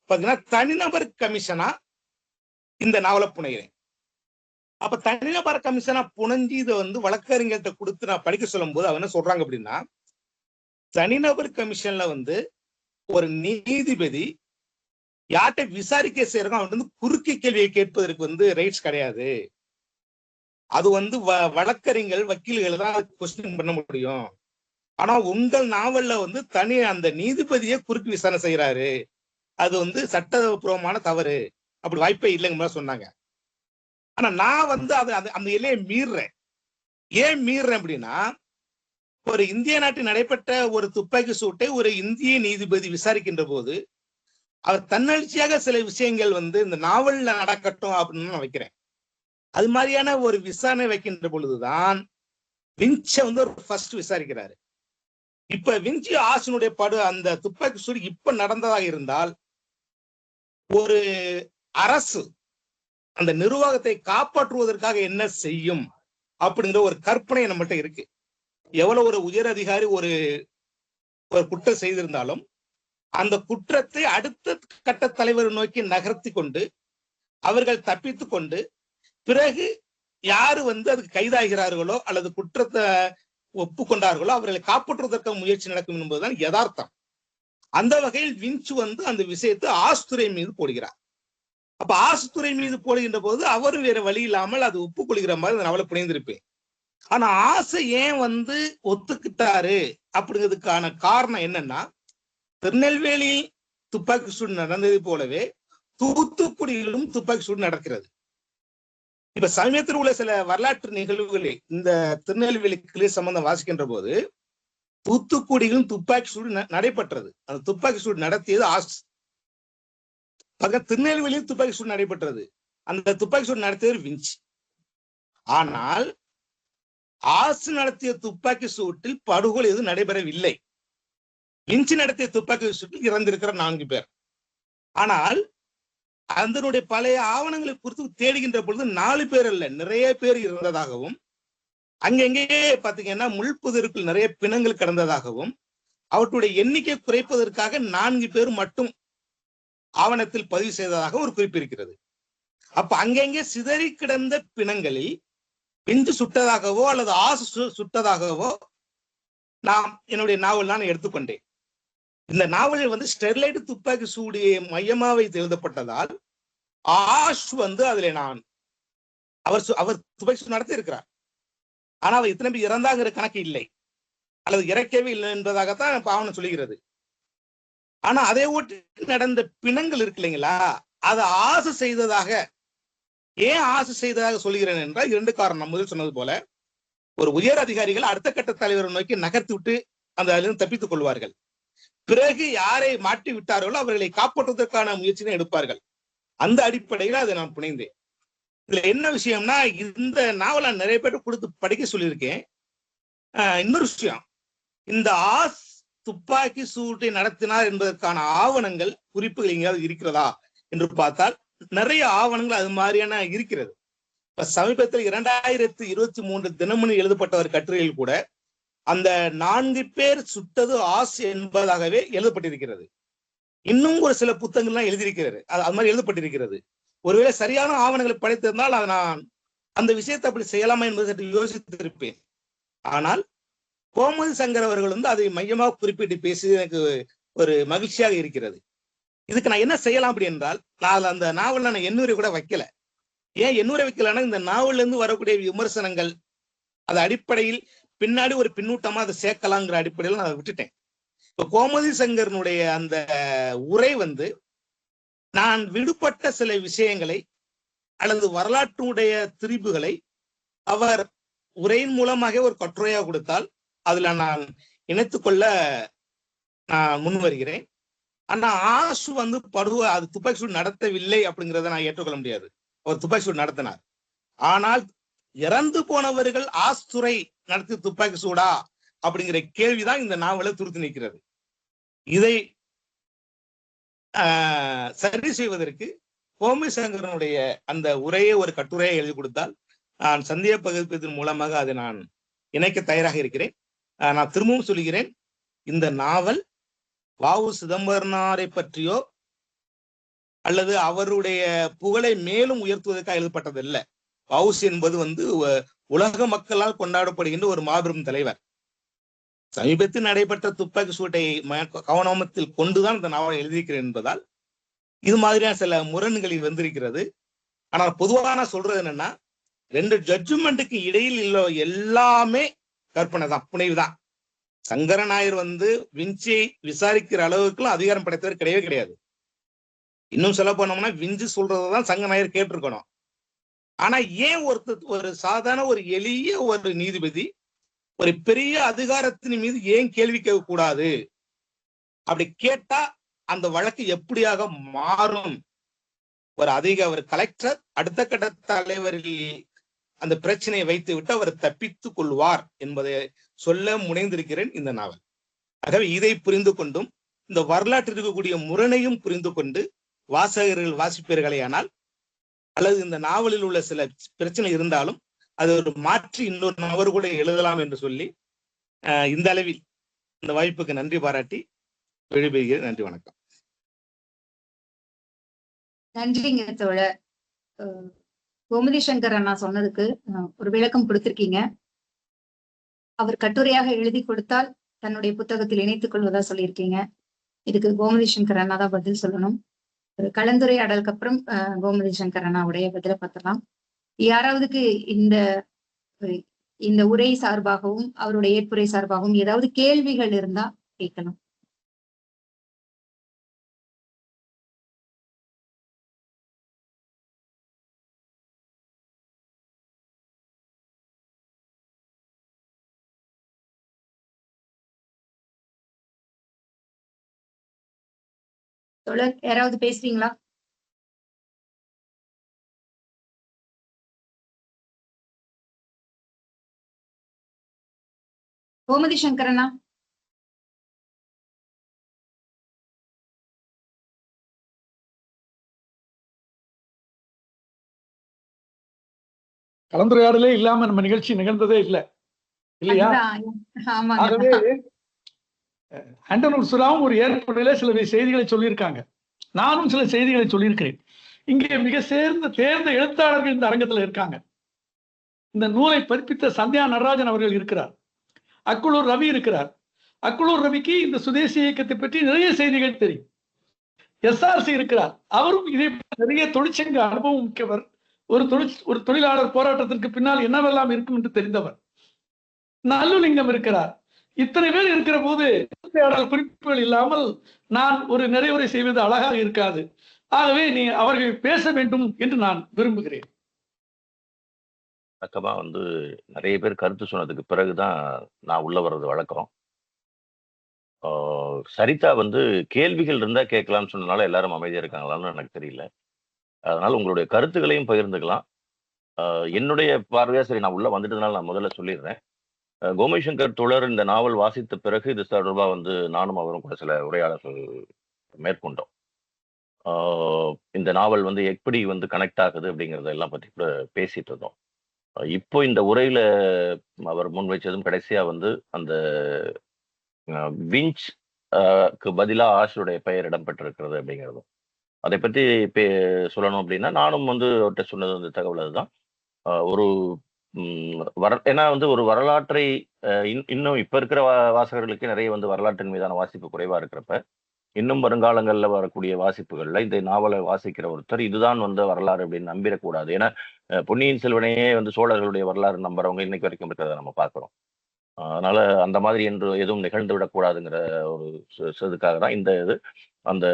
Speaker 3: பாத்தீங்கன்னா தனிநபர் கமிஷனா இந்த நாவலை புனைகிறேன். அப்ப தனிநபர் கமிஷனா புனைஞ்சு இதை வழக்கறிஞர்கிட்ட கொடுத்து நான் படிக்க சொல்லும் போது அவங்க என்ன சொல்றாங்க அப்படின்னா, தனிநபர் கமிஷன்ல ஒரு நீதிபதி யார்கிட்ட விசாரிக்க செய்யறோம் அவன் குறுக்கு கேள்வியை கேட்பதற்கு ரைட்ஸ் கிடையாது. அது வழக்கறிஞர்கள் வக்கீல்கள் தான் கொஸ்டின் பண்ண முடியும். ஆனா உங்கள் நாவல்ல தனி அந்த நீதிபதியே குறுக்கு விசாரணை செய்யறாரு, அது சட்டபூர்வமான தவறு, அப்படி வாய்ப்பே இல்லைங்க சொன்னாங்க. ஆனா நான் அந்த எல்லையை மீறுறேன். ஏன் மீறுறேன் அப்படின்னா, ஒரு இந்திய நாட்டில் நடைபெற்ற ஒரு துப்பாக்கி சூட்டை ஒரு இந்திய நீதிபதி விசாரிக்கின்ற போது அவர் தன்னெழுச்சியாக சில விஷயங்கள் இந்த நாவல்ல நடக்கட்டும் அப்படின்னு நான் வைக்கிறேன். அது மாதிரியான ஒரு விசாரணை வைக்கின்ற பொழுதுதான் விஞ்ச ஒரு ஃபர்ஸ்ட் விசாரிக்கிறாரு. இப்ப விஞ்சி ஆசனுடைய அந்த துப்பாக்கி சூடு இப்ப நடந்ததாக இருந்தால் ஒரு அரசு அந்த நிர்வாகத்தை காப்பாற்றுவதற்காக என்ன செய்யும் அப்படிங்கிற ஒரு கற்பனை நம்மகிட்ட இருக்கு. எவ்வளவு ஒரு உயர் அதிகாரி ஒரு குற்றம் செய்திருந்தாலும் அந்த குற்றத்தை அடுத்த கட்ட தலைவர் நோக்கி நகர்த்தி கொண்டு அவர்கள் தப்பித்துக் கொண்டு பிறகு யாரு அதுக்கு கைதாகிறார்களோ அல்லது குற்றத்தை ஒப்புக்கொண்டார்களோ அவர்களை காப்பாற்றுவதற்கு முயற்சி நடக்கும் என்பதுதான் யதார்த்தம். அந்த வகையில் வின்ச் அந்த விஷயத்தை ஆஸ்துரை மீது போடுகிறார். அப்ப ஆஸ்துரை மீது போடுகின்ற போது அவரும் வேற வழி இல்லாமல் அது ஒப்புக்கொள்கிற மாதிரி நான் அவளை புனைந்திருப்பேன். ஆனா ஆசை ஏன் ஒத்துக்கிட்டாரு அப்படிங்கிறதுக்கான காரணம் என்னன்னா, திருநெல்வேலியில் துப்பாக்கி சூடு நடந்தது போலவே தூத்துக்குடியிலும் துப்பாக்கி சூடு நடக்கிறது. இப்ப சமயத்தில் உள்ள சில வரலாற்று நிகழ்வுகளை இந்த திருநெல்வேலி கிளை சம்பந்தம் வாசிக்கின்ற போது தூத்துக்குடியிலும் துப்பாக்கி சூடு நடைபெற்றது. அந்த துப்பாக்கி சூடு நடத்தியது ஆஸ். திருநெல்வேலியில் துப்பாக்கி சூடு நடைபெற்றது. அந்த துப்பாக்கி சூடு நடத்தியது வின்ச். ஆனால் ஆசு நடத்திய துப்பாக்கி சூட்டில் படுகொலை எதுவும் நடைபெறவில்லை. வின்ச் நடத்திய துப்பாக்கி சூட்டில் இறந்திருக்கிற 4 பேர். ஆனால் அதனுடைய பழைய ஆவணங்களை குறித்து தேடுகின்ற பொழுது 4 பேர் அல்ல, நிறைய பேர் இருந்ததாகவும், அங்கெங்கே பாத்தீங்கன்னா முள்புதருக்குள் நிறைய பிணங்கள் கிடந்ததாகவும், அவற்றுடைய எண்ணிக்கை குறைப்பதற்காக 4 பேர் மட்டும் ஆவணத்தில் பதிவு செய்ததாக ஒரு குறிப்பு இருக்கிறது. அப்ப அங்கெங்கே சிதறி கிடந்த பிணங்களில் விஞ்சு சுட்டதாகவோ அல்லது ஆசு சுட்டதாகவோ நான் என்னுடைய நாவல் நான் எடுத்துக்கொண்டேன். இந்த நாவலில் ஸ்டெர்லைட் துப்பாக்கி சூடியை மையமாக வைத்து எழுதப்பட்டதால் ஆஷ் அதுல அவர் துப்பாக்கி சூடு நடத்தி இருக்கிறார். ஆனா அவர் இத்தனை பேர் இறந்தாங்கிற கணக்கு இல்லை, அல்லது இறக்கவே இல்லை என்பதாகத்தான் ஆவணம் சொல்லுகிறது. ஆனா அதை ஒட்டி நடந்த பிணங்கள் இருக்கு இல்லைங்களா, அதை ஆசை செய்ததாக, ஏன் ஆசை செய்ததாக சொல்கிறேன் என்றால் 2 காரணம். முதல் சொன்னது போல ஒரு உயர் அதிகாரிகள் அடுத்த கட்ட தலைவரை நோக்கி நகர்த்தி விட்டு அதிலிருந்து தப்பித்துக் கொள்வார்கள். பிறகு யாரை மாட்டி விட்டார்களோ அவர்களை காப்பாற்றுவதற்கான முயற்சியை எடுப்பார்கள். அந்த அடிப்படையில் அதை நான் புனைந்தேன். இதுல என்ன விஷயம்னா, இந்த நாவலை நிறைய பேர் கொடுத்து படிக்க சொல்லியிருக்கேன். இன்னொரு விஷயம், இந்த ஆஸ் துப்பாக்கி சூட்டை நடத்தினார் என்பதற்கான ஆவணங்கள் குறிப்புகள் எங்கேயாவது இருக்கிறதா என்று பார்த்தால் நிறைய ஆவணங்கள் அது மாதிரியான இருக்கிறது. இப்ப சமீபத்தில் 2023 தினமணி எழுதப்பட்ட ஒரு கட்டுரையில் கூட அந்த 4 பேர் சுட்டது ஆஸ் என்பதாகவே எழுதப்பட்டிருக்கிறது. இன்னும் ஒரு சில புத்தகங்கள்லாம் எழுதியிருக்கிறது, அது மாதிரி எழுதப்பட்டிருக்கிறது. ஒருவேளை சரியான ஆவணங்களை படைத்திருந்தால் அதை நான் அந்த விஷயத்தை அப்படி செய்யலாமா என்பதை சற்று யோசித்திருப்பேன். ஆனால் கோமதி சங்கர் அவர்கள் அதை மையமாக குறிப்பிட்டு பேசி எனக்கு ஒரு மகிழ்ச்சியாக இருக்கிறது. இதுக்கு நான் என்ன செய்யலாம் அப்படி என்றால், நான் அந்த நாவல் நான் எண்ணூரை கூட வைக்கல. ஏன் எண்ணூரை வைக்கலன்னா, இந்த நாவல்ல இருந்து வரக்கூடிய விமர்சனங்கள் அது அடிப்படையில் பின்னாடி ஒரு பின்னூட்டமா அதை சேர்க்கலாங்கிற அடிப்படையில் நான் விட்டுட்டேன். இப்ப கோமதி சங்கரனுடைய அந்த உரை நான் விடுபட்ட சில விஷயங்களை அல்லது வரலாற்றுடைய திரிபுகளை அவர் உரையின் மூலமாக ஒரு கட்டுரையாக கொடுத்தால் அதுல நான் இணைத்துக்கொள்ள நான் முன் வருகிறேன். ஆனா ஆசு அது துப்பாக்கி சூடு நடத்தவில்லை அப்படிங்கிறத நான் ஏற்றுக்கொள்ள முடியாது. அவர் துப்பாக்கி சூடு நடத்தினார். ஆனால் இறந்து போனவர்கள் ஆஸ்துரை நடத்தி துப்பாக்கி சூடா அப்படிங்கிற கேள்விதான் இந்த நாவலை துருத்து நிற்கிறது. இதை சரி செய்வதற்கு கோமதி சங்கரனுடைய அந்த உரையை ஒரு கட்டுரையை எழுதி கொடுத்தால் நான் சந்தேக பகிர்ப்பதன் மூலமாக அதை நான் இணைக்க தயாராக இருக்கிறேன். நான் திரும்பவும் சொல்கிறேன், இந்த நாவல் வ.உ. சிதம்பரனாரை பற்றியோ அல்லது அவருடைய புகழை மேலும் உயர்த்துவதற்காக எழுதப்பட்டதில்லை. வ.உ.சி என்பது உலக மக்களால் கொண்டாடப்படுகின்ற ஒரு மாபெரும் தலைவர். சமீபத்தில் நடைபெற்ற துப்பாக்கி சூட்டை கவனத்தில் கொண்டுதான் இந்த நாவலை எழுதியிருக்கிறேன் என்பதால் இது மாதிரியான சில முரண்களில் வந்திருக்கிறது. ஆனால் பொதுவாக நான் சொல்றது என்னன்னா, 2 ஜட்ஜ்மெண்ட்டுக்கு இடையில் இல்ல எல்லாமே கற்பனை தான், புனைவுதான். சங்கரநாயர் விஞ்சை விசாரிக்கிற அளவுக்குலாம் அதிகாரம் படைத்தவர் கிடையவே கிடையாது. இன்னும் சொல்ல போனோம்னா விஞ்சு சொல்றதான் சங்கரநாயர் கேட்டிருக்கணும். ஆனா ஏன் ஒரு சாதாரண ஒரு எளிய ஒரு நீதிபதி ஒரு பெரிய அதிகாரத்தின் மீது ஏன் கேள்வி கேட்க கூடாது? அப்படி கேட்டா அந்த வழக்கு எப்படியாக மாறும்? ஒரு கலெக்டர் அடுத்த கட்ட தலைவரில் அந்த பிரச்சனையை வைத்து விட்டு அவர் தப்பித்துக் கொள்வார் என்பதை சொல்ல முனைந்திருக்கிறேன் இந்த நாவல். ஆகவே இதை புரிந்து கொண்டும் இந்த வரலாற்றில் இருக்கக்கூடிய முரணையும் புரிந்து கொண்டு வாசகர்கள் வாசிப்பீர்களே ஆனால், அல்லது இந்த நாவலில் உள்ள சில பிரச்சனை இருந்தாலும் அது ஒரு மாற்றி இன்னொரு நபர் கூட எழுதலாம் என்று சொல்லி இந்த அளவில் இந்த வாய்ப்புக்கு நன்றி பாராட்டி விடைபெறுகிறேன். நன்றி, வணக்கம்.
Speaker 1: நன்றிங்க தோழர். கோமதி சங்கர் அண்ணா சொன்னதுக்கு ஒரு விளக்கம் கொடுத்திருக்கீங்க. அவர் கட்டுரையாக எழுதி கொடுத்தால் தன்னுடைய புத்தகத்தில் இணைத்துக் கொள்வதா சொல்லியிருக்கீங்க. இதுக்கு கோமதி சங்கர் அண்ணா தான் பதில் சொல்லணும். ஒரு கலந்துரையாடலுக்கு அப்புறம் கோமதி சங்கர் அண்ணாவுடைய பதில பார்க்கலாம். யாராவதுக்கு இந்த உரை சார்பாகவும் அவருடைய ஏற்புரை சார்பாகவும் ஏதாவது கேள்விகள் இருந்தா கேட்கலாம். தொடர் யாராவது பேசுறீங்களா? கோமதி சங்கரனா?
Speaker 2: கலந்துரையாடலே இல்லாம நம்ம நிகழ்ச்சி நிகழ்ந்ததே இல்லை இல்லையா? ஆகவே ஆண்டனூர் சுறாவும் ஒரு ஏற்புரையில சில செய்திகளை சொல்லியிருக்காங்க. நானும் சில செய்திகளை சொல்லியிருக்கிறேன். இங்கே மிக தேர்ந்த எழுத்தாளர்கள் இந்த அரங்கத்தில் இருக்காங்க. இந்த நூலை பதிப்பித்த சந்தியா நடராஜன் அவர்கள் இருக்கிறார். அக்குளூர் ரவி இருக்கிறார். அக்குளூர் ரவிக்கு இந்த சுதேசி இயக்கத்தை பற்றி நிறைய செய்திகள் தெரியும். SRC இருக்கிறார். அவரும் இதே நிறைய தொழிற்சங்க அனுபவம் மிக்கவர். ஒரு தொழிலாளர் போராட்டத்திற்கு பின்னால் என்னவெல்லாம் இருக்கும் என்று தெரிந்தவர். நல்லுலிங்கம் இருக்கிறார். இத்தனை பேர் இருக்கிற போது குறிப்புகள் இல்லாமல் நான் ஒரு நிறைவுரை செய்வது அழகாக இருக்காது. ஆகவே அவர்கள் பேச வேண்டும் என்று நான் விரும்புகிறேன்.
Speaker 4: வழக்கமா நிறைய பேர் கருத்து சொன்னதுக்கு பிறகுதான் நான் உள்ள வர்றது வழக்கம். சரிதா கேள்விகள் இருந்தா கேட்கலாம்னு சொன்னனால எல்லாரும் அமைதியா இருக்காங்களான்னு எனக்கு தெரியல. அதனால உங்களுடைய கருத்துக்களையும் பகிர்ந்துக்கலாம். என்னுடைய பார்வையா சரி, நான் உள்ள வந்துட்டதுனால நான் முதல்ல சொல்லிடுறேன். கோமதி சங்கர் தோழர் இந்த நாவல் வாசித்த பிறகு இது தொடர்பா நானும் அவரும் கூட சில உரையாடல்கள் மேற்கொண்டோம். இந்த நாவல் எப்படி கனெக்ட் ஆகுது அப்படிங்கறத எல்லாம் பத்தி கூட பேசிட்டு இருந்தோம். இப்போ இந்த உரையில அவர் முன் வச்சதும் கடைசியா அந்த விஞ்ச்க்கு பதிலா ஆஷுடைய பெயர் இடம்பெற்றிருக்கிறது அப்படிங்கிறதும் அதை பத்தி சொல்லணும் அப்படின்னா, நானும் அவர்கிட்ட சொன்னது தகவல் அதுதான். ஒரு ஏன்னா ஒரு வரலாற்றை இன்னும் இப்ப இருக்கிற வாசகர்களுக்கு நிறைய வரலாற்றின் மீதான வாசிப்பு குறைவா இருக்கிறப்ப, இன்னும் வருங்காலங்கள்ல வரக்கூடிய வாசிப்புகள்ல இந்த நாவலை வாசிக்கிற ஒருத்தர் இதுதான் வரலாறு அப்படின்னு நம்பிடக்கூடாது. ஏன்னா பொன்னியின் செல்வனையே சோழர்களுடைய வரலாறு நம்புறவங்க இன்னைக்கு வரைக்கும் இருக்கிறத நம்ம பார்க்கிறோம். அதனால அந்த மாதிரி என்று எதுவும் நிகழ்ந்து விடக்கூடாதுங்கிற ஒரு இதுக்காக தான் இந்த அந்த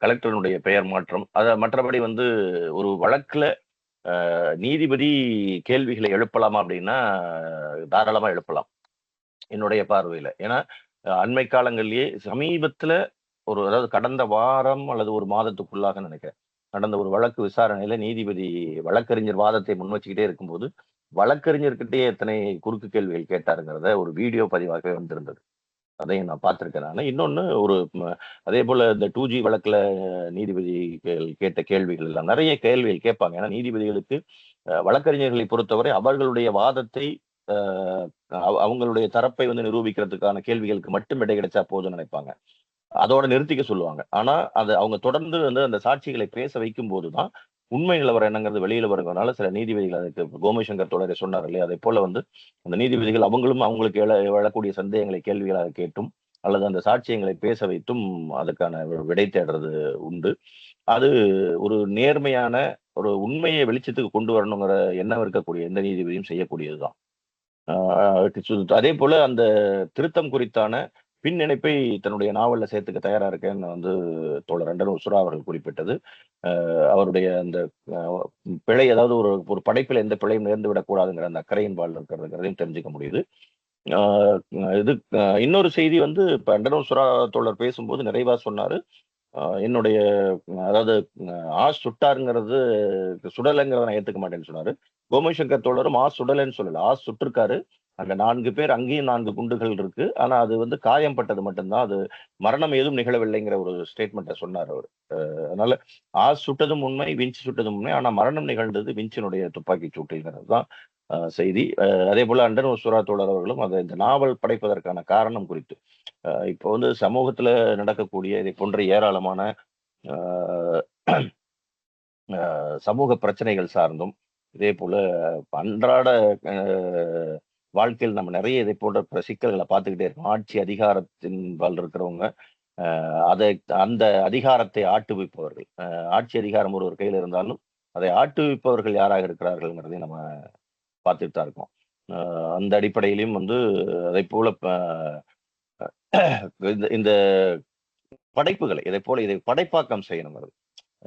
Speaker 4: கலெக்டருடைய பெயர் மாற்றம். மற்றபடி ஒரு வழக்குல நீதிபதி கேள்விகளை எழுப்பலாமா அப்படின்னா தாராளமா எழுப்பலாம் என்னுடைய பார்வையில. ஏன்னா அண்மை காலங்களிலேயே சமீபத்துல அதாவது கடந்த வாரம் அல்லது ஒரு மாதத்துக்குள்ளாக நினைக்கிறேன், நடந்த ஒரு வழக்கு விசாரணையில நீதிபதி வழக்கறிஞர் வாதத்தை முன் வச்சுக்கிட்டே இருக்கும்போது வழக்கறிஞர்கிட்டே எத்தனை குறுக்கு கேள்விகள் கேட்டாருங்கிறத ஒரு வீடியோ பதிவாகவே வந்திருந்தது. அதையும் நான் பார்த்திருக்கேன். நான் இன்னொன்னு அதே போல இந்த 2G வழக்குல நீதிபதி கேட்ட கேள்விகள் எல்லாம் நிறைய கேள்விகள் கேட்பாங்க. ஏன்னா நீதிபதிகளுக்கு வழக்கறிஞர்களை பொறுத்தவரை அவர்களுடைய வாதத்தை அவங்களுடைய தரப்பை நிரூபிக்கிறதுக்கான கேள்விகளுக்கு மட்டும் விடை கிடைச்சா போதும்னு நினைப்பாங்க. அதோட நிறுத்திக்க சொல்லுவாங்க. ஆனா அவங்க தொடர்ந்து அந்த சாட்சிகளை பேச வைக்கும் போதுதான் உண்மை நிலவரம் என்னங்கிறது வெளியில வருங்கிறதுனால சில நீதிபதிகள் அதுக்கு கோமதி சங்கர் தோழரை சொன்னார் இல்லையா, அதே போல அந்த நீதிபதிகள் அவங்களும் அவங்களுக்கு எழக்கூடிய சந்தேகங்களை கேள்விகளாக கேட்டும் அல்லது அந்த சாட்சியங்களை பேச வைத்தும் அதுக்கான விடை தேடுறது உண்டு. அது ஒரு நேர்மையான ஒரு உண்மையை வெளிச்சத்துக்கு கொண்டு வரணுங்கிற எண்ணம் இருக்கக்கூடிய எந்த நீதிபதியும் செய்யக்கூடியதுதான். அதே போல அந்த திருத்தம் குறித்தான பின் இணைப்பை தன்னுடைய நாவல்ல சேர்த்துக்க தயாரா இருக்கேன்னு தோழர் ஆண்டனூர் சுறா அவர்கள் குறிப்பிட்டது. அவருடைய அந்த பிழை, அதாவது ஒரு படைப்பில் எந்த பிழையும் நேர்ந்து விடக்கூடாதுங்கிற அந்த அக்கறையின் பால் இருக்கிறதுங்கிறதையும் தெரிஞ்சுக்க முடியுது. இது இன்னொரு செய்தி இப்ப ஆண்டனூர் சுறா தோழர் பேசும்போது நிறைவா சொன்னாரு. என்னுடைய அதாவது சுட்டாருங்கிறது சுடலைங்கிறத நான் ஏத்துக்க மாட்டேன்னு சொன்னாரு. கோமதி சங்கர் தோழரும் சுடலைன்னு சொல்லல, சுட்டிருக்காரு. அங்க 4 பேர், அங்கேயும் 4 குண்டுகள் இருக்கு. ஆனா அது காயம்பட்டது மட்டும்தான், அது மரணம் ஏதும் நிகழவில்லைங்கிற ஒரு ஸ்டேட்மெண்ட்டை சொன்னார் அவர். அதனால சுட்டதும் உண்மை, விஞ்ச் சுட்டதும் உண்மை. ஆனா மரணம் நிகழ்ந்தது விஞ்சினுடைய துப்பாக்கி சூட்டுங்கிறது தான் செய்தி. அதே போல ஆண்டனூர் சுறா தோழர் அவர்களும் இந்த நாவல் படைப்பதற்கான காரணம் குறித்து இப்போ சமூகத்துல நடக்கக்கூடிய இதை போன்ற ஏராளமான சமூக பிரச்சனைகள் சார்ந்தும், இதே போல அன்றாட வாழ்க்கையில் நம்ம நிறைய இதை போன்ற சிக்கல்களை பார்த்துக்கிட்டே இருக்கோம். ஆட்சி அதிகாரத்தின்பால் இருக்கிறவங்க அதை அந்த அதிகாரத்தை ஆட்டுவிப்பவர்கள், ஆட்சி அதிகாரம் ஒரு கையில் இருந்தாலும் அதை ஆட்டுவிப்பவர்கள் யாராக இருக்கிறார்கள்ங்கிறதையும் நம்ம பார்த்துட்டு தான் இருக்கோம். அந்த அடிப்படையிலையும் அதை போல இந்த படைப்புகளை இதை போல இதை படைப்பாக்கம் செய்யணுங்கிறது.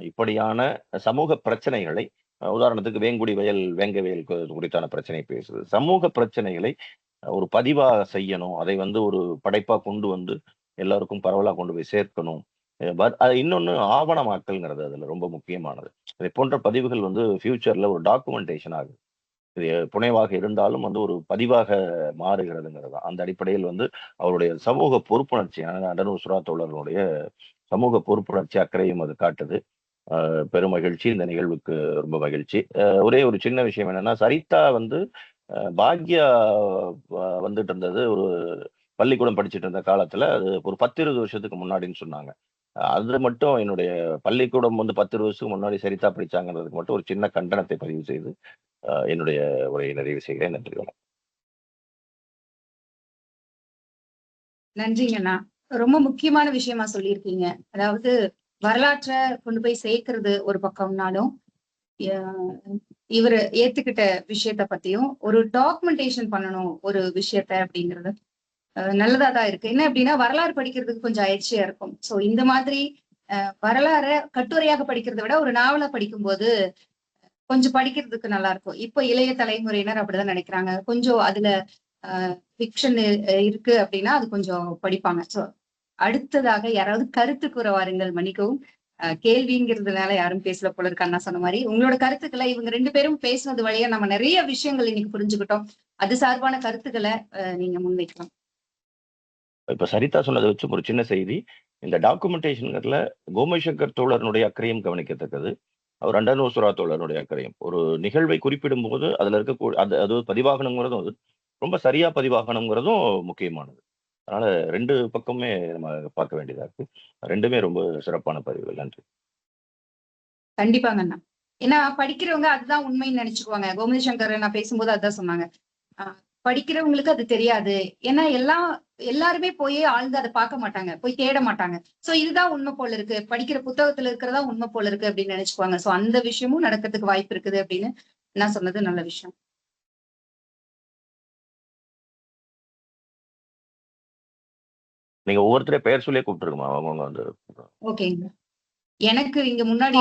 Speaker 4: இப்படியான சமூக பிரச்சனைகளை, உதாரணத்துக்கு வேங்குடி வயல் வேங்கவயல் குறித்தான பிரச்சனை பேசுது. சமூக பிரச்சனைகளை ஒரு பதிவாக செய்யணும். அதை ஒரு படைப்பா கொண்டு எல்லாருக்கும் பரவலா கொண்டு போய் சேர்க்கணும். அது இன்னொன்னு ஆவணமாக்கல்ங்கிறது அதுல ரொம்ப முக்கியமானது. இதை போன்ற பதிவுகள் ஃபியூச்சர்ல ஒரு டாக்குமெண்டேஷன் ஆகுது. இது புனைவாக இருந்தாலும் ஒரு பதிவாக மாறுகிறதுங்கிறது. அந்த அடிப்படையில் அவருடைய சமூக பொறுப்புணர்ச்சி, அண்டனூர் சுறா தோழர்களுடைய சமூக பொறுப்புணர்ச்சி அக்கறையும் அது காட்டுது. பெருமகிழ்ச்சி. இந்த நிகழ்வுக்கு ரொம்ப மகிழ்ச்சி. ஒரே ஒரு சின்ன விஷயம் என்னன்னா, சரிதா பாக்யா வந்துட்டு இருந்தது ஒரு பள்ளிக்கூடம் படிச்சுட்டு இருந்த காலத்துல, அது ஒரு 10-20 வருஷத்துக்கு முன்னாடின்னு சொன்னாங்க. அது மட்டும் என்னுடைய பள்ளிக்கூடம் 10-20 வருஷத்துக்கு முன்னாடி சரிதா படிச்சாங்கிறதுக்கு மட்டும் ஒரு சின்ன கண்டனத்தை பதிவு செய்து என்னுடைய உரையை நிறைவு செய்கிறேன். நன்றி. வணக்கம்.
Speaker 1: நன்றிங்கண்ணா. ரொம்ப முக்கியமான விஷயமா சொல்லியிருக்கீங்க. அதாவது வரலாற்றை கொண்டு போய் சேர்க்கிறது ஒரு பக்கம்னாலும், இவரு ஏத்துக்கிட்ட விஷயத்த பத்தியும் ஒரு டாக்குமெண்டேஷன் பண்ணணும் ஒரு விஷயத்த அப்படிங்கிறது நல்லதாதான் இருக்கு. என்ன அப்படின்னா, வரலாறு படிக்கிறதுக்கு கொஞ்சம் அயற்சியா இருக்கும். சோ இந்த மாதிரி வரலாற கட்டுரையாக படிக்கிறத விட ஒரு நாவலா படிக்கும்போது கொஞ்சம் படிக்கிறதுக்கு நல்லா இருக்கும். இப்ப இளைய தலைமுறையினர் அப்படிதான் நினைக்கிறாங்க. கொஞ்சம் அதுல ஃபிக்ஷன் இருக்கு அப்படின்னா அது கொஞ்சம் படிப்பாங்க. சோ அடுத்ததாக யாராவது கருத்து கூற வாருங்கள். மன்னிக்கவும், கேள்விங்கிறதுனால யாரும் பேசல போல இருக்கு. அண்ணா சொன்ன மாதிரி உங்களோட கருத்துக்களை இவங்க 2 பேரும் பேசுனது வழியா நம்ம நிறைய விஷயங்கள் இன்னைக்கு புரிஞ்சுக்கிட்டோம். அது சார்பான கருத்துக்களை நீங்க முன்வைக்கலாம்.
Speaker 4: இப்ப சரிதா சொன்னதை வச்சு ஒரு சின்ன செய்தி. இந்த டாக்குமெண்டேஷன்ல கோமதி சங்கர் தோழருடைய அக்கறையும் கவனிக்கத்தக்கது. அவர் அண்டனூர் சுறா தோழருடைய அக்கறையும். ஒரு நிகழ்வை குறிப்பிடும் போது அதுல அது பதிவாகணுங்கிறதும் ரொம்ப சரியா பதிவாகணுங்கிறதும் முக்கியமானது. அதனால 2 பக்கமே நம்ம பார்க்க வேண்டியதா இருக்கு. 2மே ரொம்ப சிறப்பான பதிவுகள். நன்றி.
Speaker 1: கண்டிப்பாங்க அண்ணா. ஏன்னா படிக்கிறவங்க அதுதான் உண்மைன்னு நினைச்சுக்குவாங்க. கோமதி சங்கர் நான் பேசும்போது அதுதான் சொன்னாங்க. படிக்கிறவங்களுக்கு அது தெரியாது. ஏன்னா எல்லாருமே போய் ஆழ்ந்து அதை பார்க்க மாட்டாங்க, போய் தேட மாட்டாங்க. சோ இதுதான் உண்மை போல இருக்கு, படிக்கிற புத்தகத்துல இருக்கிறதா உண்மை போல இருக்கு அப்படின்னு நினைச்சுக்குவாங்க. சோ அந்த விஷயமும் நடக்கிறதுக்கு வாய்ப்பு இருக்குது அப்படின்னு நான் சொன்னது நல்ல விஷயம்.
Speaker 4: நீங்க ஒவ்வொருத்தரையும் பெயர் சொல்லியே கூப்பிட்டுருக்குமா? அவங்க
Speaker 1: ஓகேங்க. எனக்கு இங்க முன்னாடி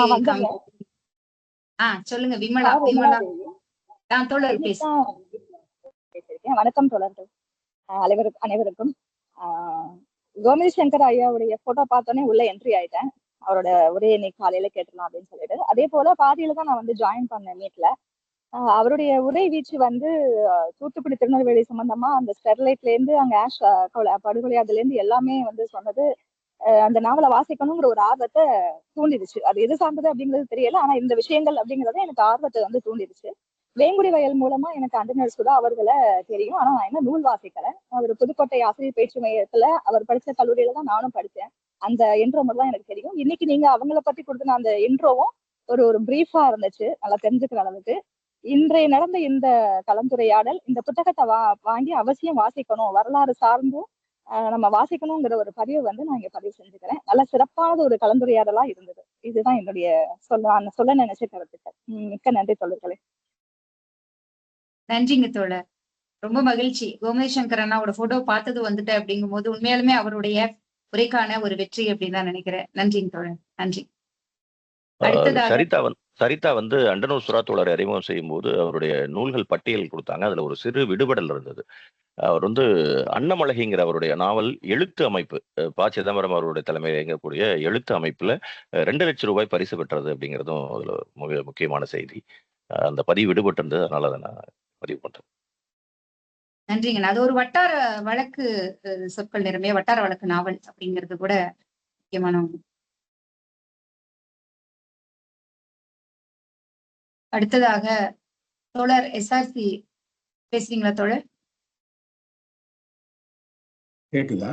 Speaker 1: சொல்லுங்க. விமலா. தோழர் பேசுறேன்.
Speaker 5: வணக்கம் தோழர்கள் அனைவருக்கும். கோமதி சங்கர் ஐயாவுடைய போட்டோ பார்த்தோன்னே உள்ள என்ட்ரி ஆயிட்டேன். அவரோட உரையை இன்னைக்கு காலையில கேட்டுலாம் அப்படின்னு சொல்லிட்டு, அதே போல பாதியில தான் நான் ஜாயின் பண்ணேன் மீட்ல. அவருடைய உரை வீச்சு தூத்துக்குடி திருநெல்வேலி சம்பந்தமா அந்த ஸ்டெர்லைட்ல இருந்து அங்க ஆஷ் படுகொலை அதுல இருந்து எல்லாமே சொன்னது அந்த நாவலை வாசிக்கணுங்கிற ஒரு ஆர்வத்தை தூண்டிடுச்சு. அது எது சார்ந்தது அப்படிங்கிறது தெரியல, ஆனா இந்த விஷயங்கள் அப்படிங்கறத எனக்கு ஆர்வத்தை தூண்டிடுச்சு. வேங்குடி வயல் மூலமா எனக்கு அண்டனர் சுதா அவர்களை தெரியும். ஆனா நான் என்ன நூல் வாசிக்கல. அவர் புதுக்கோட்டை ஆசிரியர் பயிற்சி மையத்துல அவர் படிச்ச கல்லூரியில தான் நானும் படிச்சேன். அந்த இன்ட்ரோ மட்டும் தான் எனக்கு தெரியும். இன்னைக்கு நீங்க அவங்கள பத்தி கொடுத்த அந்த இன்ட்ரோவும் ஒரு பிரீஃபா இருந்துச்சு, நல்லா தெரிஞ்சுக்கிற அளவுக்கு. இன்றைய நடந்த இந்த கலந்துரையாடல், இந்த புத்தகத்தை வாங்கி அவசியம் வாசிக்கணும், வரலாறு சார்ந்தும் நம்ம வாசிக்கணுங்கிற ஒரு பதிவு நான் இங்க பதிவு செஞ்சுக்கிறேன். நல்ல சிறப்பான ஒரு கலந்துரையாடலா இருந்தது. இதுதான் என்னுடைய சொல்ல நினைச்ச கருத்துக்கள். மிக்க நன்றி தோழர்களே.
Speaker 1: நன்றிங்க தோழர். ரொம்ப மகிழ்ச்சி. கோமதி சங்கர் அண்ணாவோட போட்டோ பார்த்தது வந்துட்டு அப்படிங்கும் போது உண்மையாலுமே அவருடைய உரைக்கான ஒரு வெற்றி அப்படின்னு தான் நினைக்கிறேன். நன்றிங்க தோழர். நன்றி.
Speaker 4: சரிதா அண்டனூர் சுறா தோழரை அறிமுகம் செய்யும் போது அவருடைய நூல்கள் பட்டியல் கொடுத்தாங்க. அதுல ஒரு சிறு விடுபடல் இருந்தது. அவர் அன்னமழகிங்கிற அவருடைய நாவல் எழுத்து அமைப்பு, ப. சிதம்பரம் அவருடைய தலைமையில் இயங்கக்கூடிய எழுத்து அமைப்புல 2 லட்சம் ரூபாய் பரிசு பெற்றது அப்படிங்கிறதும் அதுல மிக முக்கியமான செய்தி. அந்த பதிவு விடுபட்டு இருந்தது, அதனால அதை நான் பதிவு பண்றேன்.
Speaker 1: நன்றிங்க. அது ஒரு வட்டார வழக்கு சொற்கள் நிரம்பிய வட்டார வழக்கு நாவல் அப்படிங்கிறது கூட முக்கியமான ஒன்று. அடுத்ததாக தோழர் SRC பேசுறீங்களா தோழர்?
Speaker 6: கேக்குதா?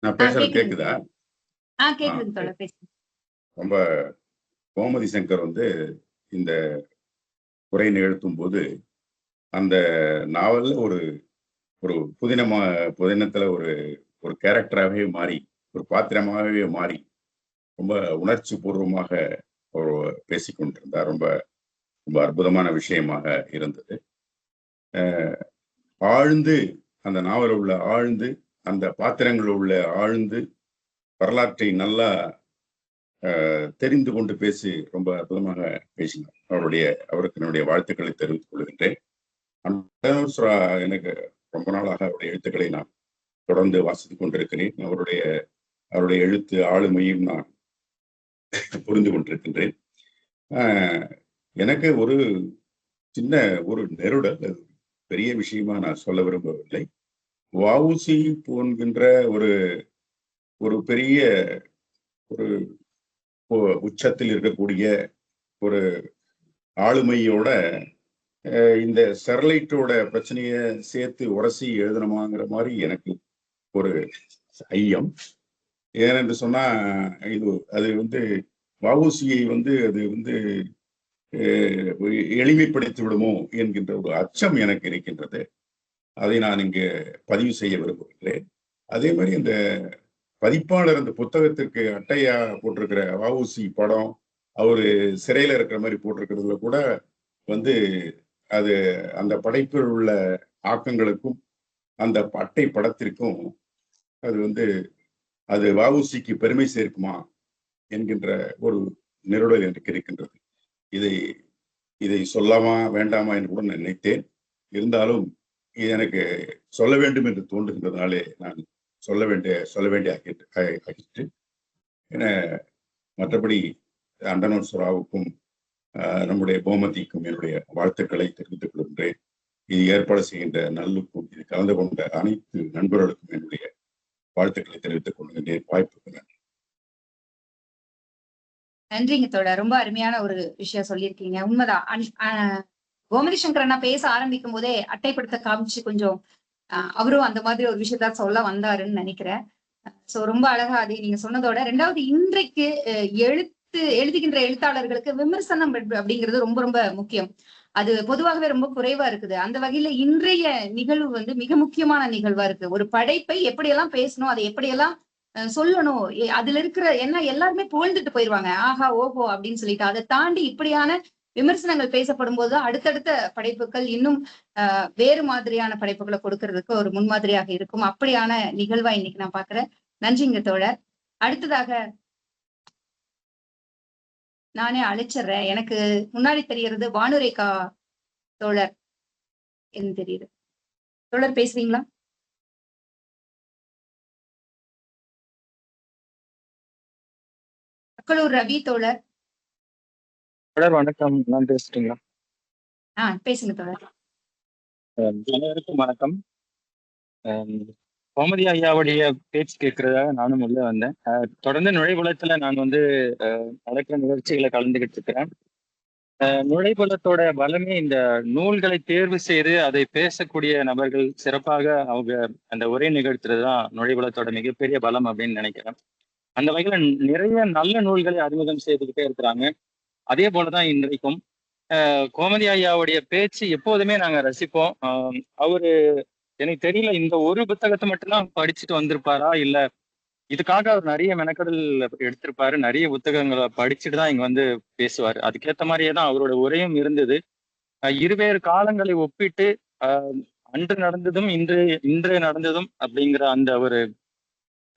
Speaker 6: நான் பேசுறது கேக்குதா?
Speaker 1: கேக்குது தோழர், பேசுங்க.
Speaker 6: ரொம்ப கோமதி சங்கர் வந்து இந்த உரை நிகழ்த்தும் போது அந்த நாவல்ல ஒரு ஒரு புதினத்துல ஒரு ஒரு கேரக்டராகவே மாறி, ஒரு பாத்திரமாகவே மாறி ரொம்ப உணர்ச்சி பூர்வமாக அவர் பேசிக்கொண்டிருந்தார். ரொம்ப ரொம்ப அற்புதமான விஷயமாக இருந்தது. ஆழ்ந்து அந்த நாவல் உள்ள ஆழ்ந்து, அந்த பாத்திரங்கள் உள்ள ஆழ்ந்து, வரலாற்றை நல்லா தெரிந்து கொண்டு பேசி ரொம்ப அற்புதமாக பேசினார். அவருக்கு என்னுடைய வாழ்த்துக்களை தெரிவித்துக் கொள்கின்றேன். எனக்கு ரொம்ப நாளாக அவருடைய எழுத்துக்களை நான் தொடர்ந்து வாசித்துக் கொண்டிருக்கிறேன். அவருடைய எழுத்து ஆளுமையும் நான் புரிந்து கொண்டிருக்கின்றேன். எனக்கு ஒரு சின்ன ஒரு நெருடல், பெரிய விஷயமா நான் சொல்ல விரும்பவில்லை. வஉசி போன்கின்ற ஒரு பெரிய ஒரு உச்சத்தில் இருக்கக்கூடிய ஒரு ஆளுமையோட இந்த ஸ்டெர்லைட்டோட பிரச்சனைய சேர்த்து உரசி எழுதணுமாங்கிற மாதிரி எனக்கு ஒரு ஐயம். ஏனென்று சொன்னா அது வந்து வஉசியை வந்து அது வந்து எளிமைப்படுத்தி விடுமோ என்கின்ற ஒரு அச்சம் எனக்கு இருக்கின்றது. அதை நான் இங்கு பதிவு செய்ய விரும்புகிறேன். அதே மாதிரி இந்த பதிப்பாளர் அந்த புத்தகத்திற்கு அட்டையா போட்டிருக்கிற வஉசி படம் அவரு சிறையில இருக்கிற மாதிரி போட்டிருக்கிறதுல கூட வந்து அது அந்த படைப்பில் உள்ள ஆக்கங்களுக்கும் அந்த அட்டை படத்திற்கும் அது வந்து அது வஉசிக்கு பெருமை சேர்க்குமா என்கின்ற ஒரு நெருடல் எனக்கு இருக்கின்றது. இதை சொல்லாமா வேண்டாமா என்று கூட நினைத்தேன். இருந்தாலும் எனக்கு சொல்ல வேண்டும் என்று தோன்றுகின்றதுனாலே நான் சொல்ல வேண்டிய ஆகிட்டு. என மற்றபடி அண்டனோன் சுறாவுக்கும் நம்முடைய கோமதிக்கும் என்னுடைய வாழ்த்துக்களை தெரிவித்துக் கொள்கின்றேன். இது ஏற்பாடு செய்கின்ற நல்லுக்கும் இது கலந்து கொண்ட அனைத்து நண்பர்களுக்கும் என்னுடைய வாழ்த்துக்களை தெரிவித்துக் கொள்கின்றேன். வாய்ப்புக்கு நன்றி.
Speaker 1: நன்றிங்க தோழர். ரொம்ப அருமையான ஒரு விஷயம் சொல்லியிருக்கீங்க. உண்மைதான். கோமதி சங்கர் அண்ணா பேச ஆரம்பிக்கும் போதே அட்டைப்படுத்த காமிச்சு கொஞ்சம் அவரும் அந்த மாதிரி ஒரு விஷயத்த சொல்ல வந்தாருன்னு நினைக்கிறேன். சோ ரொம்ப அழகா அதை நீங்க சொன்னதோட, ரெண்டாவது இன்றைக்கு எழுதுகின்ற எழுத்தாளர்களுக்கு விமர்சனம் அப்படிங்கிறது ரொம்ப ரொம்ப முக்கியம். அது பொதுவாகவே ரொம்ப குறைவா இருக்குது. அந்த வகையில இன்றைய நிகழ்வு வந்து மிக முக்கியமான நிகழ்வா இருக்கு. ஒரு படைப்பை எப்படியெல்லாம் பேசணும், அதை எப்படியெல்லாம் சொல்லணும், அதுல இருக்கிற என்ன எல்லாருமே புகழ்ந்துட்டு போயிருவாங்க, ஆஹா ஓஹோ அப்படின்னு சொல்லிட்டு. அதை தாண்டி இப்படியான விமர்சனங்கள் பேசப்படும் போது அடுத்தடுத்த படைப்புகள் இன்னும் வேறு மாதிரியான படைப்புகளை கொடுக்கறதுக்கு ஒரு முன்மாதிரியாக இருக்கும். அப்படியான நிகழ்வா இன்னைக்கு நான் பாக்குறேன். நன்றிங்க தோழர். அடுத்ததாக நானே அழைச்சிடுறேன். எனக்கு முன்னாடி தெரியறது வானுரேகா தோழர் என்ன தெரியுது. தோழர் பேசுறீங்களா? அக்கலூர் ரவி தோழர்.
Speaker 7: வணக்கம், நான் பேசுறீங்களா?
Speaker 1: பேசுங்க தோழர்.
Speaker 7: அனைவருக்கும் வணக்கம். கோமதி ஐயாவுடைய பேச்சு கேட்கறதாக நானும் உள்ள வந்தேன். தொடர்ந்து நுழைவுலத்துல நான் வந்து நடக்கிற நிகழ்ச்சிகளை கலந்துகிட்டு இருக்கிறேன். நுழைவுலத்தோட பலமே இந்த நூல்களை தேர்வு செய்து அதை பேசக்கூடிய நபர்கள் சிறப்பாக அவங்க அந்த உரை நிகழ்த்துறதுதான் நுழைவுலத்தோட மிகப்பெரிய பலம் அப்படின்னு நினைக்கிறேன். அந்த வகையில நிறைய நல்ல நூல்களை அறிமுகம் செய்துக்கிட்டே இருக்கிறாங்க. அதே போலதான் இன்றைக்கும் கோமதி ஐயாவுடைய பேச்சு எப்போதுமே நாங்க ரசிப்போம். அவரு எனக்கு தெரியல, இந்த ஒரு புத்தகத்தை மட்டும்தான் படிச்சுட்டு வந்திருப்பாரா, இல்ல இதுக்காக அவர் நிறைய மெனக்கடல் எடுத்திருப்பாரு, நிறைய புத்தகங்களை படிச்சுட்டு தான் இங்க வந்து பேசுவார். அதுக்கேற்ற மாதிரியே தான் அவரோட உரையும் இருந்தது. இருவேறு காலங்களை ஒப்பிட்டு அன்று நடந்ததும் இன்று நடந்ததும் அப்படிங்கிற அந்த ஒரு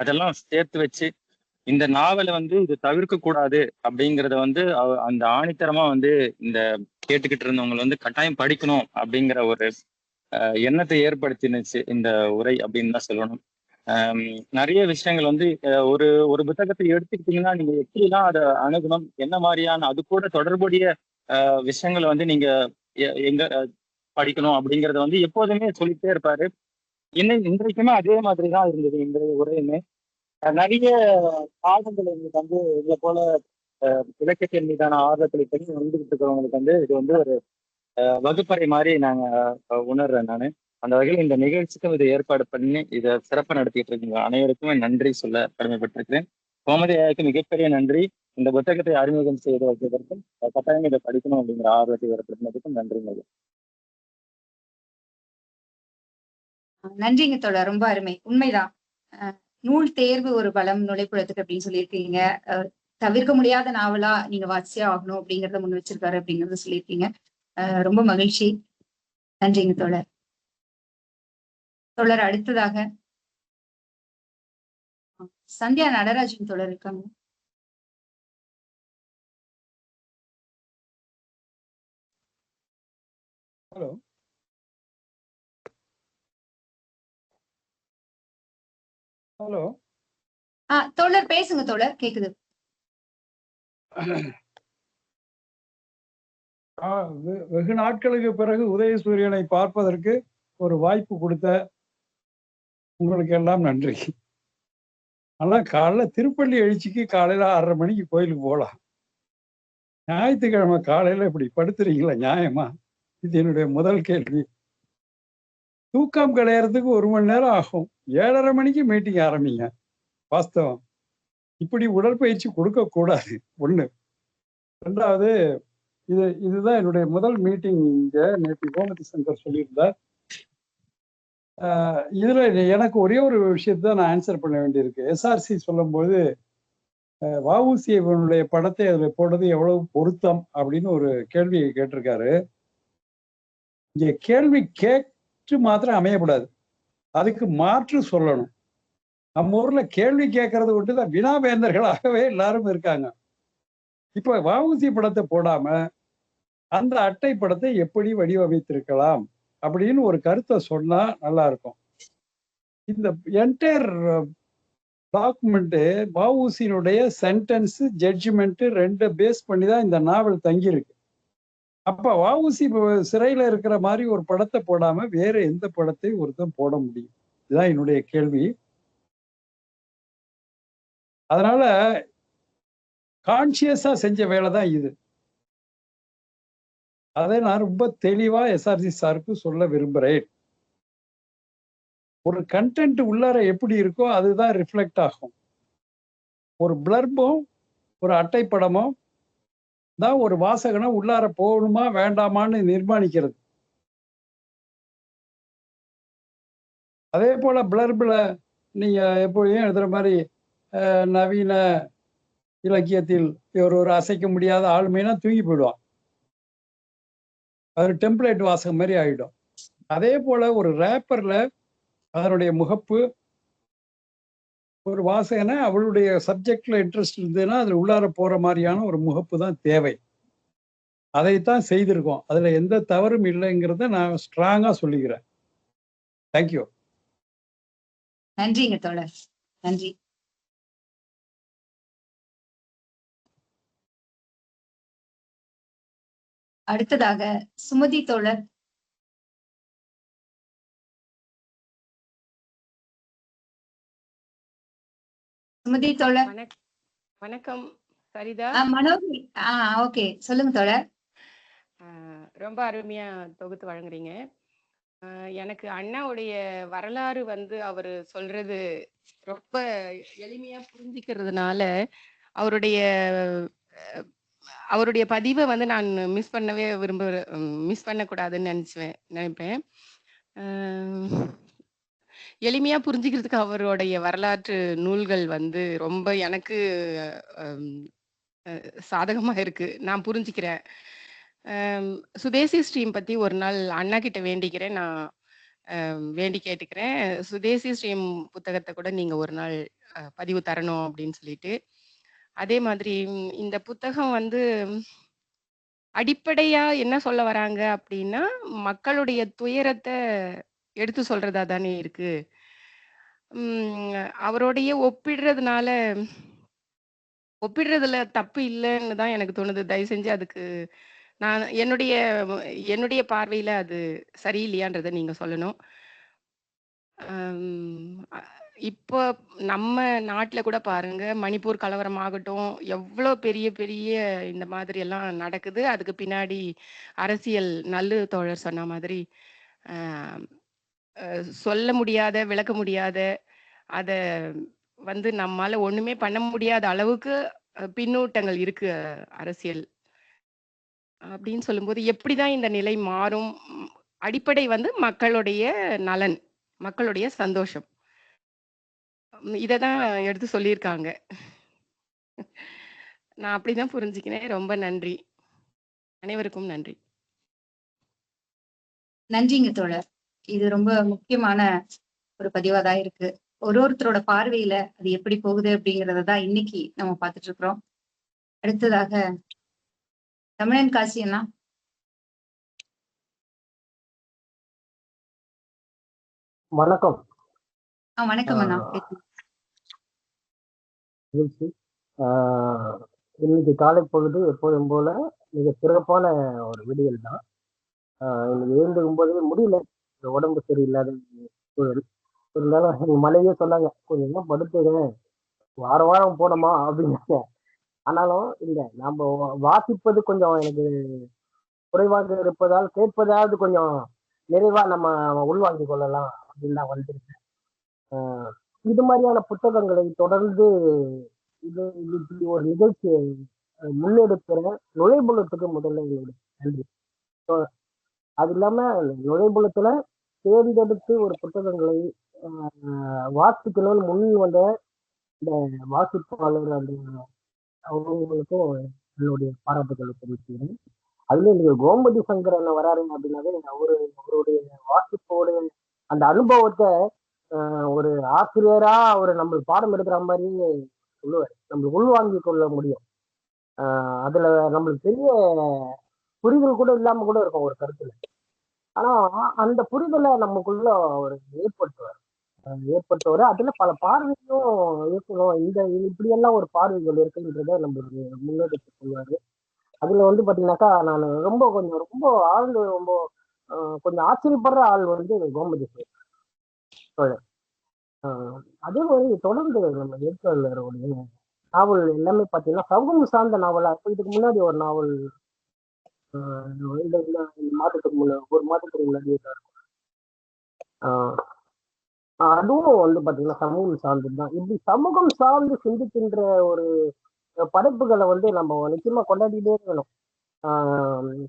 Speaker 7: அதெல்லாம் சேர்த்து வச்சு இந்த நாவலை வந்து இது தவிர்க்க கூடாது அப்படிங்கிறத வந்து அந்த ஆணித்தரமா வந்து இந்த கேட்டுக்கிட்டு இருந்தவங்க வந்து கட்டாயம் படிக்கணும் அப்படிங்கிற ஒரு எண்ணத்தை ஏற்படுத்தினுச்சு இந்த உரை அப்படின்னு தான் சொல்லணும். நிறைய விஷயங்கள் வந்து ஒரு புத்தகத்தை எடுத்துக்கிட்டீங்கன்னா நீங்க எப்படிலாம் அதை அணுகணும், என்ன மாதிரியான அது கூட தொடர்புடைய விஷயங்களை வந்து நீங்க எங்க படிக்கணும் அப்படிங்கிறத வந்து எப்போதுமே சொல்லிட்டே இருப்பாரு. இன்றைக்குமே அதே மாதிரிதான் இருந்தது இன்றைய உரையுமே. நிறைய பாடங்கள் எங்களுக்கு வந்து இதை போல இலக்கியத்தின் மீதான ஆர்வத்தில் பண்ணி வந்துகிட்டு இருக்கிறவங்களுக்கு வந்து இது வந்து ஒரு வகுப்பறை மாதிரி நாங்க உணர்றேன் நான். அந்த வகையில் இந்த நிகழ்ச்சிக்கும் இதை ஏற்பாடு பண்ணி இதை சிறப்பாக நடத்திட்டு இருக்கீங்க அனைவருக்குமே நன்றி சொல்ல கடமைப்பட்டிருக்கிறேன். கோமதி ஐயாவுக்கு மிகப்பெரிய நன்றி. இந்த புத்தகத்தை அறிமுகம் செய்து வைப்பதற்கும் கட்டாயம் இதை படிக்கணும் அப்படிங்கிற ஆர்வத்தை ஏற்படுத்தினதுக்கும் நன்றிங்க.
Speaker 1: நன்றிங்க தோழர், ரொம்ப அருமை. உண்மைதான். நூல் தேர்வு ஒரு பலம் நுழைப்புழத்துக்கு அப்படின்னு சொல்லியிருக்கீங்க. தவிர்க்க முடியாத நாவலா நீங்க வாசியா ஆகணும் அப்படிங்கறத முன் வச்சிருக்காரு அப்படிங்கறத சொல்லியிருக்கீங்க. ரொம்ப மகிழ்ச்சி. நன்றிங்க தோழர். தோழர் அடுத்ததாக சந்தியா நடராஜன் தோழர் இருக்காங்க.
Speaker 8: ஹலோ ஹலோ
Speaker 1: தோழர் பேசுங்க தோழர், கேக்குது.
Speaker 8: வெகு நாட்களுக்கு பிறகு உதயசூரியனை பார்ப்பதற்கு ஒரு வாய்ப்பு கொடுத்த உங்களுக்கு எல்லாம் நன்றி. ஆனா காலைல திருப்பள்ளி எழுச்சிக்கு காலையில 6:30 மணிக்கு கோயிலுக்கு போகலாம். ஞாயிற்றுக்கிழமை காலையில இப்படி படுத்துறீங்களா நியாயமா? இது என்னுடைய முதல் கேள்வி. தூக்கம் கிடையறதுக்கு 1 மணி நேரம் ஆகும். 7:30 மணிக்கு மீட்டிங் ஆரம்பிங்க. வாஸ்தவம், இப்படி உடற்பயிற்சி கொடுக்க கூடாது. 1. 2வது, இதுதான் என்னுடைய முதல் மீட்டிங். இங்க நேற்று கோமதி சங்கர் சொல்லியிருந்தார். இதுல எனக்கு ஒரே ஒரு விஷயத்தை நான் ஆன்சர் பண்ண வேண்டியிருக்கு. எஸ்ஆர்சி சொல்லும்போது வஉசியினுடைய படத்தை அதுல போடுறது எவ்வளவு பொருத்தம் அப்படின்னு ஒரு கேள்வியை கேட்டிருக்காரு. இங்க கேள்வி கேட்டு மாத்திரம் அமையக்கூடாது, அதுக்கு மாற்று சொல்லணும். நம்ம ஊர்ல கேள்வி கேட்கறது விட்டுதான் வினாவேந்தர்களாகவே எல்லாரும் இருக்காங்க. இப்ப வஉசி படத்தை போடாம அந்த அட்டை படத்தை எப்படி வடிவமைத்திருக்கலாம் அப்படின்னு ஒரு கருத்தை சொன்னா நல்லா இருக்கும். இந்த என்டையர் டாக்குமெண்ட் வஉசியினுடைய சென்டென்ஸ், ஜட்ஜ்மெண்ட் 2 பேஸ் பண்ணி தான் இந்த நாவல் தங்கியிருக்கு. அப்ப வஉசி சிறையில இருக்கிற மாதிரி ஒரு படத்தை போடாம வேற எந்த படத்தை ஒருத்தன் போட முடியும்? இதுதான் என்னுடைய கேள்வி. அதனால கான்சியஸா செஞ்ச வேலை தான் இது. அதை நான் ரொம்ப தெளிவா எஸ்ஆர்சி சாருக்கு சொல்ல விரும்புகிறேன். ஒரு கண்டென்ட் உள்ளார எப்படி இருக்கோ அதுதான் ரிஃப்ளெக்ட் ஆகும். ஒரு பிளர்பும் ஒரு அட்டைப்படமும் தான் ஒரு வாசகனை உள்ளார போகணுமா வேண்டாமான்னு நிர்மாணிக்கிறது. அதே போல பிளர்பில் நீங்க எப்படியும் எழுதுற மாதிரி நவீன இலக்கியத்தில் ஒரு அசைக்க முடியாத ஆளுமைனா தூங்கி போயிடுவான். அது டெம்ப்ளேட் வாசகம் மாதிரி ஆயிடும். அதே போல ஒரு ரேப்பர்ல அதனுடைய முகப்பு ஒரு வாசகனை அவளுடைய சப்ஜெக்ட்ல இன்ட்ரெஸ்ட் இருந்ததுன்னா அதுல உள்ளார போற மாதிரியான ஒரு முகப்பு தான் தேவை. அதைத்தான் செய்திருக்கோம். அதுல எந்த தவறும் இல்லைங்கிறத நான் ஸ்ட்ராங்கா சொல்லிக்கிறேன். தேங்க்யூ.
Speaker 1: நன்றிங்க தோழர், நன்றி. அடுத்ததாக சுமதி தோழர். சுமதி தோழர்.
Speaker 9: வணக்கம் சரிதா.
Speaker 1: மனோகரி. ஓகே, சொல்லுங்க தோழர்.
Speaker 9: ரொம்ப அருமையா தொகுத்து வழங்குறீங்க. எனக்கு அண்ணாவுடைய வரலாறு அவரு சொல்றது ரொம்ப எளிமையா புரிஞ்சுக்கிறதுனால அவருடைய பதிவை நான் மிஸ் பண்ணக்கூடாதுன்னு நினைப்பேன். எளிமையா புரிஞ்சுக்கிறதுக்கு அவருடைய வரலாற்று நூல்கள் ரொம்ப எனக்கு சாதகமா இருக்கு, நான் புரிஞ்சுக்கிறேன். சுதேசி ஸ்ட்ரீம் பத்தி ஒரு நாள் அண்ணா கிட்ட வேண்டிக்கிறேன், நான் வேண்டி கேட்டுக்கிறேன். சுதேசி ஸ்ட்ரீம் புத்தகத்தை கூட நீங்க ஒரு நாள் பதிவு தரணும் அப்படின்னு சொல்லிட்டு. அதே மாதிரி இந்த புத்தகம் அடிப்படையா என்ன சொல்ல வராங்க அப்படின்னா, மக்களுடைய துயரத்தை எடுத்து சொல்றதா தானே இருக்கு. அவரோடைய ஒப்பிடுறதுல தப்பு இல்லைன்னு தான் எனக்கு தோணுது. தயவு செஞ்சு அதுக்கு நான் என்னுடைய பார்வையில அது சரியில்லையான்றதை நீங்க சொல்லணும். இப்போ நம்ம நாட்டுல கூட பாருங்க, மணிப்பூர் கலவரம் ஆகட்டும், எவ்வளோ பெரிய பெரிய இந்த மாதிரி எல்லாம் நடக்குது. அதுக்கு பின்னாடி அரசியல் நல்லு தோழர் சொன்ன மாதிரி சொல்ல முடியாத, விளக்க முடியாத, அத நம்மால ஒண்ணுமே பண்ண முடியாத அளவுக்கு பின்னூட்டங்கள் இருக்கு அரசியல் அப்படின்னு சொல்லும்போது எப்படிதான் இந்த நிலை மாறும்? அடிப்படை வந்து மக்களுடைய நலன், மக்களுடைய சந்தோஷம். இததான் எடுத்து சொல்லியிருக்காங்க. நான் அப்படிதான் புரிஞ்சுக்கினேன். ரொம்ப நன்றி. அனைவருக்கும் நன்றி.
Speaker 1: நன்றிங்க தோழர். இது ரொம்ப முக்கியமான ஒரு பதிவாதான் இருக்கு. ஒருத்தரோட பார்வையில அது எப்படி போகுது அப்படிங்கறதான் இன்னைக்கு நம்ம பார்த்துட்டு இருக்கிறோம். அடுத்ததாக தமிழன் காசி அண்ணா.
Speaker 10: வணக்கம்.
Speaker 1: வணக்கம் அண்ணா.
Speaker 10: இன்னைக்கு காலை பொழுது எப்போதும் போல மிக சிறப்பான ஒரு விடியல் தான். இன்னைக்கு எழுந்துக்கும் போதே முடியல, உடம்பு சரியில்லாத சூழல் இருந்தாலும் மனைவியே சொன்னாங்க கொஞ்சம் படுத்துறேன், வாரம் வாரம் போனோமா அப்படின்னு. ஆனாலும் இல்லை, நம்ம வாசிப்பது கொஞ்சம் எனக்கு குறைவாக இருப்பதால் கேட்பதாவது கொஞ்சம் நிறைவா நம்ம உள்வாங்கிக் கொள்ளலாம் அப்படின்னு நான் வந்திருக்கேன். இது மாதிரியான புத்தகங்களை தொடர்ந்து இது இப்படி ஒரு நிகழ்ச்சியை முன்னெடுக்கிற நுழைபுலத்துக்கு முதல்ல எங்களுடைய நன்றி. அது இல்லாம நுழைபுலத்துல தேர்ந்தெடுத்து ஒரு புத்தகங்களை வாசிக்கணும்னு முன் வந்த இந்த வாசிப்பாளர் அந்த அவங்களுக்கும் என்னுடைய பாராட்டுகளை தெரிவிக்கிறேன். அதுல நீங்க கோமதி சங்கரன் வராரு அப்படின்னாவே அவருடைய வாசிப்போட அந்த அனுபவத்தை ஒரு ஆசிரியரா அவர் நம்மளுக்கு பாடம் எடுக்கிற மாதிரி சொல்லுவார், நம்மளுக்கு உள்வாங்கி கொள்ள முடியும். அதுல நம்மளுக்கு பெரிய புரிதல் கூட இல்லாம கூட இருக்கும் ஒரு கருத்துல. ஆனா அந்த புரிதலை நமக்குள்ள அவர் ஏற்படுத்துவார். அதுல பல பார்வைகளும் இருக்கணும். இப்படியெல்லாம் ஒரு பார்வைகள் இருக்குன்றத நம்மளுக்கு முன்னெடுத்து சொல்லுவாரு. அதுல வந்து பாத்தீங்கன்னாக்கா நான் ரொம்ப ஆழ்ந்து கொஞ்சம் ஆச்சரியப்படுற ஆள் வந்து கோமதி சோழர். அதே மாதிரி தொடர்ந்து நம்ம எழுத்தாளருடைய நாவல் எல்லாமே பாத்தீங்கன்னா சமூகம் சார்ந்த நாவலா இருக்கும். இதுக்கு முன்னாடி ஒரு நாவல் ஒரு மாதத்துக்கு முன்னாடியே தான் இருக்கும். அதுவும் வந்து பாத்தீங்கன்னா சமூகம் சார்ந்ததுதான். இப்படி சமூகம் சார்ந்து சிந்திக்கின்ற ஒரு படைப்புகளை வந்து நம்ம நிச்சயமா கொண்டாடிட்டே இருக்கணும்.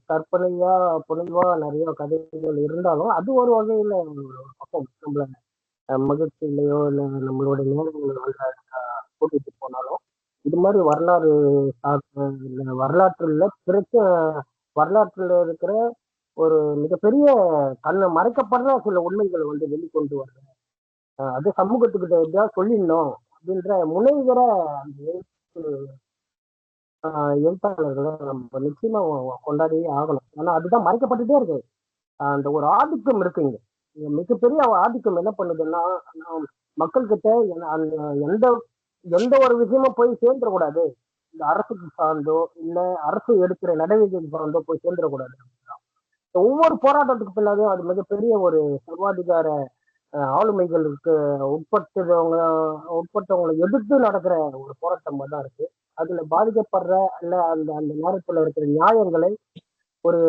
Speaker 10: கற்பனையா புனைவா நிறைய கதைகள் இருந்தாலும் அது ஒரு வகையில பக்கம் நம்மள மகிழ்ச்சியிலையோ இல்லை நம்மளோட நேரங்களை வந்து கூட்டிட்டு போனாலும் இது மாதிரி வரலாறு வரலாற்றுல இருக்கிற ஒரு மிகப்பெரிய மறைக்கப்படுற சில உண்மைகளை வந்து வெளிக்கொண்டு வர்ற அது சமூகத்துக்கிட்ட எப்படியாவது சொல்லிடணும் அப்படின்ற முனைகிற அந்த எழுத்தாளர்களை நம்ம நிச்சயமா கொண்டாடியே ஆகணும். ஆனா அதுதான் மறைக்கப்பட்டுட்டே இருக்கு. அந்த ஒரு ஆதிக்கம் இருக்குங்க, மிகப்பெரிய ஆதிக்கம் என்ன பண்ணுதுன்னா மக்கள் கிட்ட எந்த ஒரு விஷயமும் போய் சேர்ந்துடக்கூடாது, இந்த அரசுக்கு சார்ந்தோ இல்ல அரசு எடுக்கிற நடவடிக்கைக்கு சார்ந்தோ போய் சேர்ந்துடக்கூடாது. ஒவ்வொரு போராட்டத்துக்கு பின்னாலும் அது மிகப்பெரிய ஒரு சர்வாதிகார ஆளுமைகளுக்கு உட்பட்டவங்களை எதிர்த்து நடக்கிற ஒரு போராட்டமா தான் இருக்கு. அதுல பாதிக்கப்படுற அல்ல அந்த அந்த நேரத்துல இருக்கிற நியாயங்களை ஒரு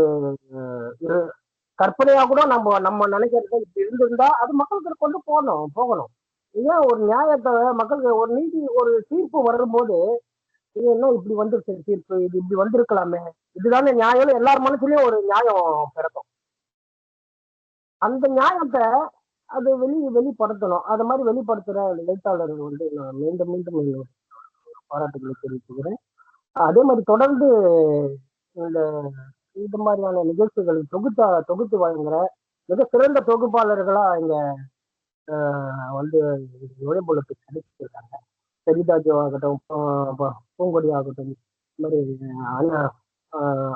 Speaker 10: கற்பனையா கூட நம்ம நினைக்கிறது இப்படி இருந்திருந்தா அது மக்களுக்கு கொண்டு போகணும். ஏன் ஒரு நியாயத்தை மக்களுக்கு ஒரு நீதி ஒரு தீர்ப்பு வரும்போது இது என்ன இப்படி வந்துருச்சு தீர்ப்பு, இது இப்படி வந்திருக்கலாமே, இதுதானே நியாயம், எல்லார் மனசுலயும் ஒரு நியாயம் பிறக்கும். அந்த நியாயத்தை அது வெளிப்படுத்தணும். அது மாதிரி வெளிப்படுத்துற எழுத்தாளர்கள் வந்து நான் மீண்டும் மீண்டும் பாராட்டுகளை தெரிவிச்சுக்கிறேன். அதே மாதிரி தொடர்ந்து இந்த மாதிரியான நிகழ்ச்சிகளை தொகுத்து வழங்குற மிக சிறந்த தொகுப்பாளர்களா இங்க வந்து நுழைபுலத்துக்கு கிடைச்சிருக்காங்க. சரிதாஜோ ஆகட்டும், பூங்கொடி ஆகட்டும், இந்த மாதிரி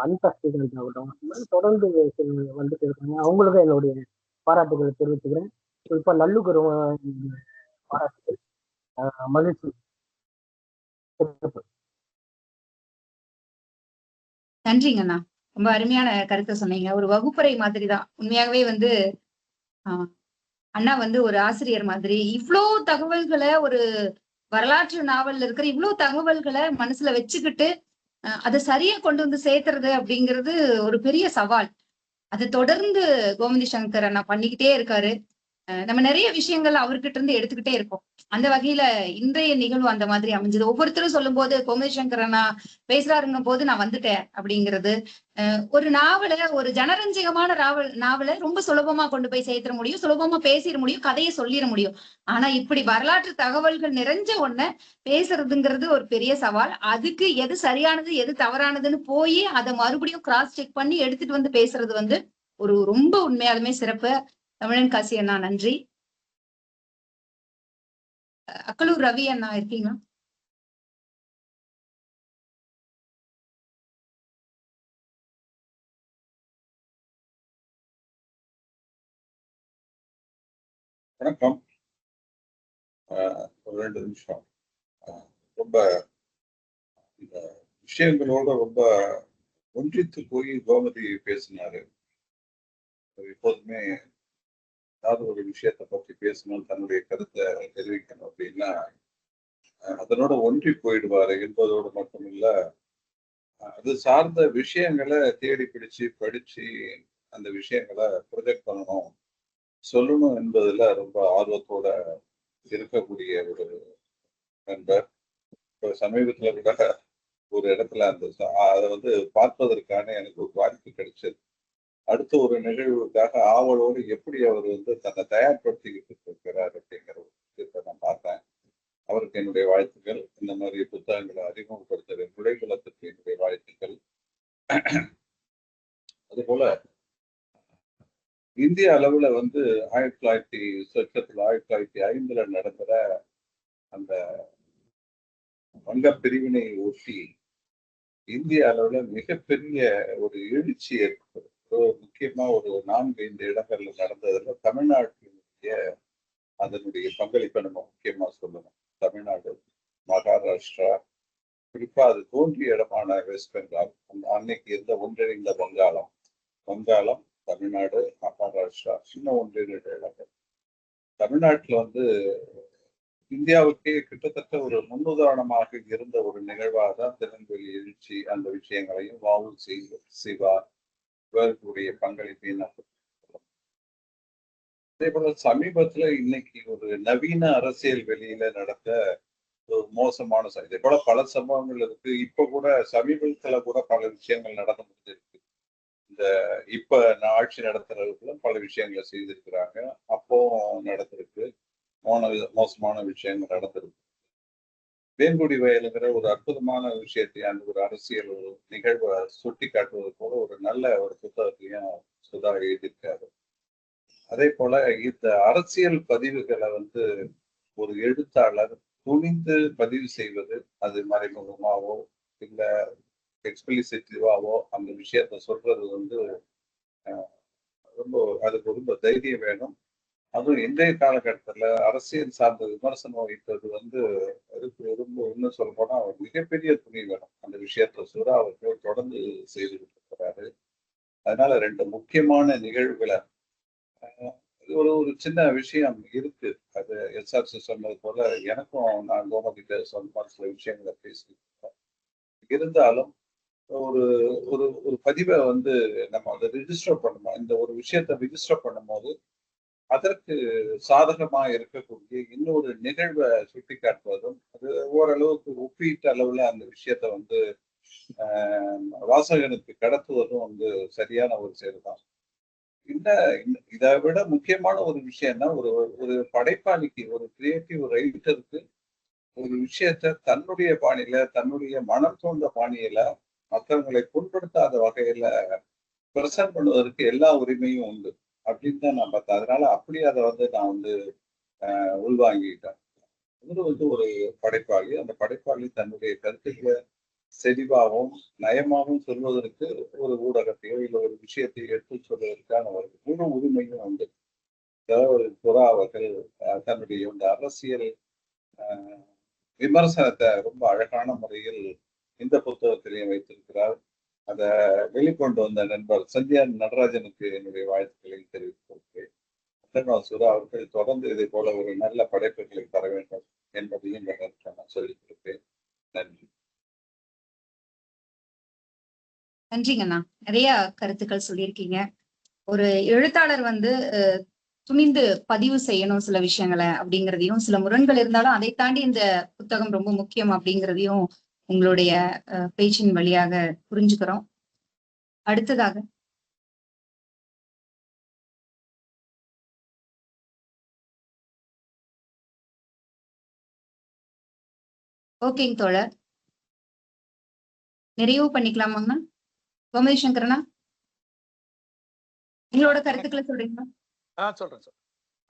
Speaker 10: அனிதா ஸ்ரீகாந்த் ஆகட்டும், இந்த மாதிரி தொடர்ந்து வந்துட்டு இருக்காங்க. அவங்களுக்கும் என்னுடைய பாராட்டுகளை தெரிவிச்சுக்கிறேன். இப்ப நல்லுக்கு பாராட்டுகள், மகிழ்ச்சி.
Speaker 1: நன்றிங்கண்ணா, ரொம்ப அருமையான கருத்தை சொன்னீங்க. ஒரு வகுப்பறை மாதிரி தான் உண்மையாகவே வந்து அண்ணா வந்து ஒரு ஆசிரியர் மாதிரி இவ்வளோ தகவல்களை ஒரு வரலாற்று நாவல்ல இருக்கிற இவ்வளவு தகவல்களை மனசுல வச்சுக்கிட்டு அதை சரியா கொண்டு வந்து சேர்த்துறது அப்படிங்கிறது ஒரு பெரிய சவால். அதை தொடர்ந்து கோமதி சங்கர் அண்ணா பண்ணிக்கிட்டே இருக்காரு. நம்ம நிறைய விஷயங்கள் அவர்கிட்ட இருந்து எடுத்துக்கிட்டே இருக்கோம். அந்த வகையில இன்றைய நிகழ்வு அந்த மாதிரி அமைஞ்சது. ஒவ்வொருத்தரும் சொல்லும் போது கோமல் சங்கரனா பேசுறாருங்க போது நான் வந்துட்டேன் அப்படிங்கிறது, ஒரு நாவல, ஒரு ஜனரஞ்சகமான நாவல ரொம்ப சுலபமா கொண்டு போய் சேர்த்திட முடியும், சுலபமா பேசிட முடியும், கதையை சொல்லிட முடியும். ஆனா இப்படி வரலாற்று தகவல்கள் நிறைஞ்ச ஒண்ண பேசுறதுங்கிறது ஒரு பெரிய சவால். அதுக்கு எது சரியானது எது தவறானதுன்னு போய் அதை மறுபடியும் கிராஸ் செக் பண்ணி எடுத்துட்டு வந்து பேசுறது வந்து ஒரு ரொம்ப உண்மையாலுமே சிறப்பு. தமிழன் காசி அண்ணா நன்றி. அக்கலூர் ரவி அண்ணா இருக்கீங்களா?
Speaker 11: வணக்கம். ஒரு 2 நிமிஷம். ரொம்ப இந்த விஷயங்களோட ரொம்ப ஒன்றித்து போய் கோமதி பேசினாரு. எப்போதுமே ஏதாவது ஒரு விஷயத்தை பற்றி பேசணும், தன்னுடைய கருத்தை தெரிவிக்கணும் அப்படின்னா அதனோட ஒன்றி போயிடுவாரு என்பதோடு மட்டுமில்ல, அது சார்ந்த விஷயங்களை தேடி பிடிச்சு படிச்சு அந்த விஷயங்களை ப்ரொஜெக்ட் பண்ணணும், சொல்லணும் என்பதுல ரொம்ப ஆர்வத்தோட இருக்கக்கூடிய ஒரு நண்பர். இப்போ சமீபத்துல கூட ஒரு இடத்துல அதை வந்து பார்ப்பதற்கான எனக்கு ஒரு வாய்ப்பு கிடைச்சது. அடுத்த ஒரு நிகழ்வுக்காக ஆவலோடு எப்படி அவர் வந்து தன்னை தயார்படுத்திக்கிட்டு இருக்கிறார் அப்படிங்கிற ஒரு விஷயத்தை நான் பார்த்தேன். அவருக்கு என்னுடைய வாழ்த்துக்கள். இந்த மாதிரி புத்தகங்களை அறிமுகப்படுத்துகிற நுழைகுலத்துக்கு என்னுடைய வாழ்த்துக்கள். அதுபோல இந்திய அளவுல வந்து 1905 நடக்கிற அந்த வங்க பிரிவினை ஒட்டி இந்திய அளவுல மிகப்பெரிய ஒரு எழுச்சி ஏற்பட்டது. முக்கியமா ஒரு 4-5 இடங்கள்ல நடந்ததுல தமிழ்நாட்டினுடைய அதனுடைய பங்களிப்பை நம்ம முக்கியமா சொல்லணும். தமிழ்நாடு, மகாராஷ்டிரா, குறிப்பா அது தோன்றிய இடமான வெஸ்ட் பெங்கால், அன்னைக்கு இருந்த ஒன்றிணைந்த வங்காளம், தமிழ்நாடு, மகாராஷ்டிரா, இன்னும் 1-2 இடங்கள். தமிழ்நாட்டுல வந்து இந்தியாவுக்கே கிட்டத்தட்ட ஒரு முன்னுதாரணமாக இருந்த ஒரு நிகழ்வாக தான் திருநெல்வேலி எழுச்சி, அந்த விஷயங்களையும் வ.உ.சி., சிவா இவர்களுடைய பங்களிப்பையும் அதே போல சமீபத்துல இன்னைக்கு ஒரு நவீன அரசியல் வெளியில நடந்த ஒரு மோசமான இதே போல பல சம்பவங்கள் இருக்கு. இப்ப கூட சமீபத்துல கூட பல விஷயங்கள் நடந்து முடிஞ்சிருக்கு. இந்த இப்ப ஆட்சி நடத்துறதுக்குள்ள பல விஷயங்களை செய்திருக்கிறாங்க. அப்போ நடந்திருக்கு மோசமான விஷயங்கள் நடந்திருக்கு. வேங்குடி வயலுங்கிற ஒரு அற்புதமான விஷயத்தை, அந்த ஒரு அரசியல் ஒரு நிகழ்வை சுட்டி காட்டுவது போல ஒரு நல்ல ஒரு புத்தகத்தையும் சுதா எழுதியிருக்காரு. அதே போல இந்த அரசியல் பதிவுகளை வந்து ஒரு எழுத்தாளர் துணிந்து பதிவு செய்வது, அது மறைமுகமாவோ இல்ல எக்ஸ்பிளிசிட்டிவாவோ அந்த விஷயத்த சொல்றது வந்து ரொம்ப அதுக்கு ரொம்ப தைரியம் வேணும். அதுவும் இன்றைய காலகட்டத்துல அரசியல் சார்ந்த விமர்சனம் வைப்பது வந்து அதுக்கு ரொம்ப இன்னும் சொல்ல போனா மிகப்பெரிய துணி வேணும். அந்த விஷயத்த சுரா அவர்கள் தொடர்ந்து செய்துகிட்டு இருக்கிறாரு. அதனால 2 முக்கியமான நிகழ்வுகளை ஒரு சின்ன விஷயம் இருக்கு. அது எஸ்ஆர்சி சொன்னது போல எனக்கும் நான் கோமதிட்ட சொன்ன சில விஷயங்களை பேசியிருக்கேன். இருந்தாலும் ஒரு ஒரு ஒரு பதிவை வந்து நம்ம அதை ரிஜிஸ்டர் பண்ணணும். இந்த ஒரு விஷயத்தை ரிஜிஸ்டர் பண்ணும்போது அதற்கு சாதகமா இருக்கக்கூடிய இன்னொரு நிகழ்வை சுட்டி காட்டுவதும், அது ஓரளவுக்கு ஒப்பீட்டு அளவுல அந்த விஷயத்த வந்து வாசகனுக்கு கடத்துவதும் வந்து சரியான ஒரு செயல்தான். இதை விட முக்கியமான ஒரு விஷயம்னா ஒரு படைப்பாளிக்கு, ஒரு கிரியேட்டிவ் ரைட்டருக்கு ஒரு விஷயத்த தன்னுடைய பாணியில, தன்னுடைய மனம் தோன்ற பாணியில மற்றவங்களை புண்படுத்தாத வகையில பிரசன்ட் பண்ணுவதற்கு எல்லா உரிமையும் உண்டு அப்படின்னு தான் நான் பார்த்தேன். அதனால அப்படி அதை வந்து நான் வந்து உள்வாங்கிட்டேன். இவர் வந்து ஒரு படைப்பாளி. அந்த படைப்பாளி தன்னுடைய கருத்துக்களை செறிவாகவும் நயமாகவும் சொல்வதற்கு ஒரு ஊடகத்தையோ இல்லை ஒரு விஷயத்தை எடுத்து சொல்வதற்கான ஒரு முழு உரிமையும் உண்டு. ஒரு புறா அவர்கள் தன்னுடைய இந்த அரசியல் விமர்சனத்தை ரொம்ப அழகான முறையில் இந்த புத்தகத்திலையும் வைத்திருக்கிறார். அதை வெளிக்கொண்டு வந்த நண்பர் சந்தியா நடராஜனுக்கு என்னுடைய வாழ்த்துக்களை தெரிவித்திருக்கிறேன். சுரா அவர்கள் தொடர்ந்து இதை போல ஒரு நல்ல படைப்புகளை தர வேண்டும் என்பதையும் நான் சொல்லிக் கொடுப்பேன். நன்றி.
Speaker 1: நன்றிங்கண்ணா. நிறைய கருத்துக்கள் சொல்லியிருக்கீங்க. ஒரு எழுத்தாளர் வந்து துணிந்து பதிவு செய்யணும் சில விஷயங்களை அப்படிங்கிறதையும், சில முரண்கள் இருந்தாலும் அதை தாண்டி இந்த புத்தகம் ரொம்ப முக்கியம் அப்படிங்கிறதையும் உங்களுடைய பேச்சின் வழியாக புரிஞ்சுக்கிறோம். அடுத்ததாக ஓகேங்க தோழர், நிறைவு பண்ணிக்கலாமாங்கண்ணா? கோமதி சங்கரனா, உங்களோட கருத்துக்களை சொல்றீங்களா?
Speaker 2: சொல்றேன் சார்.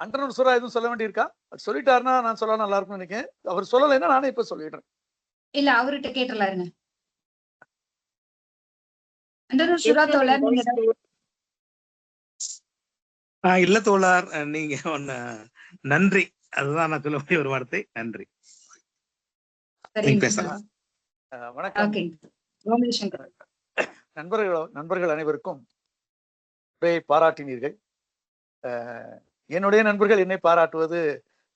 Speaker 2: அண்டனூர் சுரா எதுவும் சொல்ல வேண்டியிருக்கா? சொல்லிட்டாருன்னா நான் சொல்ல நல்லா இருக்கும்னு நினைக்கிறேன். அவர் சொல்லலைன்னா நானே இப்ப சொல்லிடுறேன்.
Speaker 1: இல்ல, அவர்கிட்ட கேட்டலாருங்க. அண்டனூர் சுரா தோழர், நீங்க
Speaker 3: இல்ல தோழர், நீங்க நன்றி, அதுதான் நான் சொல்ல வேண்டிய ஒரு வார்த்தை. நன்றி. பேசலாம்.
Speaker 2: வணக்கம் நண்பர்கள் அனைவருக்கும் பாராட்டினீர்கள். என்னுடைய நண்பர்கள் என்னை பாராட்டுவது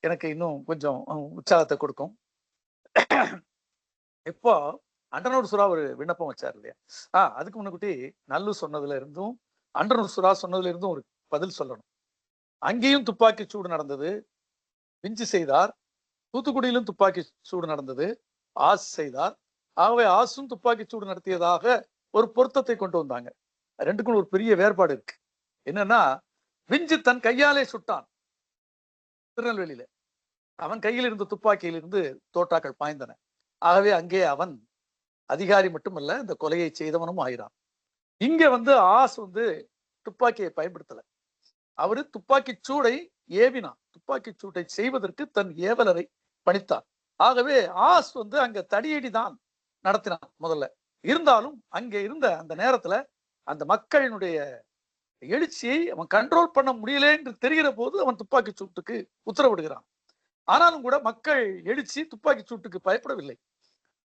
Speaker 2: எனக்கு இன்னும் கொஞ்சம் உற்சாகத்தை கொடுக்கும். இப்போ அண்டனூர் சுறா ஒரு விண்ணப்பம் வச்சார் இல்லையா? அதுக்கு முன்னக்குட்டி நல்லூர் சொன்னதுல இருந்தும் அண்டனூர் சுறா சொன்னதுல இருந்தும் ஒரு பதில் சொல்லணும். அங்கேயும் துப்பாக்கி சூடு நடந்தது, விஞ்சு செய்தார். தூத்துக்குடியிலும் துப்பாக்கி சூடு நடந்தது, ஆஸ் செய்தார். ஆகவே ஆசும் துப்பாக்கி சூடு நடத்தியதாக ஒரு பொருத்தத்தை கொண்டு வந்தாங்க. ரெண்டுக்கும் ஒரு பெரிய வேறுபாடு இருக்கு. என்னன்னா, விஞ்சு தன் கையாலே சுட்டான் திருநெல்வேலியில. அவன் கையில் இருந்த துப்பாக்கியிலிருந்து தோட்டாக்கள் பாய்ந்தன. ஆகவே அங்கே அவன் அதிகாரி மட்டுமல்ல, இந்த கொலையை செய்தவனும் ஆகிறான். இங்க ஆஸ் துப்பாக்கியை பயன்படுத்தல. அவரு துப்பாக்கி சூடை ஏவினான். துப்பாக்கி சூட்டை செய்வதற்கு தன் ஏவலரை பணித்தான். ஆகவே ஆஸ் அங்க தடியடி தான் நடத்தினான் முதல்ல. இருந்தாலும் அங்கே இருந்த அந்த நேரத்துல அந்த மக்களினுடைய எழுச்சியை அவன் கண்ட்ரோல் பண்ண முடியல என்று தெரிகிற போது அவன் துப்பாக்கி சூட்டுக்கு உத்தரவிடுகிறான். ஆனாலும் கூட மக்கள் எழுச்சி துப்பாக்கி சூட்டுக்கு பயப்படவில்லை,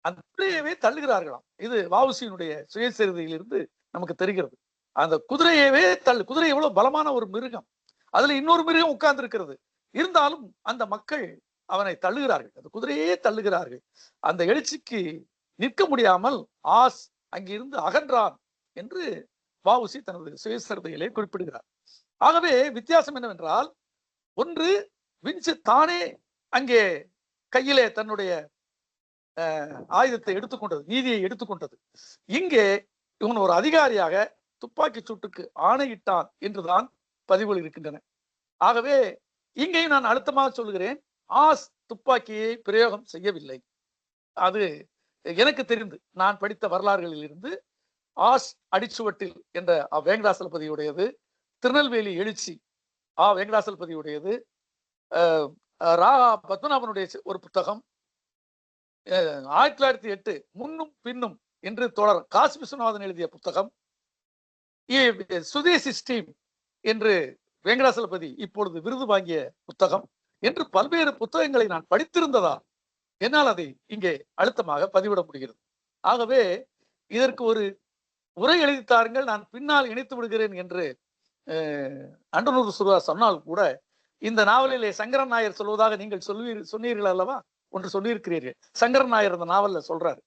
Speaker 2: அந்த குதிரையவே தள்ளுகிறார்களாம். இது வஉசியினுடைய சுயசரிதையிலிருந்து நமக்கு தெரிகிறது. அந்த குதிரையவே குதிரை எவ்வளவு பலமான ஒரு மிருகம், அதுல இன்னொரு மிருகம் உட்கார்ந்து இருக்கிறது. இருந்தாலும் அந்த மக்கள் அவனை தள்ளுகிறார்கள், அந்த குதிரையே தள்ளுகிறார்கள். அந்த எழுச்சிக்கு நிற்க முடியாமல் ஆஸ் அங்கிருந்து அகன்றான் என்று வஉசி தனது சுயசரிதையிலே குறிப்பிடுகிறார். ஆகவே வித்தியாசம் என்னவென்றால், ஒன்று விஞ்சு தானே அங்கே கையிலே தன்னுடைய ஆயுதத்தை எடுத்துக்கொண்டது, நீதியை எடுத்துக்கொண்டது. இங்கே இவன் ஒரு அதிகாரியாக துப்பாக்கி சூட்டுக்கு ஆணையிட்டான் என்றுதான் பதிவுகள் இருக்கின்றன. ஆகவே இங்கேயும் நான் அழுத்தமாக சொல்கிறேன், ஆஸ் துப்பாக்கியை பிரயோகம் செய்யவில்லை. அது எனக்கு தெரிந்து நான் படித்த வரலாறுகளில் இருந்து ஆஸ் அடிச்சுவட்டில் என்ற வெங்கடாசலபதியுடையது, திருநெல்வேலி எழுச்சி வெங்கடாசலபதியுடையது, ரா பத்மநாபனுடைய ஒரு புத்தகம், 1908 முன்னும் பின்னும் என்று தொடர் காசி விஸ்வநாதன் எழுதிய புத்தகம், சுதேசி ஸ்டீம் என்று வெங்கடாசலபதி இப்பொழுது விருது வாங்கிய புத்தகம் என்று பல்வேறு புத்தகங்களை நான் படித்திருந்ததா என்னால் அதை இங்கே அழுத்தமாக பதிவிட முடிகிறது. ஆகவே இதற்கு ஒரு உரை எழுதி தாருங்கள், நான் பின்னால் இணைத்து விடுகிறேன் என்று அண்டனூர் சுறா சொன்னால் கூட, இந்த நாவலிலே சங்கரன் நாயர் சொல்வதாக நீங்கள் சொன்னீர்கள் அல்லவா, ஒன்று சொல்லியிருக்கிறீர்கள். சங்கரன் நாயர் அந்த நாவல்ல சொல்றாரு,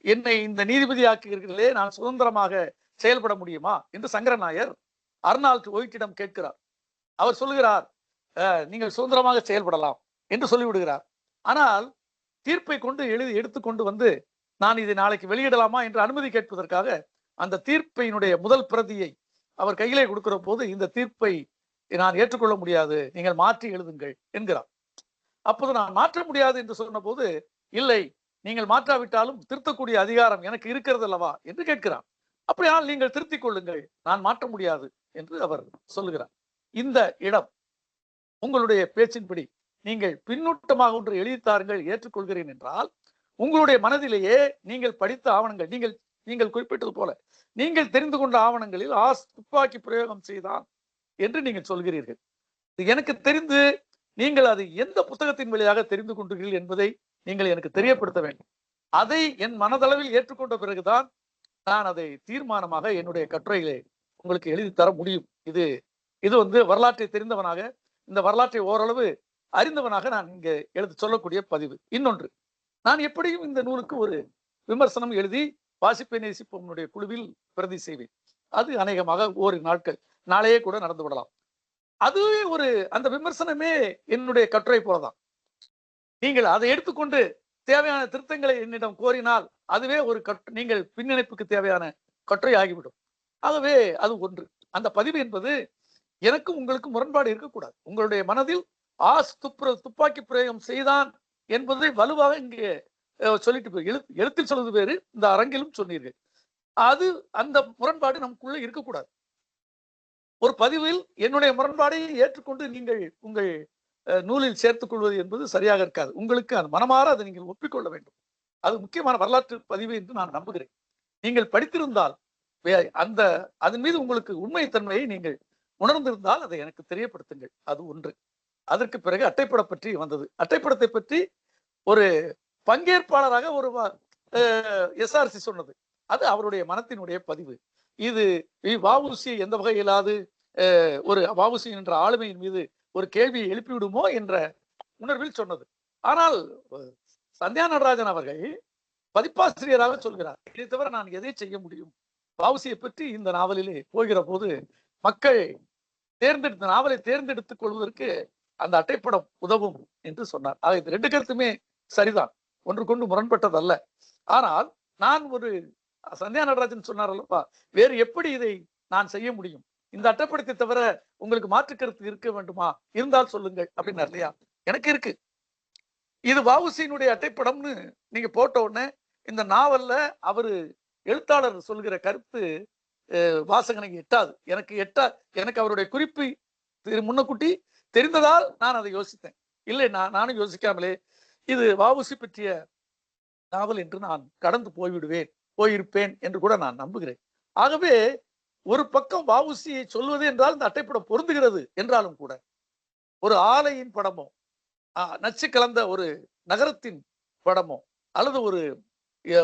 Speaker 2: என்னை இந்த நீதிபதி ஆக்குகிறீர்களே, நான் சுதந்திரமாக செயல்பட முடியுமா என்று சங்கரன் நாயர் அர்னால்ட் ஒயிட்டிடம் கேட்கிறார். அவர் சொல்லுகிறார், நீங்கள் சுதந்திரமாக செயல்படலாம் என்று சொல்லிவிடுகிறார். ஆனால் தீர்ப்பை கொண்டு எடுத்துக்கொண்டு நான் இதை நாளைக்கு வெளியிடலாமா என்று அனுமதி கேட்பதற்காக அந்த தீர்ப்பினுடைய முதல் பிரதியை அவர் கையிலே கொடுக்கிற போது, இந்த தீர்ப்பை நான் ஏற்றுக்கொள்ள முடியாது, நீங்கள் மாற்றி எழுதுங்கள் என்கிறார். அப்போது நான் மாற்ற முடியாது என்று சொன்ன போது, இல்லை, நீங்கள் மாற்றாவிட்டாலும் திருத்தக்கூடிய அதிகாரம் எனக்கு இருக்கிறது அல்லவா என்று கேட்கிறார். அப்படியானால் நீங்கள் திருத்திக் கொள்ளுங்கள், நான் மாற்ற முடியாது என்று அவர் சொல்லுகிறார். இந்த இடம் உங்களுடைய பேச்சின்படி நீங்கள் பின்னூட்டமாக ஒன்று எழுதித்தாருங்கள், ஏற்றுக்கொள்கிறேன் என்றால், உங்களுடைய மனதிலேயே நீங்கள் படித்த ஆவணங்கள், நீங்கள் குறிப்பிட்டது போல நீங்கள் தெரிந்து கொண்ட ஆவணங்களில் ஆஸ் துப்பாக்கி பிரயோகம் செய்தான் என்று நீங்கள் சொல்கிறீர்கள். எனக்கு தெரிந்து நீங்கள் அது எந்த புத்தகத்தின் வழியாக தெரிந்து கொண்டீர்கள் என்பதை நீங்கள் எனக்கு தெரியப்படுத்த வேண்டும். அதை என் மனதளவில் ஏற்றுக்கொண்ட பிறகுதான் நான் அதை தீர்மானமாக என்னுடைய கட்டுரையிலே உங்களுக்கு எழுதி தர முடியும். இது வரலாற்றை தெரிந்தவனாக, இந்த வரலாற்றை ஓரளவு அறிந்தவனாக நான் இங்கே சொல்லக்கூடிய பதிவு. இன்னொன்று, நான் எப்படியும் இந்த நூலுக்கு ஒரு விமர்சனம் எழுதி வாசிப்பை நேசிப்பவனுடைய குழுவில் பிரதி செய்வேன். அது அநேகமாக ஓரிரு நாட்கள், நாளையே கூட நடந்து விடலாம். அதுவே ஒரு அந்த விமர்சனமே என்னுடைய கட்டுரை போலதான். நீங்கள் அதை எடுத்துக்கொண்டு தேவையான திருத்தங்களை என்னிடம் கோரினால் அதுவே ஒரு நீங்கள் பின்னிணைப்புக்கு தேவையான கட்டுரை ஆகிவிடும். ஆகவே அது ஒன்று. அந்த பதிவு என்பது எனக்கும் உங்களுக்கும் முரண்பாடு இருக்கக்கூடாது. உங்களுடைய மனதில் துப்பாக்கி பிரயோகம் செய்தான் என்பதை வலுவாக இங்கே சொல்லிட்டு எழுத்தில் சொல்வது வேறு, இந்த அரங்கிலும் சொன்னீர்கள். அது அந்த முரண்பாடு நமக்குள்ள இருக்கக்கூடாது. ஒரு பதிவில் என்னுடைய முரண்பாடை ஏற்றுக்கொண்டு நீங்கள் உங்கள் நூலில் சேர்த்துக் கொள்வது என்பது சரியாக இருக்காது. உங்களுக்கு அது மனமாற அதை நீங்கள் ஒப்பிக்கொள்ள வேண்டும். அது முக்கியமான வரலாற்று பதிவு என்று நான் நம்புகிறேன். நீங்கள் படித்திருந்தால் அந்த அதன் மீது உங்களுக்கு உண்மைத்தன்மையை நீங்கள் உணர்ந்திருந்தால் அதை எனக்கு தெரியப்படுத்துங்கள். அது ஒன்று. அதற்கு பிறகு அட்டைப்பட பற்றி வந்தது. அட்டைப்படத்தை பற்றி ஒரு பங்கேற்பாளராக ஒரு எஸ்ஆர்சி சொன்னது. அது அவருடைய மனத்தினுடைய பதிவு. இது வஉசி எந்த வகையிலாவது ஒரு வஉசி என்ற ஆளுமையின் மீது ஒரு கேள்வியை எழுப்பிவிடுமோ என்ற உணர்வில் சொன்னது. ஆனால் சந்தியா நடராஜன் அவர்கள் பதிப்பாசிரியராக சொல்கிறார், இதை தவிர நான் எதை செய்ய முடியும்? வஉசியை பற்றி இந்த நாவலிலே போகிற போது மக்கள் நாவலை தேர்ந்தெடுத்துக் கொள்வதற்கு அந்த அட்டைப்படம் உதவும் என்று சொன்னார். ஆக இந்த ரெண்டு கருத்துமே சரிதான், ஒன்றுக்கொண்டு முரண்பட்டதல்ல. ஆனால் நான் ஒரு சந்தியா நடராஜன் சொன்னார் அல்லவா, வேறு எப்படி இதை நான் செய்ய முடியும்? இந்த அட்டைப்படத்தை தவிர உங்களுக்கு மாற்று கருத்து இருக்க வேண்டுமா? இருந்தால் சொல்லுங்கள் அப்படின்னார் இல்லையா? எனக்கு இருக்கு. இது வஉசியினுடைய அட்டைப்படம்னு நீங்க போட்ட உடனே இந்த நாவல்ல அவரு எழுத்தாளர் சொல்கிற கருத்து வாசகனை எட்டாது. எனக்கு அவருடைய குறிப்பு முன்னக்கூட்டி தெரிந்ததால் நான் அதை யோசித்தேன். இல்லை, நானும் யோசிக்காமலே இது வஉசி பற்றிய நாவல் என்று நான் கடந்து போயிருப்பேன் என்று கூட நான் நம்புகிறேன். ஆகவே ஒரு பக்கம் வஉசியை சொல்வது என்றால் இந்த அட்டைப்படம் பொருந்துகிறது என்றாலும் கூட ஒரு ஆலையின் படமோ, நச்சு கலந்த ஒரு நகரத்தின் படமோ, அல்லது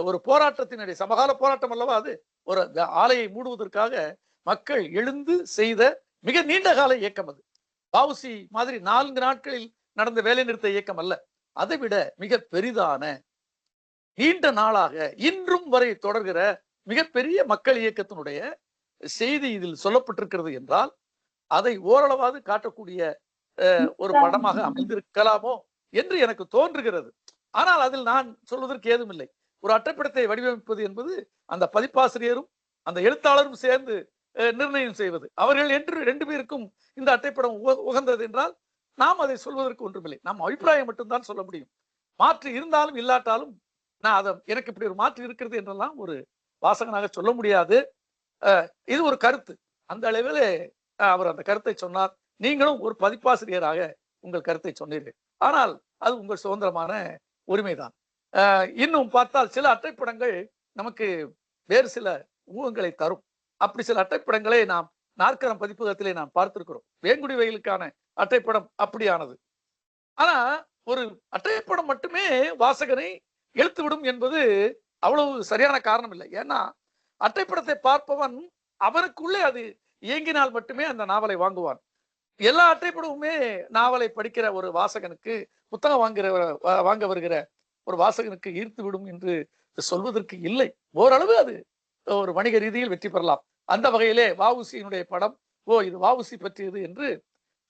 Speaker 2: ஒரு போராட்டத்தினுடைய சமகால போராட்டம் அல்லவா அது, ஒரு ஆலையை மூடுவதற்காக மக்கள் எழுந்து செய்த மிக நீண்ட கால இயக்கம் அது. வஉசி மாதிரி 4 நாட்களில் நடந்த வேலை நிறுத்த இயக்கம் அல்ல. அதை விட மிக பெரிதான நீண்ட நாளாக இன்றும் வரை தொடர்கிற மிகப்பெரிய மக்கள் இயக்கத்தினுடைய செய்தி இதில் சொல்லப்பட்டிருக்கிறது என்றால் அதை ஓரளவாவது காட்டக்கூடிய ஒரு படமாக அமைந்திருக்கலாமோ என்று எனக்கு தோன்றுகிறது. ஆனால் அதில் நான் சொல்வதற்கு ஏதும் இல்லை. ஒரு அட்டைப்படத்தை வடிவமைப்பது என்பது அந்த பதிப்பாசிரியரும் அந்த எழுத்தாளரும் சேர்ந்து நிர்ணயம் செய்வது. அவர்கள் என்று 2 பேருக்கும் இந்த அட்டைப்படம் உகந்தது என்றால் நாம் அதை சொல்வதற்கு ஒன்றுமில்லை. நாம் அபிப்பிராயம் மட்டும்தான் சொல்ல முடியும். மாற்று இருந்தாலும் இல்லாட்டாலும் எனக்கு இப்படி ஒரு மாற்று இருக்கிறது என்றெல்லாம் ஒரு வாசகனாக சொல்ல முடியாது. இது ஒரு கருத்து. அந்த அளவில் அவர் அந்த கருத்தை சொன்னார். நீங்களும் ஒரு பதிப்பாசிரியராக உங்கள் கருத்தை சொன்னீர்கள். ஆனால் அது உங்கள் சுதந்திரமான உரிமைதான். இன்னும் பார்த்தால் சில அட்டைப்படங்கள் நமக்கு வேறு சில ஊகங்களை தரும். அப்படி சில அட்டைப்படங்களை நாம் நாற்கரம் பதிப்பகத்திலே நாம் பார்த்திருக்கிறோம். வேங்குடி வயலுக்கான அட்டைப்படம் அப்படியானது. ஆனா ஒரு அட்டைப்படம் மட்டுமே வாசகனை இழுத்துவிடும் என்பது அவ்வளவு சரியான காரணம் இல்லை. ஏன்னா அட்டைப்படத்தை பார்ப்பவன் அவனுக்குள்ளே அது இயங்கினால் மட்டுமே அந்த நாவலை வாங்குவான். எல்லா அட்டைப்படமுமே நாவலை படிக்கிற ஒரு வாசகனுக்கு, புத்தகம் வாங்க வருகிற ஒரு வாசகனுக்கு ஈர்த்து விடும் என்று சொல்வதற்கு இல்லை. ஓரளவு அது ஒரு வணிக ரீதியில் வெற்றி பெறலாம். அந்த வகையிலே வஉசியினுடைய படம் இது வஉசி பற்றியது என்று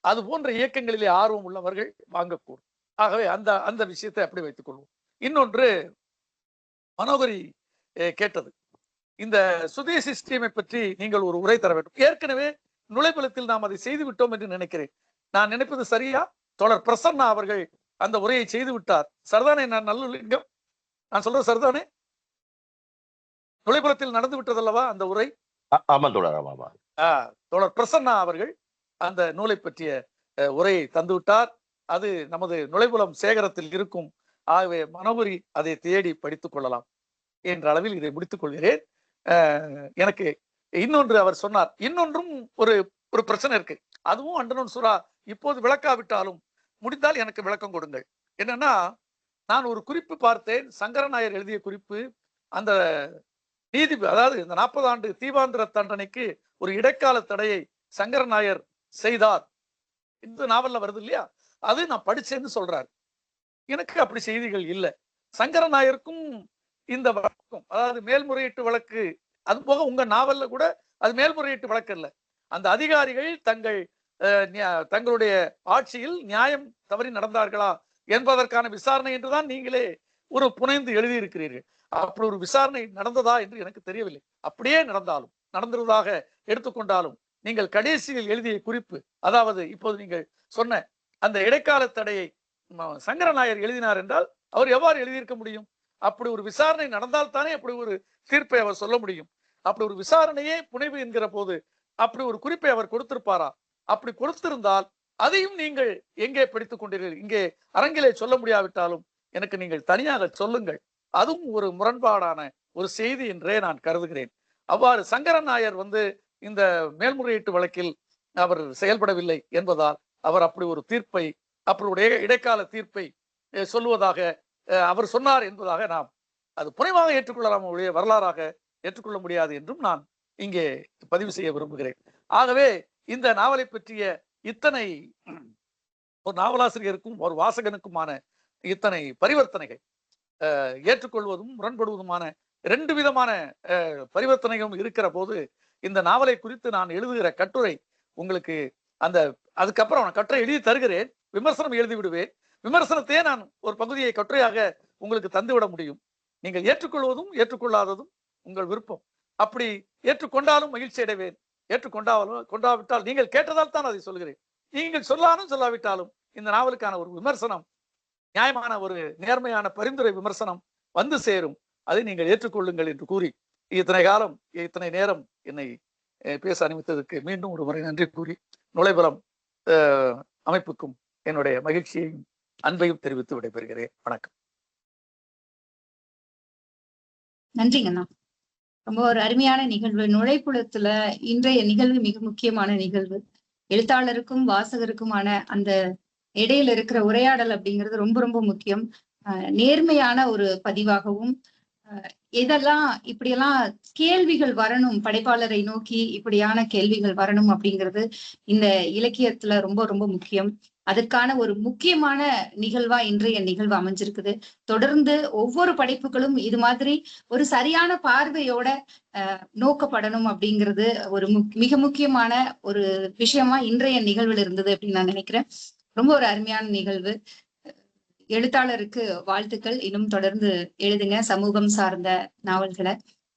Speaker 2: அது போன்ற இயக்கங்களிலே ஆர்வம் உள்ளவர்கள் வாங்கக்கூடும். ஆகவே அந்த விஷயத்தை அப்படி வைத்துக் கொள்வோம். இன்னொன்று, மனோகரி கேட்டது, இந்த சுதேசி ஸ்ட்ரீமை பற்றி நீங்கள் ஒரு உரை தர வேண்டும். ஏற்கனவே நுழைபலத்தில் நாம் அதை செய்து விட்டோம் என்று நினைக்கிறேன். நான் நினைப்பது சரியா? தோழர் பிரசன்னா அவர்கள் அந்த உரையை செய்து விட்டார். சரிதானே? நல்லுலிங்கம், நான் சொல்றது சரிதானே? நுழைபலத்தில் நடந்து விட்டதல்லவா அந்த உரை?
Speaker 4: ஆமா தோழர், ஆமா.
Speaker 2: தோழர் பிரசன்னா அவர்கள் அந்த நூலை பற்றிய உரையை தந்து விட்டார். அது நமது நுழைபுலம் சேகரத்தில் இருக்கும். ஆகவே மனோகரி அதை தேடி படித்துக் கொள்ளலாம் என்ற அளவில் இதை முடித்துக் கொள்கிறேன். எனக்கு இன்னொன்று அவர் சொன்னார், இன்னொன்றும் ஒரு பிரச்சனை இருக்கு. அதுவும் அண்டனன் சுறா இப்போது விளக்காவிட்டாலும் முடிந்தால் எனக்கு விளக்கம் கொடுங்கள். என்னன்னா, நான் ஒரு குறிப்பு பார்த்தேன், சங்கரநாயர் எழுதிய குறிப்பு. அந்த அதாவது இந்த 40 ஆண்டு தீவாந்திர தண்டனைக்கு ஒரு இடைக்கால தடையை சங்கரநாயர் செய்தார். இந்த நாவல்ல வருது இல்லையா? அது நான் படிச்சேன்னு சொல்றாரு. எனக்கு அப்படி செய்திகள் இல்லை. சங்கரநாயருக்கும் இந்த வழக்கும், அதாவது மேல்முறையீட்டு வழக்கு, அது போக உங்க நாவல்ல கூட அது மேல்முறையீட்டு வழக்கு இல்லை. அந்த அதிகாரிகள் தங்கள் தங்களுடைய ஆட்சியில் நியாயம் தவறி நடந்தார்களா என்பதற்கான விசாரணை என்றுதான் நீங்களே ஒரு புனைந்து எழுதியிருக்கிறீர்கள். அப்படி ஒரு விசாரணை நடந்ததா என்று எனக்கு தெரியவில்லை. அப்படியே நடந்தாலும், நடந்ததாக எடுத்துக்கொண்டாலும், நீங்கள் கடைசியில் எழுதிய குறிப்பு, அதாவது இப்போது நீங்கள் சொன்ன அந்த இடைக்கால தடையை சங்கரநாயர் எழுதினார் என்றால் அவர் எவ்வாறு எழுதியிருக்க முடியும்? அப்படி ஒரு விசாரணை நடந்தால் தானே அப்படி ஒரு தீர்ப்பை அவர் சொல்ல முடியும். அப்படி ஒரு விசாரணையே புனைவு என்கிற போது அப்படி ஒரு குறிப்பை அவர் கொடுத்திருப்பாரா? அப்படி கொடுத்திருந்தால் அதையும் நீங்கள் எங்கே படித்துக் கொண்டீர்கள்? இங்கே அரங்கிலே சொல்ல முடியாவிட்டாலும் எனக்கு நீங்கள் தனியாக சொல்லுங்கள். அதுவும் ஒரு முரண்பாடான ஒரு செய்தி என்றே நான் கருதுகிறேன். அவ்வாறு சங்கரன் நாயர் இந்த மேல்முறையீட்டு வழக்கில் அவர் செயல்படவில்லை என்பதால் அவர் அப்படி ஒரு தீர்ப்பை, அவருடைய இடைக்கால தீர்ப்பை சொல்லுவதாக அவர் சொன்னார் என்பதாக நாம் அது புனைவாக ஏற்றுக்கொள்ளலாம், வரலாறாக ஏற்றுக்கொள்ள முடியாது என்றும் நான் இங்கே பதிவு செய்ய விரும்புகிறேன். ஆகவே இந்த நாவலை பற்றிய இத்தனை ஒரு நாவலாசிரியருக்கும் ஒரு வாசகனுக்குமான இத்தனை பரிவர்த்தனைகள், ஏற்றுக்கொள்வதும் முரண்படுவதுமான 2 விதமான பரிவர்த்தனைகளும் இருக்கிற போது இந்த நாவலை குறித்து நான் எழுதுகிற கட்டுரை உங்களுக்கு அதுக்கப்புறம் நான் கட்டுரை எழுதி தருகிறேன், விமர்சனம் எழுதி விடுவேன். விமர்சனத்தையே நான் ஒரு பகுதியை கட்டுரையாக உங்களுக்கு தந்துவிட முடியும். நீங்கள் ஏற்றுக்கொள்வதும் ஏற்றுக்கொள்ளாததும் உங்கள் விருப்பம். அப்படி ஏற்றுக்கொண்டாலும் மகிழ்ச்சி அடைவேன், கொண்டாவிட்டால் நீங்கள் கேட்டதால் தான் அதை சொல்கிறேன். நீங்கள் சொல்லாவிட்டாலும் இந்த நாவலுக்கான ஒரு விமர்சனம், நியாயமான ஒரு நேர்மையான பரிந்துரை விமர்சனம் வந்து சேரும். அதை நீங்கள் ஏற்றுக்கொள்ளுங்கள் என்று கூறி இத்தனை நேரம் என்னை பேச அனுமதித்ததற்கு மீண்டும் ஒரு முறை நன்றி கூறி நுழைபலம் அமைப்புக்கும் என்னுடைய மகிழ்ச்சியையும் அன்பையும் தெரிவித்து விடைபெறுகிறேன். வணக்கம்.
Speaker 1: நன்றிங்கண்ணா. ரொம்ப ஒரு அருமையான நிகழ்வு. நுழைப்புலத்துல இன்றைய நிகழ்வு மிக முக்கியமான நிகழ்வு. எழுத்தாளருக்கும் வாசகருக்குமான அந்த இடையில இருக்கிற உரையாடல் அப்படிங்கிறது ரொம்ப ரொம்ப முக்கியம். நேர்மையான ஒரு பதிவாகவும், இதெல்லாம் இப்படியெல்லாம் கேள்விகள் வரணும், படைப்பாளரை நோக்கி இப்படியான கேள்விகள் வரணும் அப்படிங்கிறது இந்த இலக்கியத்துல ரொம்ப ரொம்ப முக்கியம். அதற்கான ஒரு முக்கியமான நிகழ்வா இன்றைய நிகழ்வு அமைஞ்சிருக்குது. தொடர்ந்து ஒவ்வொரு படைப்புகளும் இது மாதிரி ஒரு சரியான பார்வையோட நோக்கப்படணும் அப்படிங்கிறது ஒரு மிக முக்கியமான ஒரு விஷயமா இன்றைய நிகழ்வுல இருந்தது அப்படின்னு நான் நினைக்கிறேன். ரொம்ப ஒரு அருமையான நிகழ்வு. எழுத்தாளருக்கு வாழ்த்துக்கள். இன்னும் தொடர்ந்து எழுதுங்க சமூகம் சார்ந்த நாவல்களை.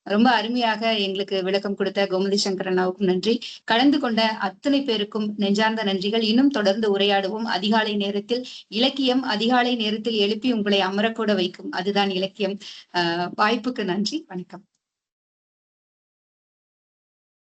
Speaker 1: ரொம்ப அருமையாக எங்களுக்கு விளக்கம் கொடுத்த கோமதி சங்கர் அண்ணாவுக்கும் நன்றி. கலந்து கொண்ட அத்தனை பேருக்கும் நெஞ்சார்ந்த நன்றிகள். இன்னும் தொடர்ந்து உரையாடுவோம். அதிகாலை நேரத்தில் இலக்கியம் அதிகாலை நேரத்தில் எழுப்பி உங்களை அமரக்கூட வைக்கும், அதுதான் இலக்கியம். வாய்ப்புக்கு நன்றி. வணக்கம்.